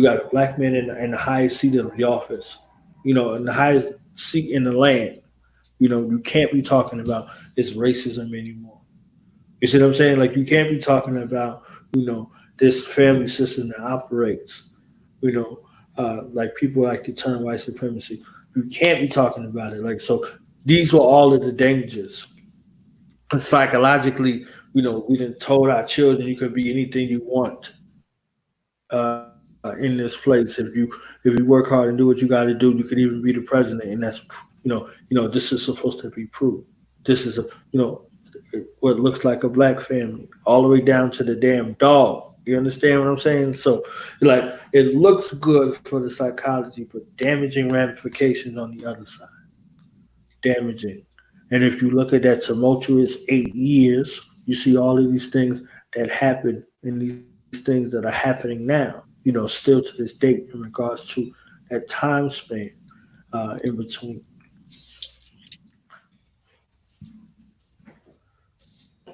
got a black man in the highest seat of the office, in the highest seat in the land. You can't be talking about it's racism anymore. You see what I'm saying? Like you can't be talking about, this family system that operates, like people like to term white supremacy. You can't be talking about it. Like so these were all of the dangers. And psychologically, we done told our children you could be anything you want in this place. If you work hard and do what you got to do, you could even be the president, and that's this is supposed to be proved. This is what looks like a black family, all the way down to the damn dog. You understand what I'm saying? So, like, it looks good for the psychology, but damaging ramifications on the other side. Damaging. And if you look at that tumultuous 8 years, you see all of these things that happen and these things that are happening now, still to this date in regards to that time span in between.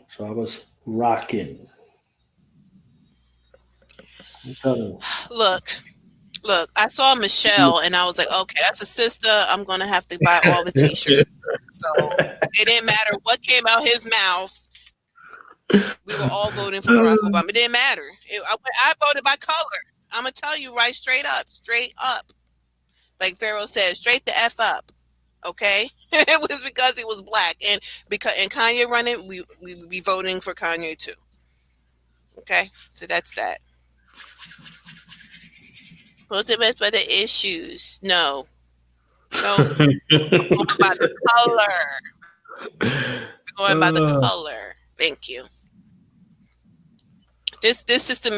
So I was rocking. I'm telling you. Look, I saw Michelle and I was like, okay, that's a sister. I'm going to have to buy all the t-shirts. So it didn't matter what came out his mouth. We were all voting for Barack Obama. It didn't matter. I voted by color. I'm going to tell you right straight up. Like Pharaoh said, straight the F up. Okay? It was because he was black. And Kanye running, we would be voting for Kanye too. Okay? So that's that. Ultimate for the issues. No. Going by the color. Going by the color. Thank you. This system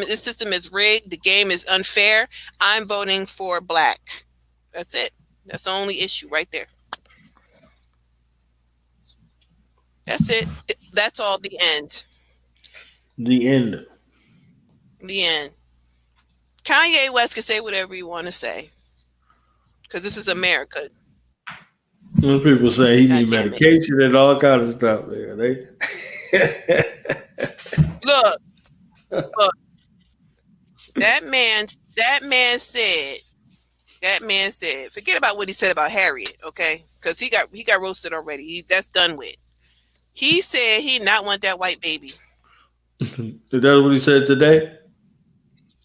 is rigged. The game is unfair. I'm voting for black. That's it. That's the only issue right there. That's it. That's all. The end. The end. The end. Kanye West can say whatever you want to say, because this is America. When people say he need medication and all kinds of stuff, man. Look. That man said, forget about what he said about Harriet, okay? Because he got roasted already. That's done with. He said he not want that white baby. Is that what he said today?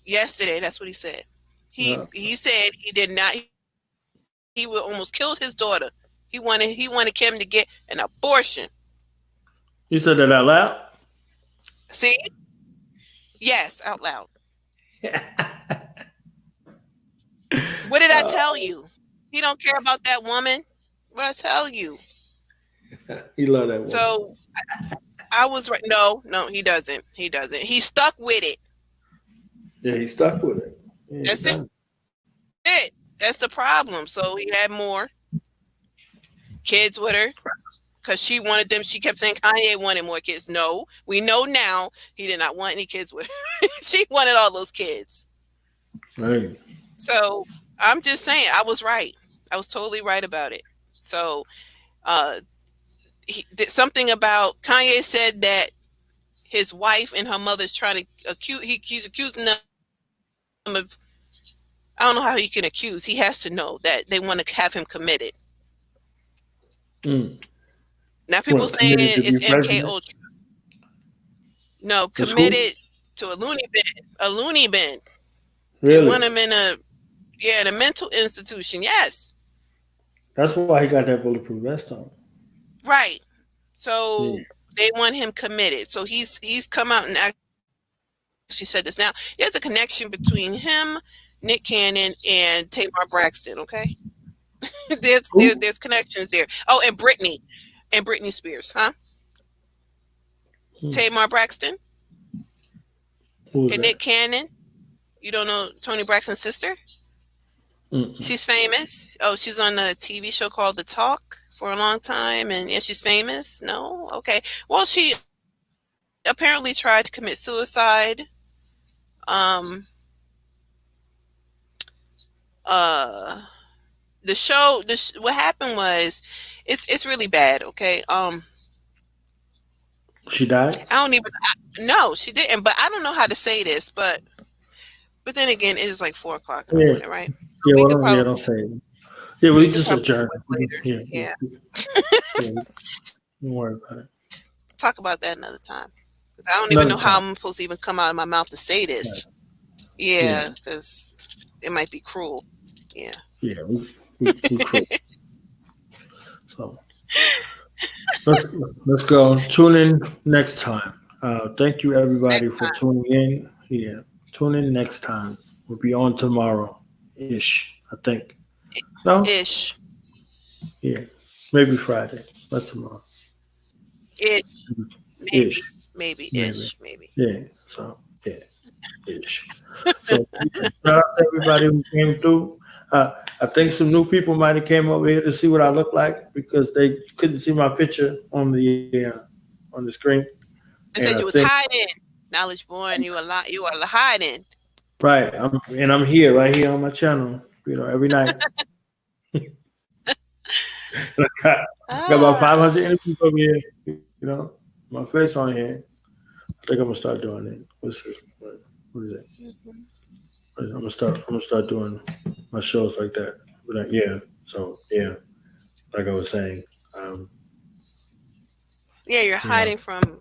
Yesterday, that's what he said. He said he did not. He would almost killed his daughter. He wanted Kim to get an abortion. He said that out loud? See? Yes, out loud. What did I tell you? He don't care about that woman. What did I tell you? He love that woman. So I was right. No, he doesn't. He doesn't. He's stuck with it. Yeah, he's stuck with it. Yeah, that's it. That's the problem. So he had more kids with her because she wanted them. She kept saying Kanye wanted more kids. No, we know now he did not want any kids with her. She wanted all those kids. Right. So I'm just saying I was right. I was totally right about it. So he did something about Kanye said that his wife and her mother's trying to he's accusing them of, I don't know how he can accuse. He has to know that they want to have him committed. Now people saying it's MK Ultra. No, committed to a loony bin. Really? They want him in a mental institution. Yes. That's why he got that bulletproof vest on. Right. So They want him committed. So he's come out and actually said this. Now, there's a connection between him, Nick Cannon, and Tamar Braxton, okay? there's connections there. Oh, and Britney Spears, huh? Tamar Braxton and Nick Cannon. You don't know Tony Braxton's sister? She's famous. Oh, she's on a TV show called The Talk for a long time, and yeah, she's famous. No, okay. Well, she apparently tried to commit suicide. The show. What happened was, it's really bad. Okay. She died? No, she didn't. But I don't know how to say this. But then again, it is like 4 o'clock in the morning, right? Yeah, don't say it. Yeah, we just adjourn. Yeah. Don't worry about it. Talk about that another time. Because I don't even know how I'm supposed to even come out of my mouth to say this. Yeah, because it might be cruel. Yeah. Yeah, we cruel. So let's go. Tune in next time. Thank you everybody for tuning in. Yeah, tune in next time. We'll be on tomorrow-ish, I think. No? Ish. Yeah, maybe Friday, but tomorrow. Maybe. Maybe. Yeah, so, yeah, ish. So, shout out to everybody who came through. I think some new people might have came over here to see what I look like because they couldn't see my picture on the screen. They said you was hiding. Knowledge Born, you are hiding. Right, I'm here, right here on my channel, every night. got about 500 interviews over here, my face on here. I think I'm gonna start doing it. What is it? I'm gonna start doing my shows like that. But like I was saying. You're hiding from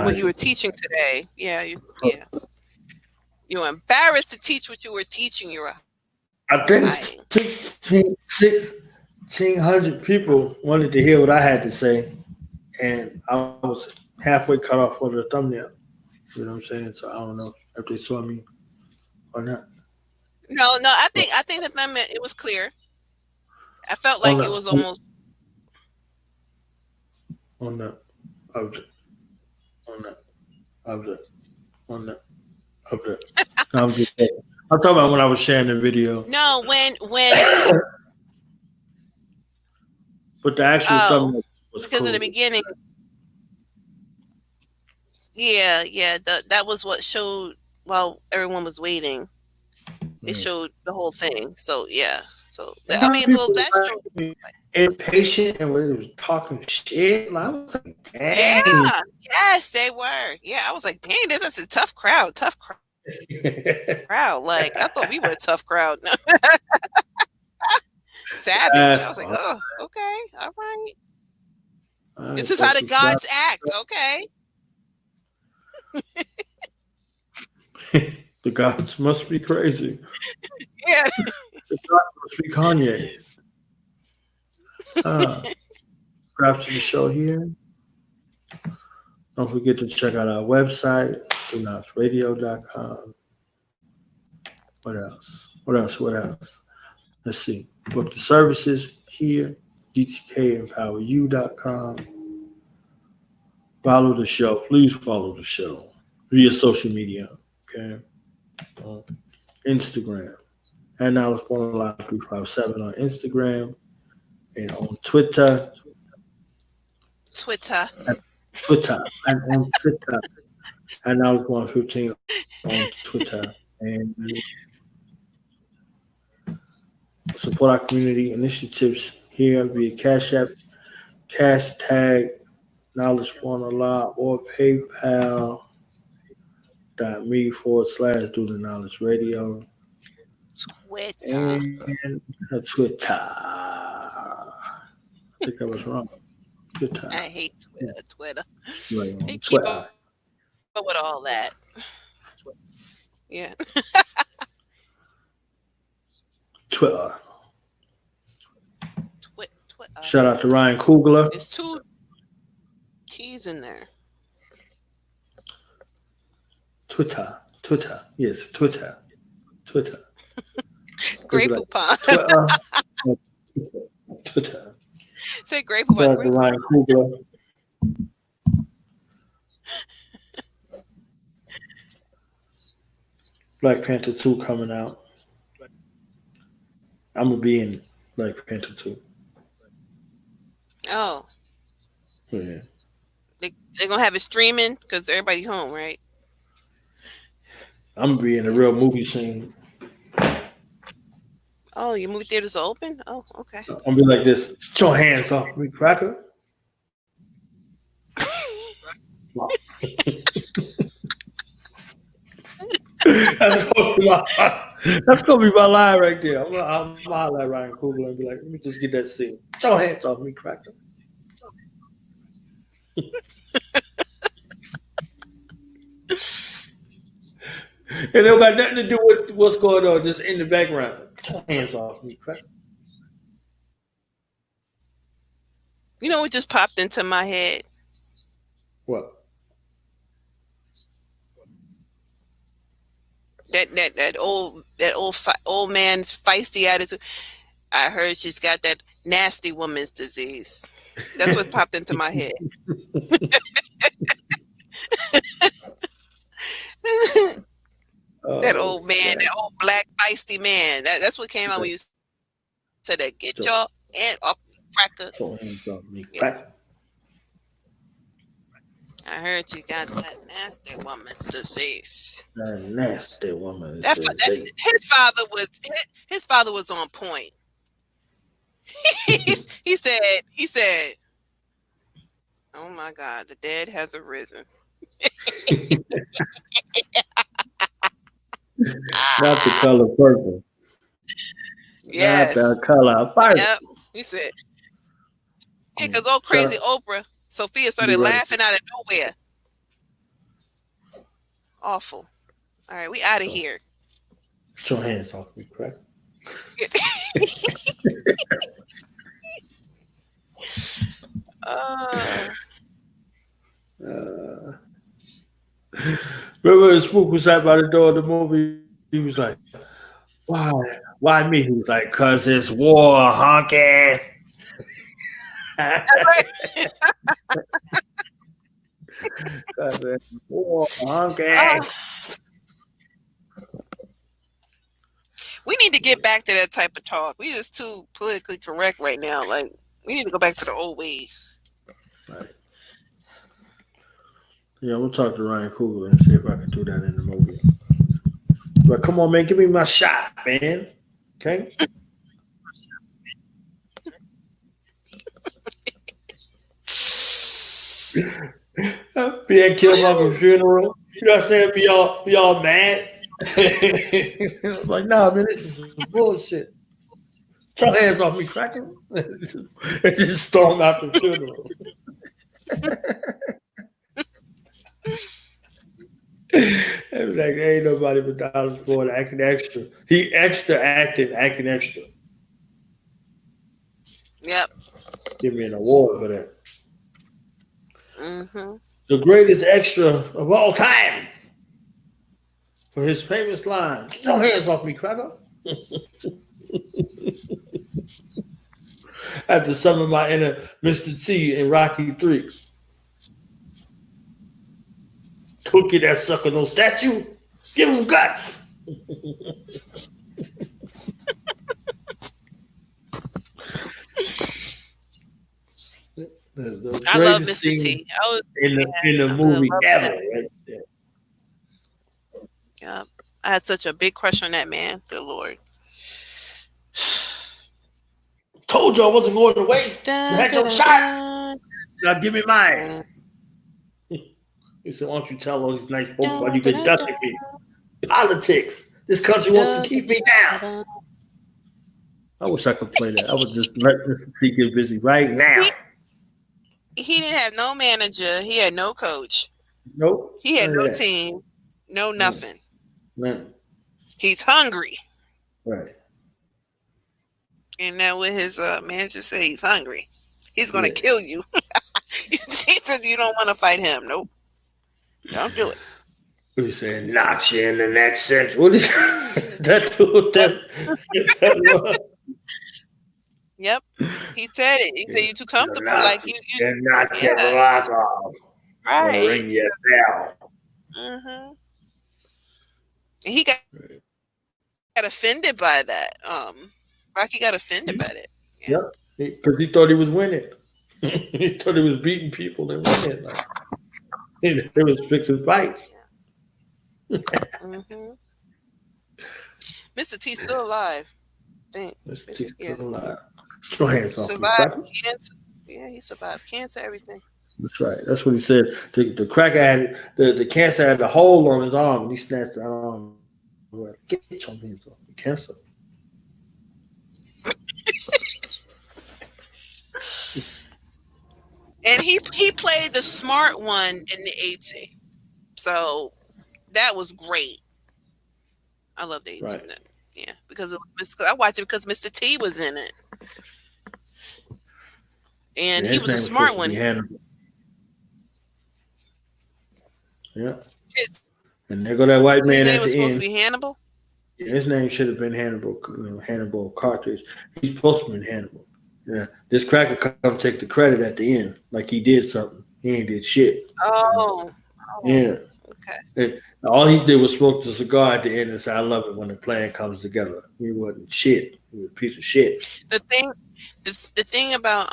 what you were teaching today. Yeah. You were embarrassed to teach what you were teaching. You were. I think 1,600 people wanted to hear what I had to say, and I was halfway cut off for the thumbnail. You know what I'm saying? So I don't know if they saw me or not. No. I think the thumbnail, it was clear. I felt like it was almost on the I'm talking about when I was sharing the video. No, when but the actual thumbnail was because cool. in the beginning. Yeah, that was what showed while everyone was waiting. It showed the whole thing. So yeah. So I mean, that showed impatient and we was talking shit. I was like, dang. Yeah, yes, they were. Yeah, I was like, dang, this is a tough crowd. Like I thought we were a tough crowd. Savage. I was like, oh, okay, all right. This is how the gods act. Okay. The gods must be crazy. Yeah. The gods must be Kanye. Subscribe to the show here. Don't forget to check out our website, DoNotchRadio.com. What else? Let's see. Book the services here, DTKEmpowerYou.com. Follow the show. Please follow the show via social media. Okay. Instagram. And now it's Born Alive 357 on Instagram and on Twitter. And on Twitter. And now it's 115 on Twitter. And support our community initiatives here via Cash App, #, Knowledge Born Alive, or PayPal.me /Do the Knowledge Radio. And Twitter. I think I was wrong. Twitter. I hate Twitter. Right, they keep up with all that. Yeah. Twitter. Shout out to Ryan Coogler. It's 2 T's in there. Twitter. Yes, Twitter. Grey Like, Poupon. Twitter. Say Grey Poupon. Shout out to Ryan Coogler. Black Panther 2 coming out. I'm gonna be in Black Panther 2. Oh, Yeah. they're gonna have it streaming because everybody's home, right? I'm gonna be in a real movie scene. Oh, your movie theaters are open? Oh, okay. I'm gonna be like this. Get your hands off me, cracker. That's gonna be my line right there. I'm holler at Ryan Coogler and be like, let me just get that scene. Get your hands off me, cracker. It don't got nothing to do with what's going on, just in the background. Get your hands off me, cracker. You know what just popped into my head? What? That old man's feisty attitude. I heard she's got that nasty woman's disease. That's what popped into my head. That old man, that old black feisty man. That's what came out when you said that. Get your hand off me, cracker. Your hands off me, cracker. I heard you got that nasty woman's disease. That nasty woman. His father was on point. he said, "Oh my God, the dead has arisen." Not the color purple. Yes. Not the color purple. Yep. He said, yeah, because old crazy Oprah, Sophia started laughing out of nowhere. Awful. All right, we out of here. Get your hands off me, crack. Remember when Spook was sat by the door of the movie? He was like, Why me? He was like, 'cause it's war, honky. War, honky. We need to get back to that type of talk. We just too politically correct right now. Like, we need to go back to the old ways. Right. Yeah, we'll talk to Ryan Coogler and see if I can do that in the movie. But come on, man, give me my shot, man. Okay? Being killed off a funeral. You know what I'm saying? Be all mad. Like, nah, man, this is some bullshit. Get your hands off me, cracking. And just storm out the funeral. It was like, ain't nobody but Donald Ford acting extra. He acting extra. Yep. Give me an award for that. Mm-hmm. The greatest extra of all time. For his famous line, get your hands off me, cracker. After some of my inner Mr. T in Rocky 3. Cookie that sucker no statue. Give him guts. I love Mr. T. In the movie ever, right there. Yeah, I had such a big crush on that man. Good Lord. Told you I wasn't going away. You had your shot. Now give me mine. He said, why don't you tell all these nice folks why you've been ducking me? Politics. This country wants to keep me down. I wish I could play that. I would just let Mr. T get busy right now. He didn't have no manager. He had no coach. Nope. He had no team. No nothing. No. He's hungry. Right. And now what his manager say, he's hungry. He's going to kill you. He said you don't want to fight him. Nope. Don't do it. What he saying? Knock you in the next century. What is that? That was. Yep. He said it. He said you're too comfortable. Like you and knock yeah. your block off. Right. Ring your bell. Mm-hmm. And he got offended by that. Rocky got offended by it. Yeah. Yep. Because he thought he was winning. He thought he was beating people and winning. Like, he was fixing fights. Mm-hmm. Mr. T still alive. Mr. T still alive. Go ahead, survived cancer. Yeah, he survived cancer, everything. That's right. That's what he said. The cracker had the cancer had a hole on his arm, and he snatched the arm. Get your hands off the cancer. And he played the smart one in the 80s. So that was great. I love the 80s. Right. Yeah, because I watched it because Mr. T was in it. And he was a smart one. Yeah. And there go that white man. His name was supposed to be Hannibal? Yeah, his name should have been Hannibal, Hannibal Cartridge. He's supposed to be Hannibal. Yeah. This cracker come take the credit at the end, like he did something. He ain't did shit. Oh. Yeah. Okay. And all he did was smoke the cigar at the end and say, I love it when the plan comes together. He wasn't shit. He was a piece of shit. The thing about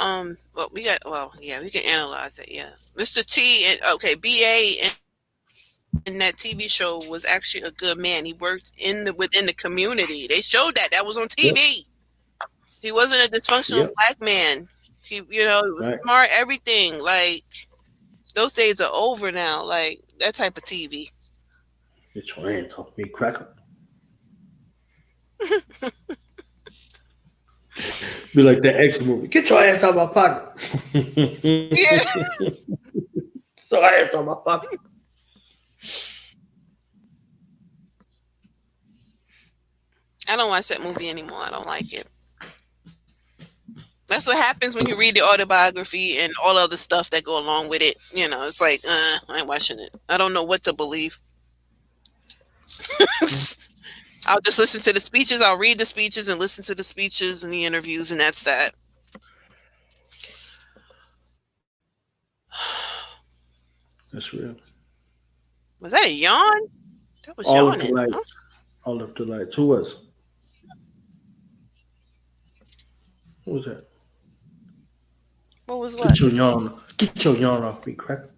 we can analyze it. Yeah, Mr. T and BA in that TV show was actually a good man. He worked within the community. They showed that was on TV. Yep. He wasn't a dysfunctional black man. He was smart. Everything like those days are over now. Like that type of TV. Get your hands off me, cracker. Be like that X movie. Get your ass out of my pocket. Yeah. So ass out of my pocket. I don't watch that movie anymore. I don't like it. That's what happens when you read the autobiography and all other stuff that go along with it. It's like, I ain't watching it. I don't know what to believe. I'll just listen to the speeches. I'll read the speeches and listen to the speeches and the interviews, and that's that. That's real. Was that a yawn? That was all yawning. Of the lights. All of the lights. Who was? Who was that? What was what? Get your yawn off me, cracker.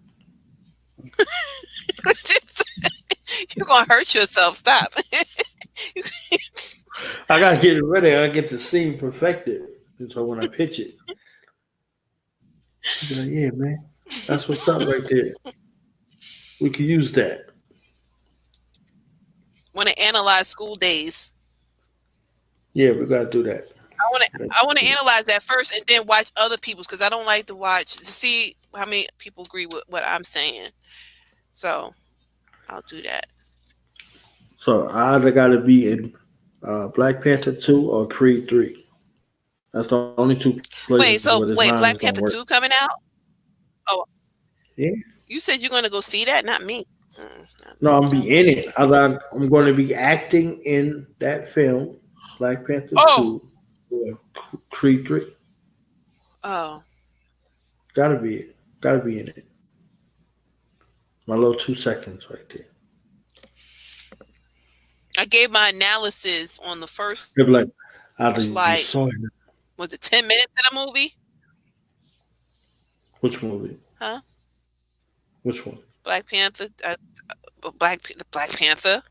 You're gonna hurt yourself. Stop. I gotta get it ready. I get the scene perfected. And so when I pitch it, I'll be like, yeah, man, that's what's up right there. We can use that. Want to analyze School Days? Yeah, we gotta do that. I want to analyze that first and then watch other people's because I don't like to watch to see how many people agree with what I'm saying. So I'll do that. So I either got to be in Black Panther 2 or Creed 3. That's the only two places. Wait, Black Panther 2 coming out? Oh, yeah. You said you're going to go see that, not me. No, I'm be in it. I'm going to be acting in that film, Black Panther 2 or Creed 3. Oh. Gotta be it. Gotta be in it. My little 2 seconds right there. I gave my analysis on the first. Was it 10 minutes in a movie? Which movie? Huh? Which one? Black Panther. Black Panther.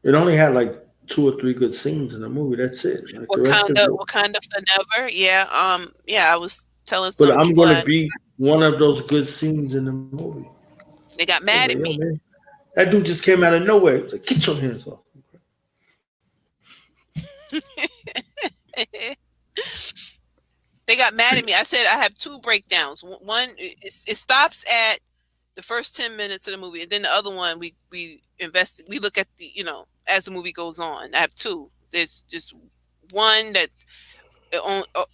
It only had like 2 or 3 good scenes in the movie. That's it. Like Wakanda Forever. Yeah. Yeah. I was telling. But I'm going to be one of those good scenes in the movie. They got mad at me. Man. That dude just came out of nowhere. He was like, get your hands off. They got mad at me. I said I have 2 breakdowns. One, it stops at the first 10 minutes of the movie, and then the other one we look at the as the movie goes on. I have 2. There's just one that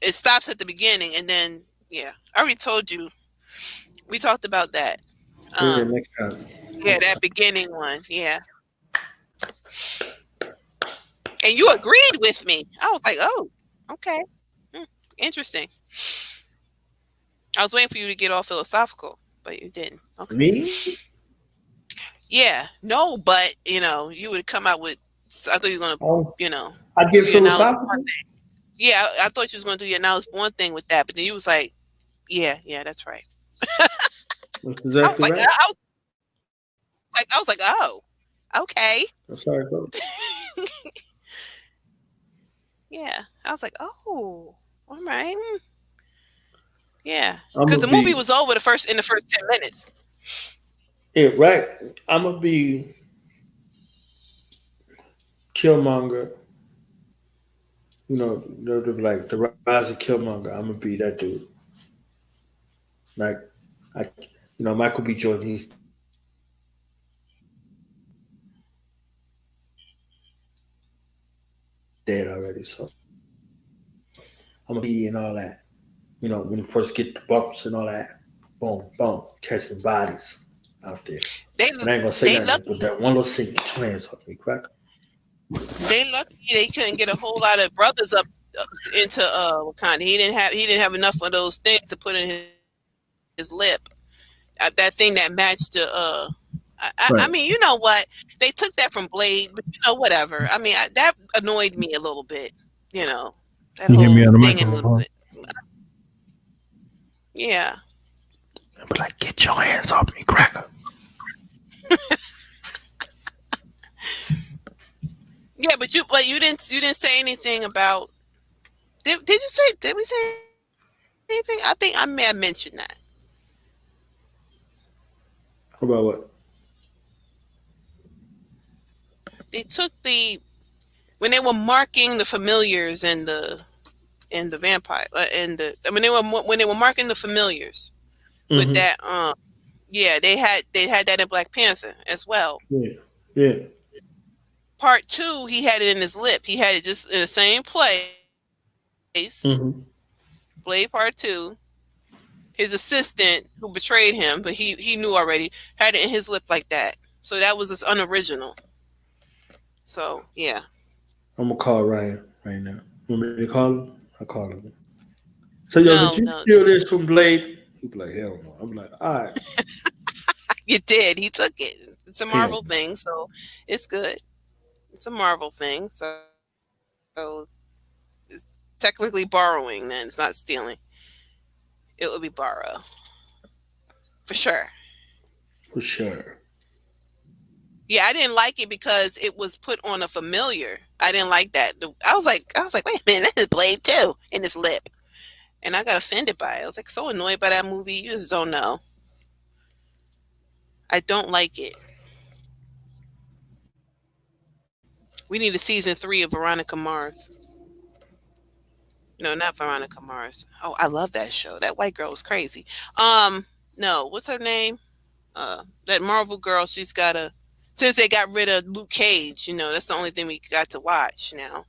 it stops at the beginning, and then I already told you We talked about that. Yeah, next time. Yeah, that beginning one. Yeah. And you agreed with me. I was like, oh, okay. Interesting. I was waiting for you to get all philosophical, but you didn't. Okay. Me? Yeah. No, but you would come out with. I thought you were Oh, gonna, I do get your Now It's philosophical. Born thing. Yeah, I thought you was gonna do your Now It's Born thing with that, but then you was like, yeah, that's right. That's I was exactly like, right. oh, okay. That's how it goes. Yeah. I was like, oh, all right. Yeah, I'm because gonna the movie be was over in the first 10 minutes. yeah, right. I'm gonna be Killmonger. Like the rise of Killmonger. I'm gonna be that dude. Like, I, Michael B. Jordan. He's dead already, so I'm gonna be and all that. When you first get the bumps and all that, boom, boom, catching bodies out there. They And I ain't gonna say they nothing, lucky but that one little thing, get your hands off me, crack. they lucky they couldn't get a whole lot of brothers up into Wakanda. He didn't have enough of those things to put in his lip. That thing that matched the. I Right. mean, you know what? They took that from Blade, but whatever. I mean, that annoyed me a little bit. That You hear me whole on the thing in microphone? the. Yeah. But like, get your hands off me, cracker. Yeah, but you didn't say anything about. Did we say anything? I think I may have mentioned that. How about what? They took when they were marking the familiars and the vampire and when they were marking the familiars with Mm-hmm. that yeah, they had that in Black Panther as well. Yeah. Yeah. Part 2, he had it in his lip. He had it just in the same place. Mm-hmm. Blade Part 2. His assistant who betrayed him, but he knew already, had it in his lip like that. So that was just unoriginal. So yeah. I'm gonna call Ryan right now. You want me to call him? I'll call him. So No, did you no, steal this from Blade? He'd be like, hell no. I'm like, all right. you did. He took it. It's a Hell. Marvel thing, so it's good. It's a Marvel thing, so it's technically borrowing. Then it's not stealing. It would be borrow for sure. For sure. Yeah, I didn't like it because it was put on a familiar. I didn't like that. I was like, wait a minute, that is Blade too in his lip, and I got offended by it. I was like so annoyed by that movie. You just don't know. I don't like it. We need a season 3 of Veronica Mars. No, not Veronica Mars. Oh, I love that show. That white girl was crazy. No, what's her name? That Marvel girl. She's got since they got rid of Luke Cage, that's the only thing we got to watch now.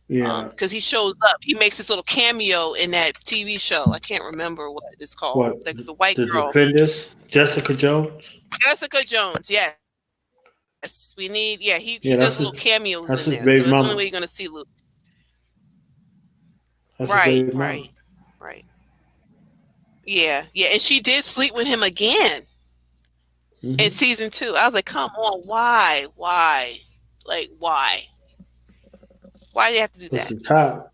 Yeah. Because he shows up. He makes this little cameo in that TV show. I can't remember what it's called. What? The white The girl. Defenders? Jessica Jones? Jessica Jones, yes. We need, he Yeah, does that's little his- cameos that's in his there. So baby that's the mama. only way you're going to see Luke. That's a Right, baby mama. right. Yeah. And she did sleep with him again Mhm. in season 2. I was like, come on, why? Like, why? Why do you have to do That's that? the child.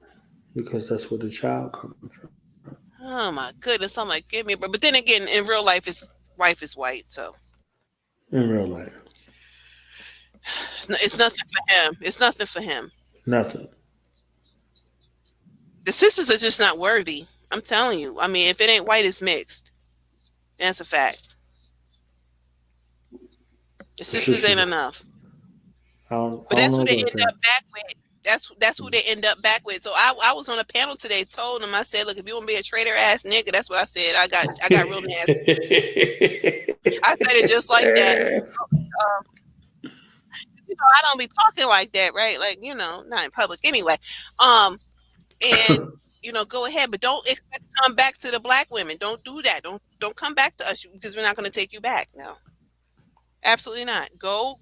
Because that's where the child comes from. Oh my goodness! I'm like, give me a break. But then again, in real life, his wife is white, so In real life. it's nothing for him. It's nothing for him. Nothing. The sisters are just not worthy. I'm telling you. I mean, if it ain't white, it's mixed. That's a fact. The sisters ain't enough. But that's who they end up back with. That's who they end up back with. So I was on a panel today, told them, I said, look, if you want to be a traitor ass nigga, that's what I said. I got real nasty. I said it just like that. I don't be talking like that, right? Like, not in public anyway. And go ahead, but don't expect to come back to the black women. Don't do that. Don't come back to us because we're not going to take you back. No, absolutely not. Go.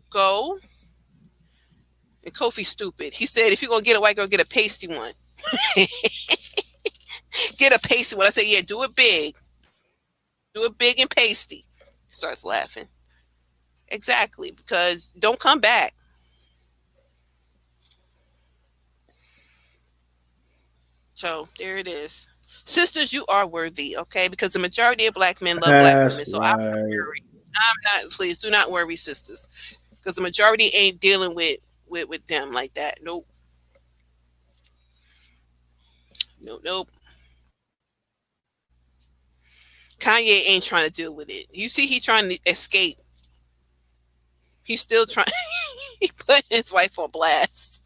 And Kofi's stupid. He said, if you're going to get a white girl, get a pasty one. Get a pasty one. I said, yeah, do it big. Do it big and pasty. He starts laughing. Exactly, because don't come back. So there it is. Sisters, you are worthy, okay? Because the majority of black men love black women. So I'm not worried. Please do not worry, sisters. Because the majority ain't dealing with them like that. Nope. Nope. Kanye ain't trying to deal with it. You see, he trying to escape. He's still trying. He put his wife on blast.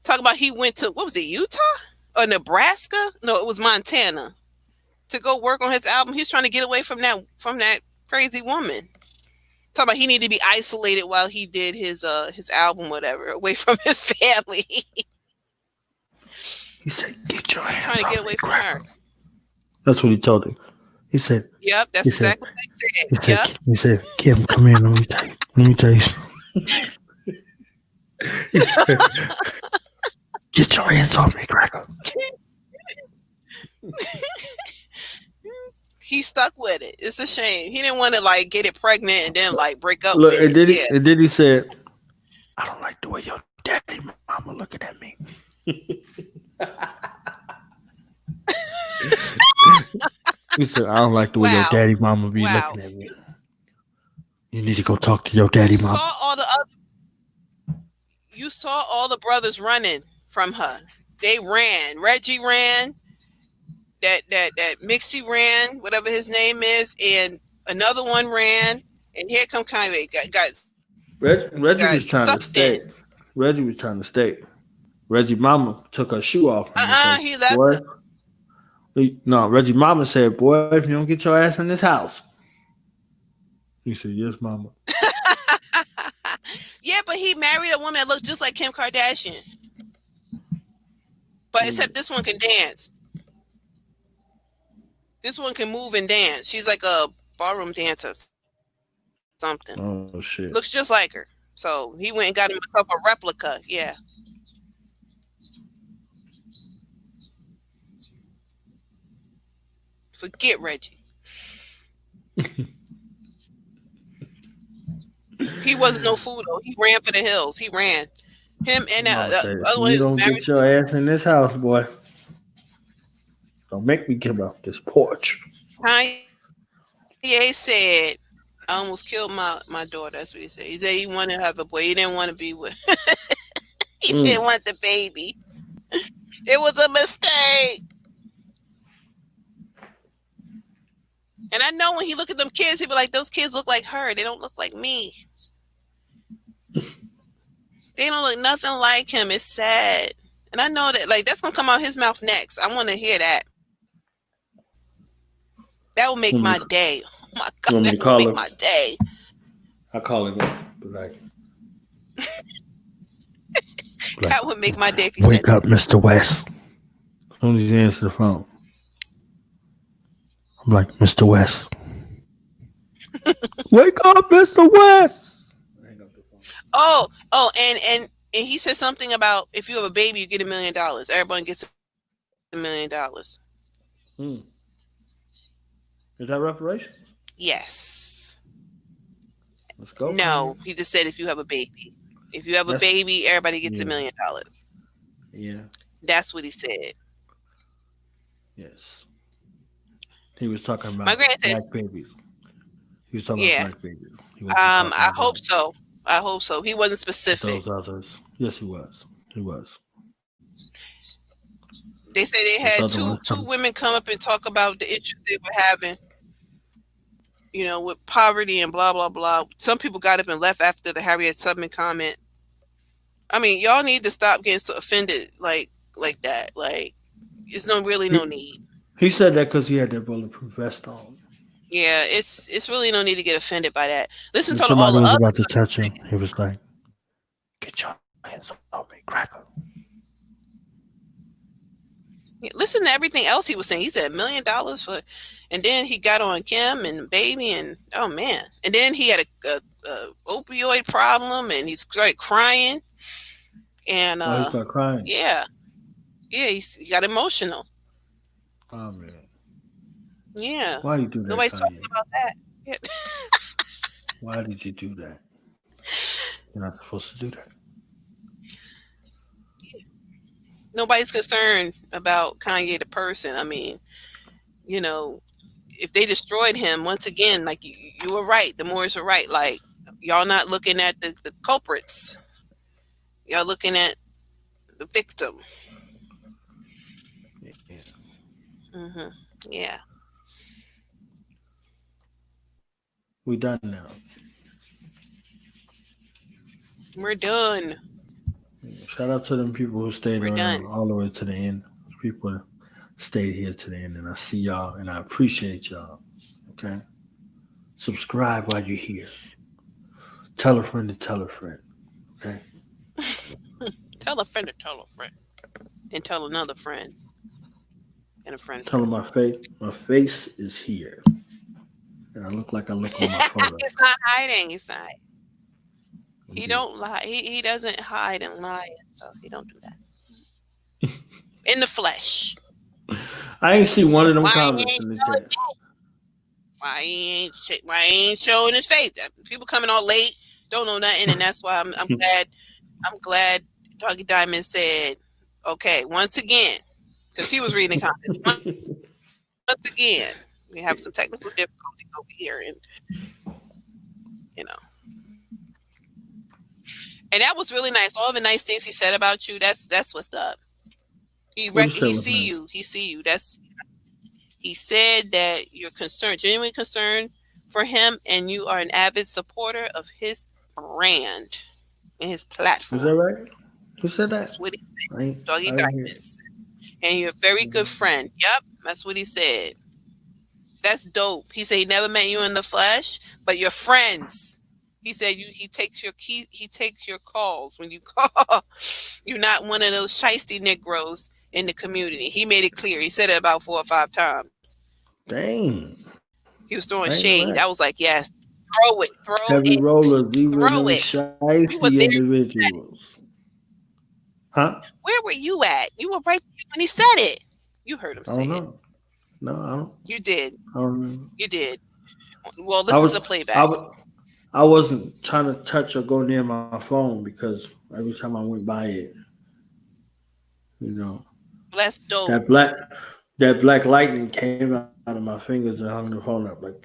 Talk about he went to, what was it, Utah or Nebraska? No, it was Montana to go work on his album. He's trying to get away from that crazy woman. Talk about he needed to be isolated while he did his album, whatever, away from his family. He said, "Get your hands trying to get away from her." That's what he told him. He said, "Yep, that's exactly what he said." He said, "Kim, come here. Let me tell you something." He said, "Get your hands off me, cracker." He stuck with it. It's a shame. He didn't want to get it pregnant and then break up. Look, with and it. then he said, "I don't like the way your daddy mama looking at me." He said, "I don't like the way your daddy mama be looking at me. You need to go talk to your daddy mama." You saw all the brothers running from her. They ran. Reggie ran. That Mixie ran, whatever his name is, and another one ran. And here come Kanye. Guys, Reggie was trying to stay. Reggie was trying to stay. Reggie mama took her shoe off. He left. No, Reggie mama said, "Boy, if you don't get your ass in this house." He said, "Yes, mama." Yeah, but he married a woman that looks just like Kim Kardashian. But except this one can dance. This one can move and dance. She's like a ballroom dancer. Something. Oh, shit. Looks just like her. So he went and got himself a replica. Yeah. Forget Reggie. He wasn't no fool though. He ran for the hills. He ran. Him and the other one. You don't get your ass in this house, boy. Don't make me get off this porch. Kanye said, "I almost killed my daughter." That's what he said. He said he wanted to have a boy. He didn't want to be with. He didn't want the baby. It was a mistake. And I know when he look at them kids, he be like, "Those kids look like her. They don't look like me. They don't look nothing like him." It's sad. And I know that that's gonna come out his mouth next. I want to hear that. That will make my day. Oh my God, that will make my day. I call him like that would make my day if he "Wake up, Mr. West." As soon as he answers the phone, I'm like, "Mr. West." "Wake up, Mr. West." Oh, and he said something about if you have a baby, you get $1 million. Everyone gets $1 million. Is that reparations? Yes. Let's go. No, he just said if you have a baby. If you have a baby, everybody gets $1 million. Yeah. That's what he said. Yes. He was talking about My granddad, black babies. He was talking about black babies. I hope so. I hope so. He wasn't specific. Those others. Yes, he was. He was. They say they had two women come up and talk about the issues they were having, with poverty and blah, blah, blah. Some people got up and left after the Harriet Tubman comment. I mean, y'all need to stop getting so offended like that. There's no need. He said that because he had that bulletproof vest on. Yeah, it's really no need to get offended by that. Listen to all Somebody the was other about to touch him. He was like, "Get your hands off me, cracker." Listen to everything else he was saying. He said $1 million for, and then he got on Kim and Baby, and oh man, and then he had a opioid problem, and he started crying, and Oh, he started crying. yeah, he got emotional. Oh man, Yeah, why you do that? nobody's Kanye? talking about that. Yeah. Why did you do that? You're not supposed to do that. Nobody's concerned about Kanye the person. I mean, you know, if they destroyed him once again, like you were right, the Moors are right. Like y'all not looking at the culprits. Y'all looking at the victim. Yeah. Hmm. Yeah. We done now. We're done. Shout out to them people who stayed We're around done. all the way to the end. People stayed here to the end, and I see y'all, and I appreciate y'all. Okay, subscribe while you're here. Tell a friend to tell a friend. Okay, Tell a friend to tell a friend. And tell another friend. And a friend. tell them my face is here, and I look like I look on my photo. He's not hiding. He's not. He don't lie. He doesn't hide and lie. So he don't do that. In the flesh. I ain't see one of them Why comments ain't in the showing chat. Why he ain't showing his face? People coming all late, don't know nothing, and that's why I'm glad Doggy Diamond said, okay, once again, because he was reading the comments. Once again, we have some technical difficulties over here, and you know. And that was really nice. All the nice things he said about you, that's what's up. He see you. He see you. He said that you're concerned, genuinely concerned for him, and you are an avid supporter of his brand and his platform. Is that right? Who said that? That's what he said. Doggy Diamonds. And you're a very good friend. Yep, that's what he said. That's dope. He said he never met you in the flesh, but you're friends. He said he takes your calls when you call. You're not one of those shiesty Negroes in the community. He made it clear. He said it about 4 or 5 times. Dang. He was throwing shade. I was like, yes, throw it. Heavy rollers, even throw them it. shiesty individuals. Huh? Where were you at? You were right there when he said it. You heard him say it. No, I don't. You did. I don't remember. You did. Well, this is a playback. I wasn't trying to touch or go near my phone because every time I went by it, you know, that's dope. That black lightning came out of my fingers and hung the phone up like.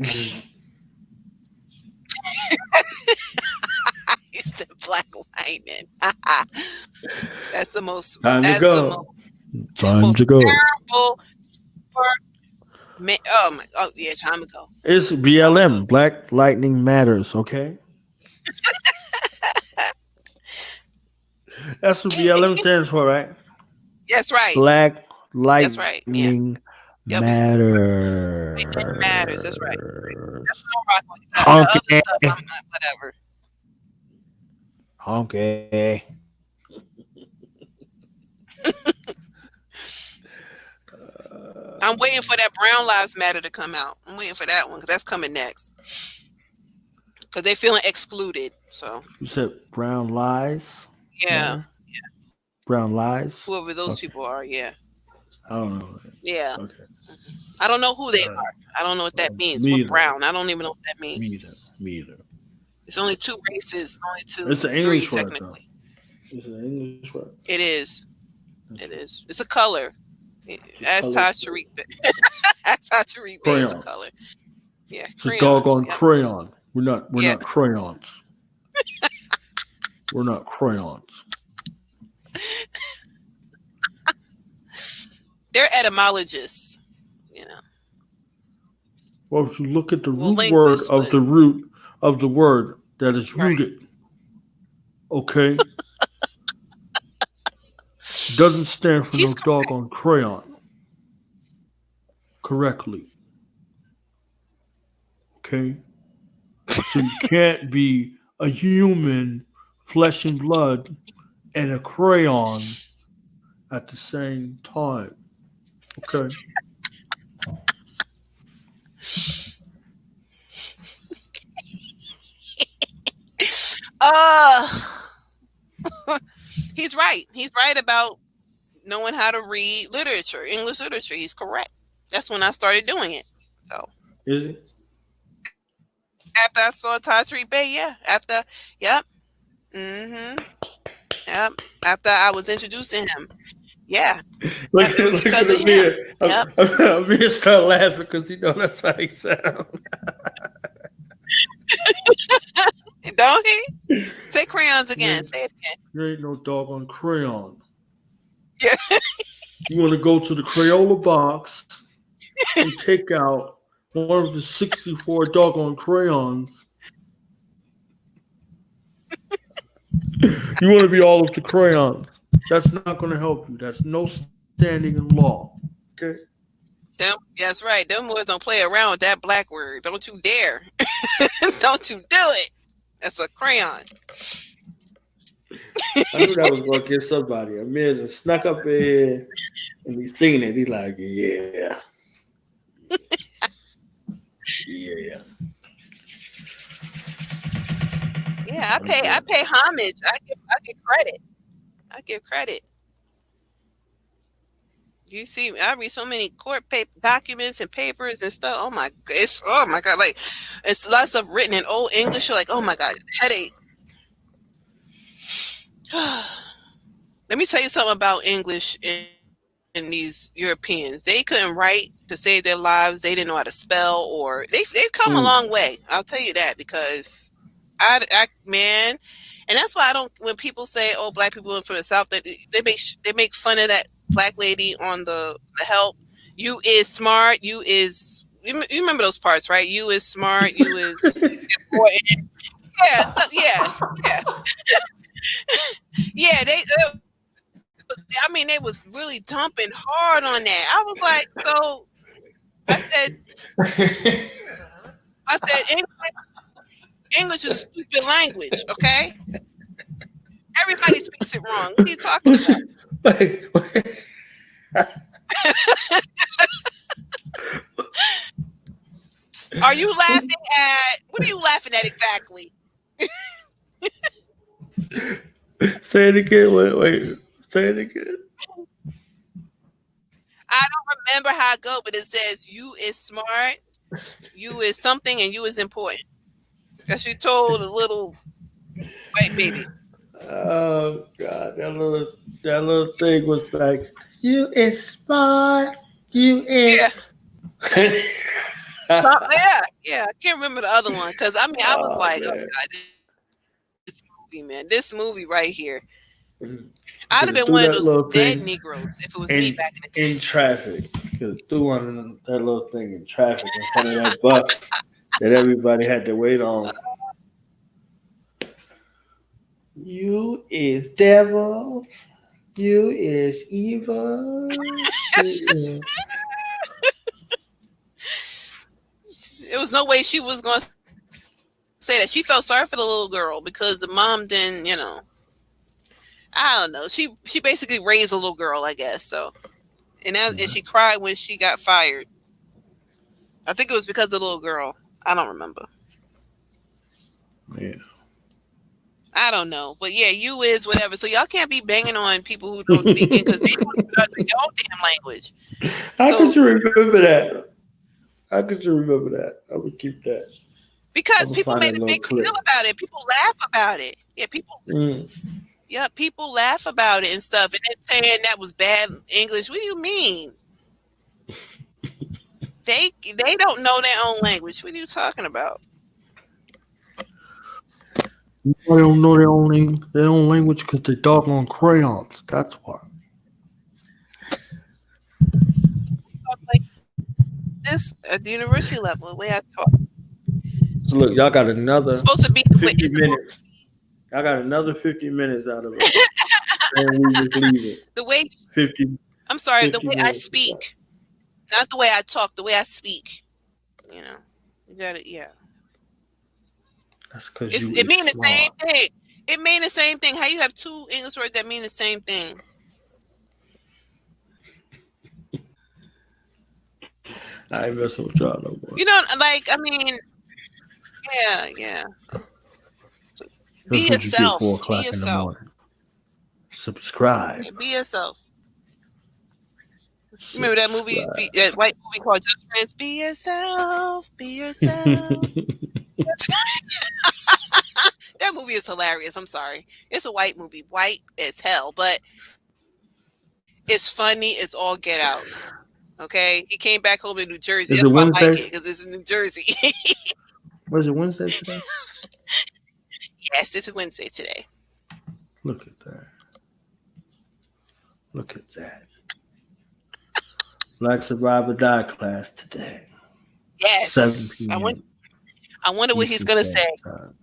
You said black lightning. That's the most. Time that's to go. The most, time to go. Terrible. Oh yeah, time to go. It's BLM. Black Lightning Matters. Okay. That's what BLM stands for, right? That's right. Black Lightning. That's right. Yeah. Matters. It matters. That's right. That's Honky. Whatever. Honky. I'm waiting for that Brown Lives Matter to come out. I'm waiting for that one because that's coming next. Because they're feeling excluded. So you said Brown Lies? Yeah. Brown Lies? Whoever those people are, yeah. I don't know. Yeah. Okay. I don't know who they are. I don't know what that means. What brown? I don't even know what that means. Me either. It's only 2 races. Only 2. It's an English word, technically. It's an English word. It is. It is. It's a color. As Tariq is a color. Yeah. It's a doggone crayon. We're not crayons. We're not crayons. They're etymologists, you know. Well, if you look at the root word of the root of the word that is rooted, okay, doesn't stand for no doggone crayon. Correctly. Okay? So you can't be a human, flesh and blood, and a crayon at the same time. Okay. Uh he's right. He's right about knowing how to read literature, English literature. He's correct. That's when I started doing it. So Is it? after I saw Tajri Bay, yeah. After, yep. Yep. After I was introducing him. Yeah. Look, It was look because at of him. Yep. Amir start laughing because he know that's how he sound. Don't he? Say crayons again. Say it again. There ain't no doggone crayon. Yeah. You want to go to the Crayola box and take out one of the 64 doggone crayons. You want to be all of the crayons. That's not going to help you. That's no standing in law. Okay? That's right. Them boys don't play around with that black word. Don't you dare. Don't you do it. That's a crayon. I knew that was going to get somebody. Amir just snuck up in and he seen it. He like, yeah. Yeah. Yeah, I pay homage. I give credit. I give credit. You see, I read so many court documents and papers and stuff. Oh my god, like it's lots of written in old English. You're like, oh my god, headache. Let me tell you something about English in these Europeans. They couldn't write to save their lives. They didn't know how to spell, or they've come a long way. I'll tell you that, because I man, and that's why I don't. When people say, "Oh, black people from the South," they make fun of that black lady on the Help. You is smart. You remember those parts, right? You is smart. You is important. Yeah, yeah. Yeah, they was really dumping hard on that. I was like, so I said English is a stupid language, okay? Everybody speaks it wrong. What are you talking about? Wait. Are you laughing at, what are you laughing at exactly? Say it again. Wait. Say it again. I don't remember how it goes, but it says you is smart, you is something, and you is important. That she told a little white baby. Oh God, that little thing was like, you is smart, you is. Yeah. I can't remember the other one, because I was like, man. Oh God, this movie right here. I'd have been one of those dead Negroes if it was me back in traffic. Could have threw one of that little thing in traffic in front of that bus that everybody had to wait on. You is devil. You is evil. There was no way she was going to say that. She felt sorry for the little girl because the mom didn't, I don't know. She basically raised a little girl, I guess. So, and she cried when she got fired. I think it was because of the little girl. I don't remember. Yeah. I don't know, but yeah, you is whatever. So y'all can't be banging on people who don't speak it, because they don't even know their own damn language. How could you remember that? I would keep that. Because people made a big deal about it. People laugh about it. Yeah, people. Yeah, people laugh about it and stuff, and they're saying that was bad English. What do you mean? They don't know their own language. What are you talking about? They don't know their own language because they doggone crayons. That's why. Like this at the university level, the way I talk. So look, y'all got another it's supposed to be 50 minutes. Y'all got another 50 minutes out of it. And we just leave it. The way 50. I'm sorry, the way I speak, not the way I talk. The way I speak. You got it. Yeah. That's because it means the same thing. It means the same thing. How you have two English words that mean the same thing? I ain't messing with y'all no more. You know, like I mean, yeah. Be That's what you get yourself. 4 Be o'clock in the yourself. morning. Subscribe. Yeah, be yourself. Remember that movie, that white movie called Just Friends? Be yourself. Be yourself. That movie is hilarious. I'm sorry. It's a white movie, white as hell, but it's funny. It's all get out. Okay, he came back home in New Jersey. Is That's it why I like Wednesday? it because it's in New Jersey. Was it Wednesday today? Yes, it's Wednesday today. Look at that. Look at that. Black Survivor Die class today. Yes. 7 p.m. I wonder what he's Eastern gonna say. Standard Time.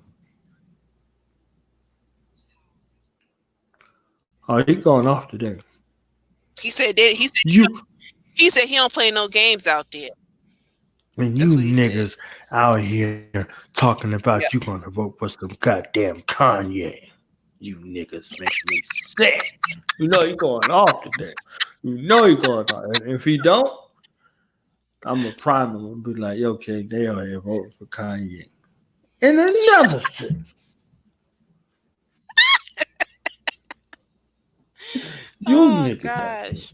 Oh, he going off today. He said he don't play no games out there. And That's you what he niggas out here talking about Yeah. you gonna vote for some goddamn Kanye. You niggas make me sick. You know he going off today. You know he going off. And if he don't, I'm gonna prime him and be like, yo, okay, they out here voting for Kanye. And another thing. You Oh niggas out here gosh.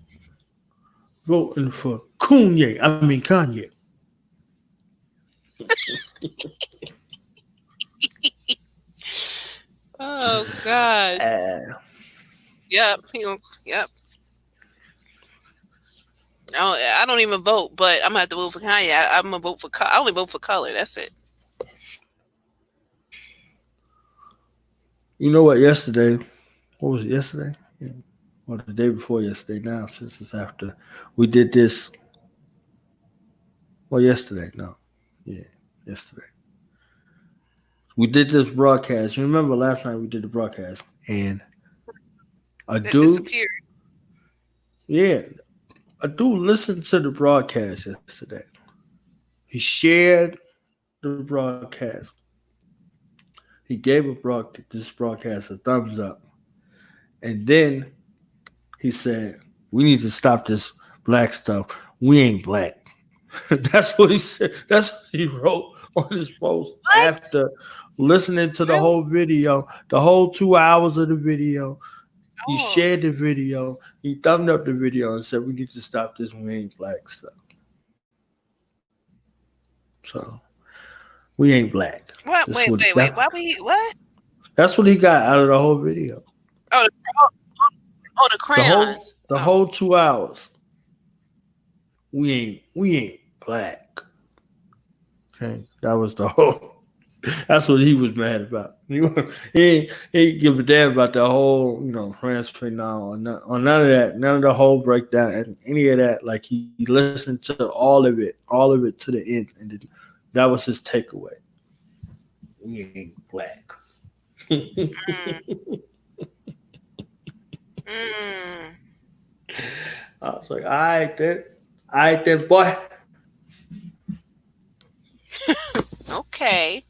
voting for Kanye. Kanye. Oh god. Yep. Yep. No, I don't even vote, but I'm gonna have to vote for Kanye. I'm gonna vote for. I only vote for color. That's it. You know what? Yesterday, what was it? Yesterday? Yeah. Or the day before yesterday. Now, since it's after we did this. Well, yesterday. No, yeah, yesterday. We did this broadcast. You remember last night we did the broadcast, and a It dude, disappeared. yeah, a dude listened to the broadcast yesterday. He shared the broadcast. He gave this broadcast a thumbs up. And then he said, we need to stop this black stuff. We ain't black. That's what he said. That's what he wrote on his post after listening to the whole video, the whole 2 hours of the video. He shared the video. He thumbed up the video and said, we need to stop this we ain't black stuff. So, we ain't black. What? Wait. Why we? What? That's what he got out of the whole video. Oh, the crayons. The whole 2 hours. We ain't black. Okay, that was the whole. That's what he was mad about. He ain't give a damn about the whole, France Fanon or none of that, none of the whole breakdown and any of that. Like he listened to all of it to the end, and that was his takeaway. We ain't black. I was like, all right then, boy. Okay.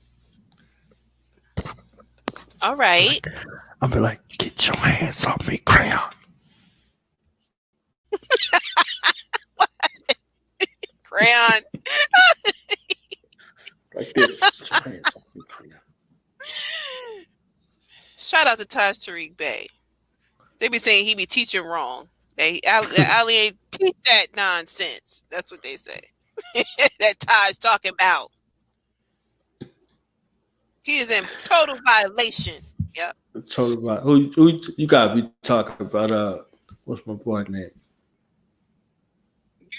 All right. I'll be like, get your hands off me, crayon. Crayon. Like this. Get your hands off me, crayon. Shout out to Taj Tariq Bey. They be saying he be teaching wrong. Ali ain't teach that nonsense. That's what they say. That Taj talking about. He is in total violation. Yep. Total about who you gotta be talking about? What's my boy name?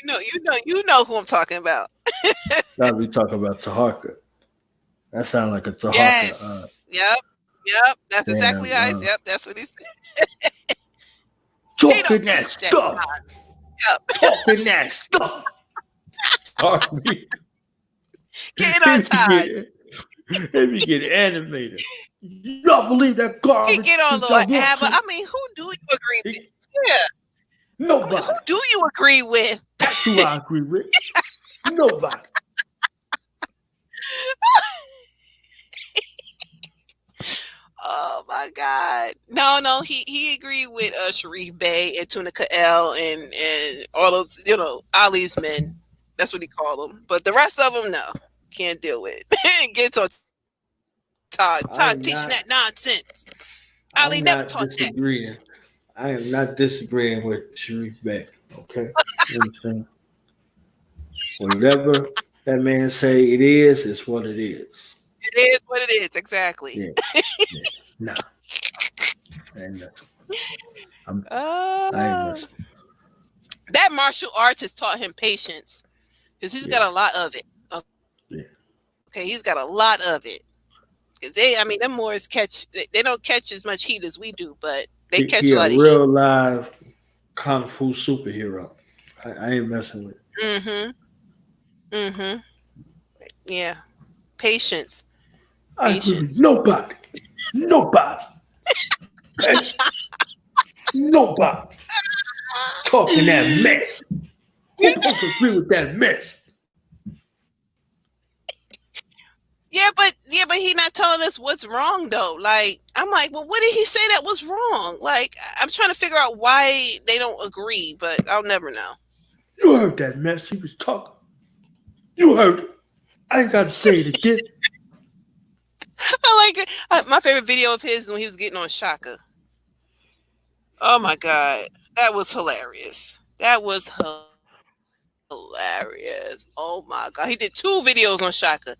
You know who I'm talking about. Gotta be talking about Taharka. That sounds like a Taharka. Yes. Yep. That's exactly how. Yep. That's what he said. Talking that stuff. Yep. Talking that stuff. Get on time. If you get animated, you don't believe that garbage. He get on the I mean, who do you agree with? Yeah. Nobody. Who do you agree with? That's who I agree with. Nobody. Oh my God! No, he agreed with Sharif Bey and Tunica L and all those Ali's men. That's what he called them. But the rest of them, no, can't deal with. Gets on Todd. Todd teaching that nonsense. Ali I'm never not taught that. disagreeing. I am not disagreeing with Sharif Beck. Okay, you know what I'm saying? Whatever that man say it is, it's what it is. It is what it is. Exactly. Yeah. Nah. And I ain't messing. That martial arts has taught him patience because he's got a lot of it. Okay, he's got a lot of it. Because them Moors they don't catch as much heat as we do, but they catch a lot of heat. Real live kung fu superhero. I ain't messing with it. Mm-hmm. Yeah. Patience. Nobody. Nobody talking that mess. Who supposed to agree with that mess? Yeah, but he not telling us what's wrong though. Like, I'm like, well, what did he say that was wrong? Like, I'm trying to figure out why they don't agree, but I'll never know. You heard that mess he was talking. You heard it. I ain't got to say it again. I like it. My favorite video of his is when he was getting on Shaka. Oh my God. That was hilarious. Oh my God. He did 2 videos on Shaka.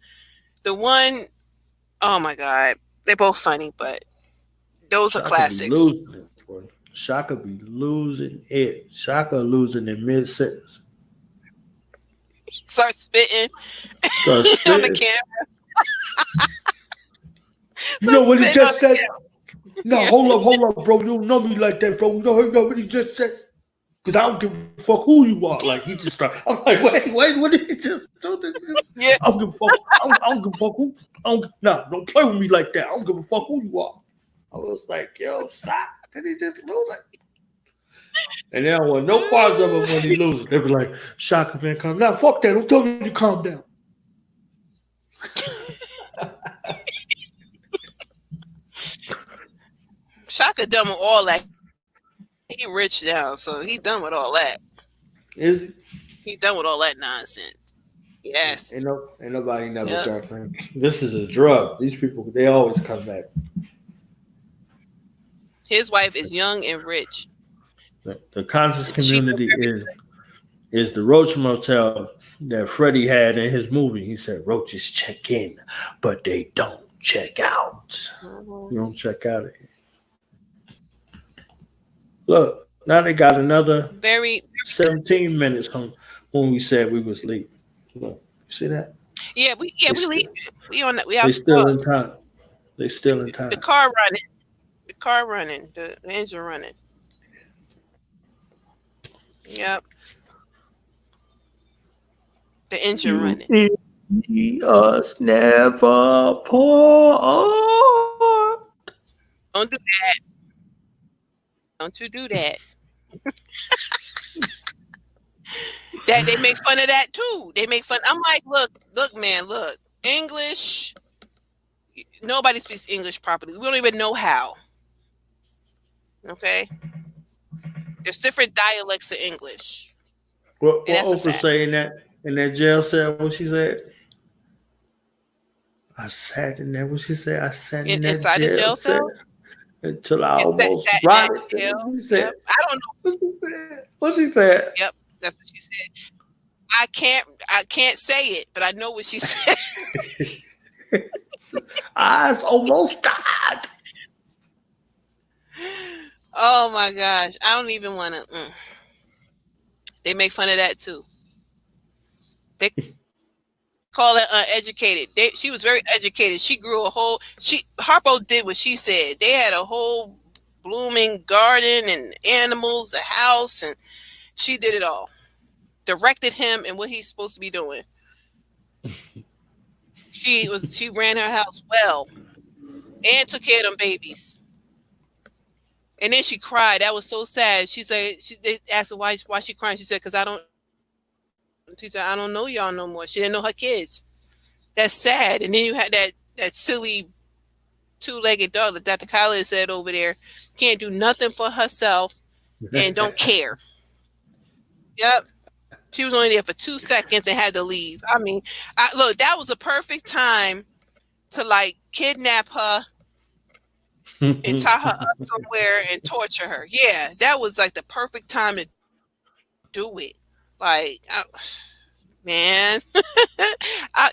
The one, oh my God. They're both funny, but those are classics. Shaka be losing it. Shaka losing in mid-sentence. Start spitting on the camera. You know what he just said? No, hold up, bro. You don't know me like that, bro. You know what he just said? Because I don't give a fuck who you are. Like, he just started. I'm like, wait, what did he just do? Yeah. I don't give a fuck. I don't give a fuck who. Don't play with me like that. I don't give a fuck who you are. I was like, yo, stop. Did he just lose it? And they don't want no parts of him when he loses. They be like, Shaka, man, calm down. Fuck that. Don't tell me to calm down. Shaka done with all that. He rich now, so he done with all that. Is he? He done with all that nonsense. Yes. Ain't nobody never start playing. This is a drug. These people, they always come back. His wife is young and rich. The conscious community is the Roach Motel that Freddie had in his movie. He said, roaches check in, but they don't check out. You don't check out of here. Look, now they got another 17 minutes when we said we was leaving. Look, you see that? Yeah, we leave. We on that. They still in time. They still in time. The car running. The engine running. Yep. The engine running. Us never part. Don't do that. Don't you do that. That they make fun of that too. They make fun. I'm like, look, man, look. English. Nobody speaks English properly. We don't even know how. Okay. There's different dialects of English. What Oprah saying that in that jail cell? What she said? I sat in there. What she said? I sat in that inside the jail cell until I almost rotted. She said, yep. I don't know what she said. Yep, that's what she said. I can't say it, but I know what she said. Eyes almost died. Oh my gosh, I don't even want to. They make fun of that too. They call it uneducated. She was very educated. She grew Harpo did what she said. They had a whole blooming garden and animals, a house, and she did it all. Directed him and what he's supposed to be doing. She ran her house well and took care of them babies. And then she cried. That was so sad. She said, they asked her why she crying. She said, she said, I don't know y'all no more. She didn't know her kids. That's sad. And then you had that silly 2-legged dog that Dr. Kyler said over there, can't do nothing for herself and don't care. Yep. She was only there for 2 seconds and had to leave. I mean, look, that was a perfect time to like kidnap her and tie her up somewhere and torture her. Yeah, that was like the perfect time to do it. Like, man, I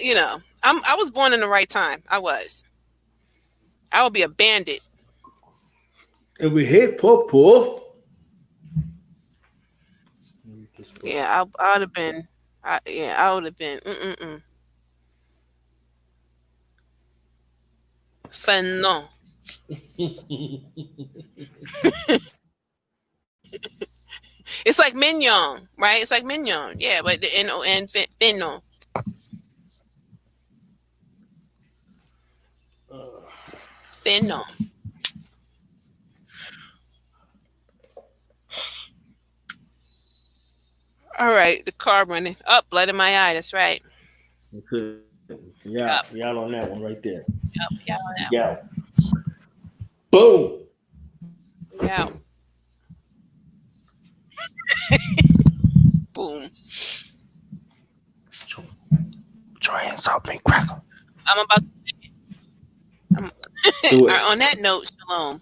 was born in the right time. I would be a bandit. And we hit Popo. Yeah, I would have been. I would have been. Fanon. It's like mignon, right? It's like mignon. Yeah, but the N-O-N, Fanon. Fanon. All right, the car running. Up, blood in my eye. That's right. Yeah, y'all on that one right there. Yep, yeah, on that. Yeah. Boom. Yeah. Boom. Put your hands off me, cracker. I'm about to. Do it. On that note, shalom.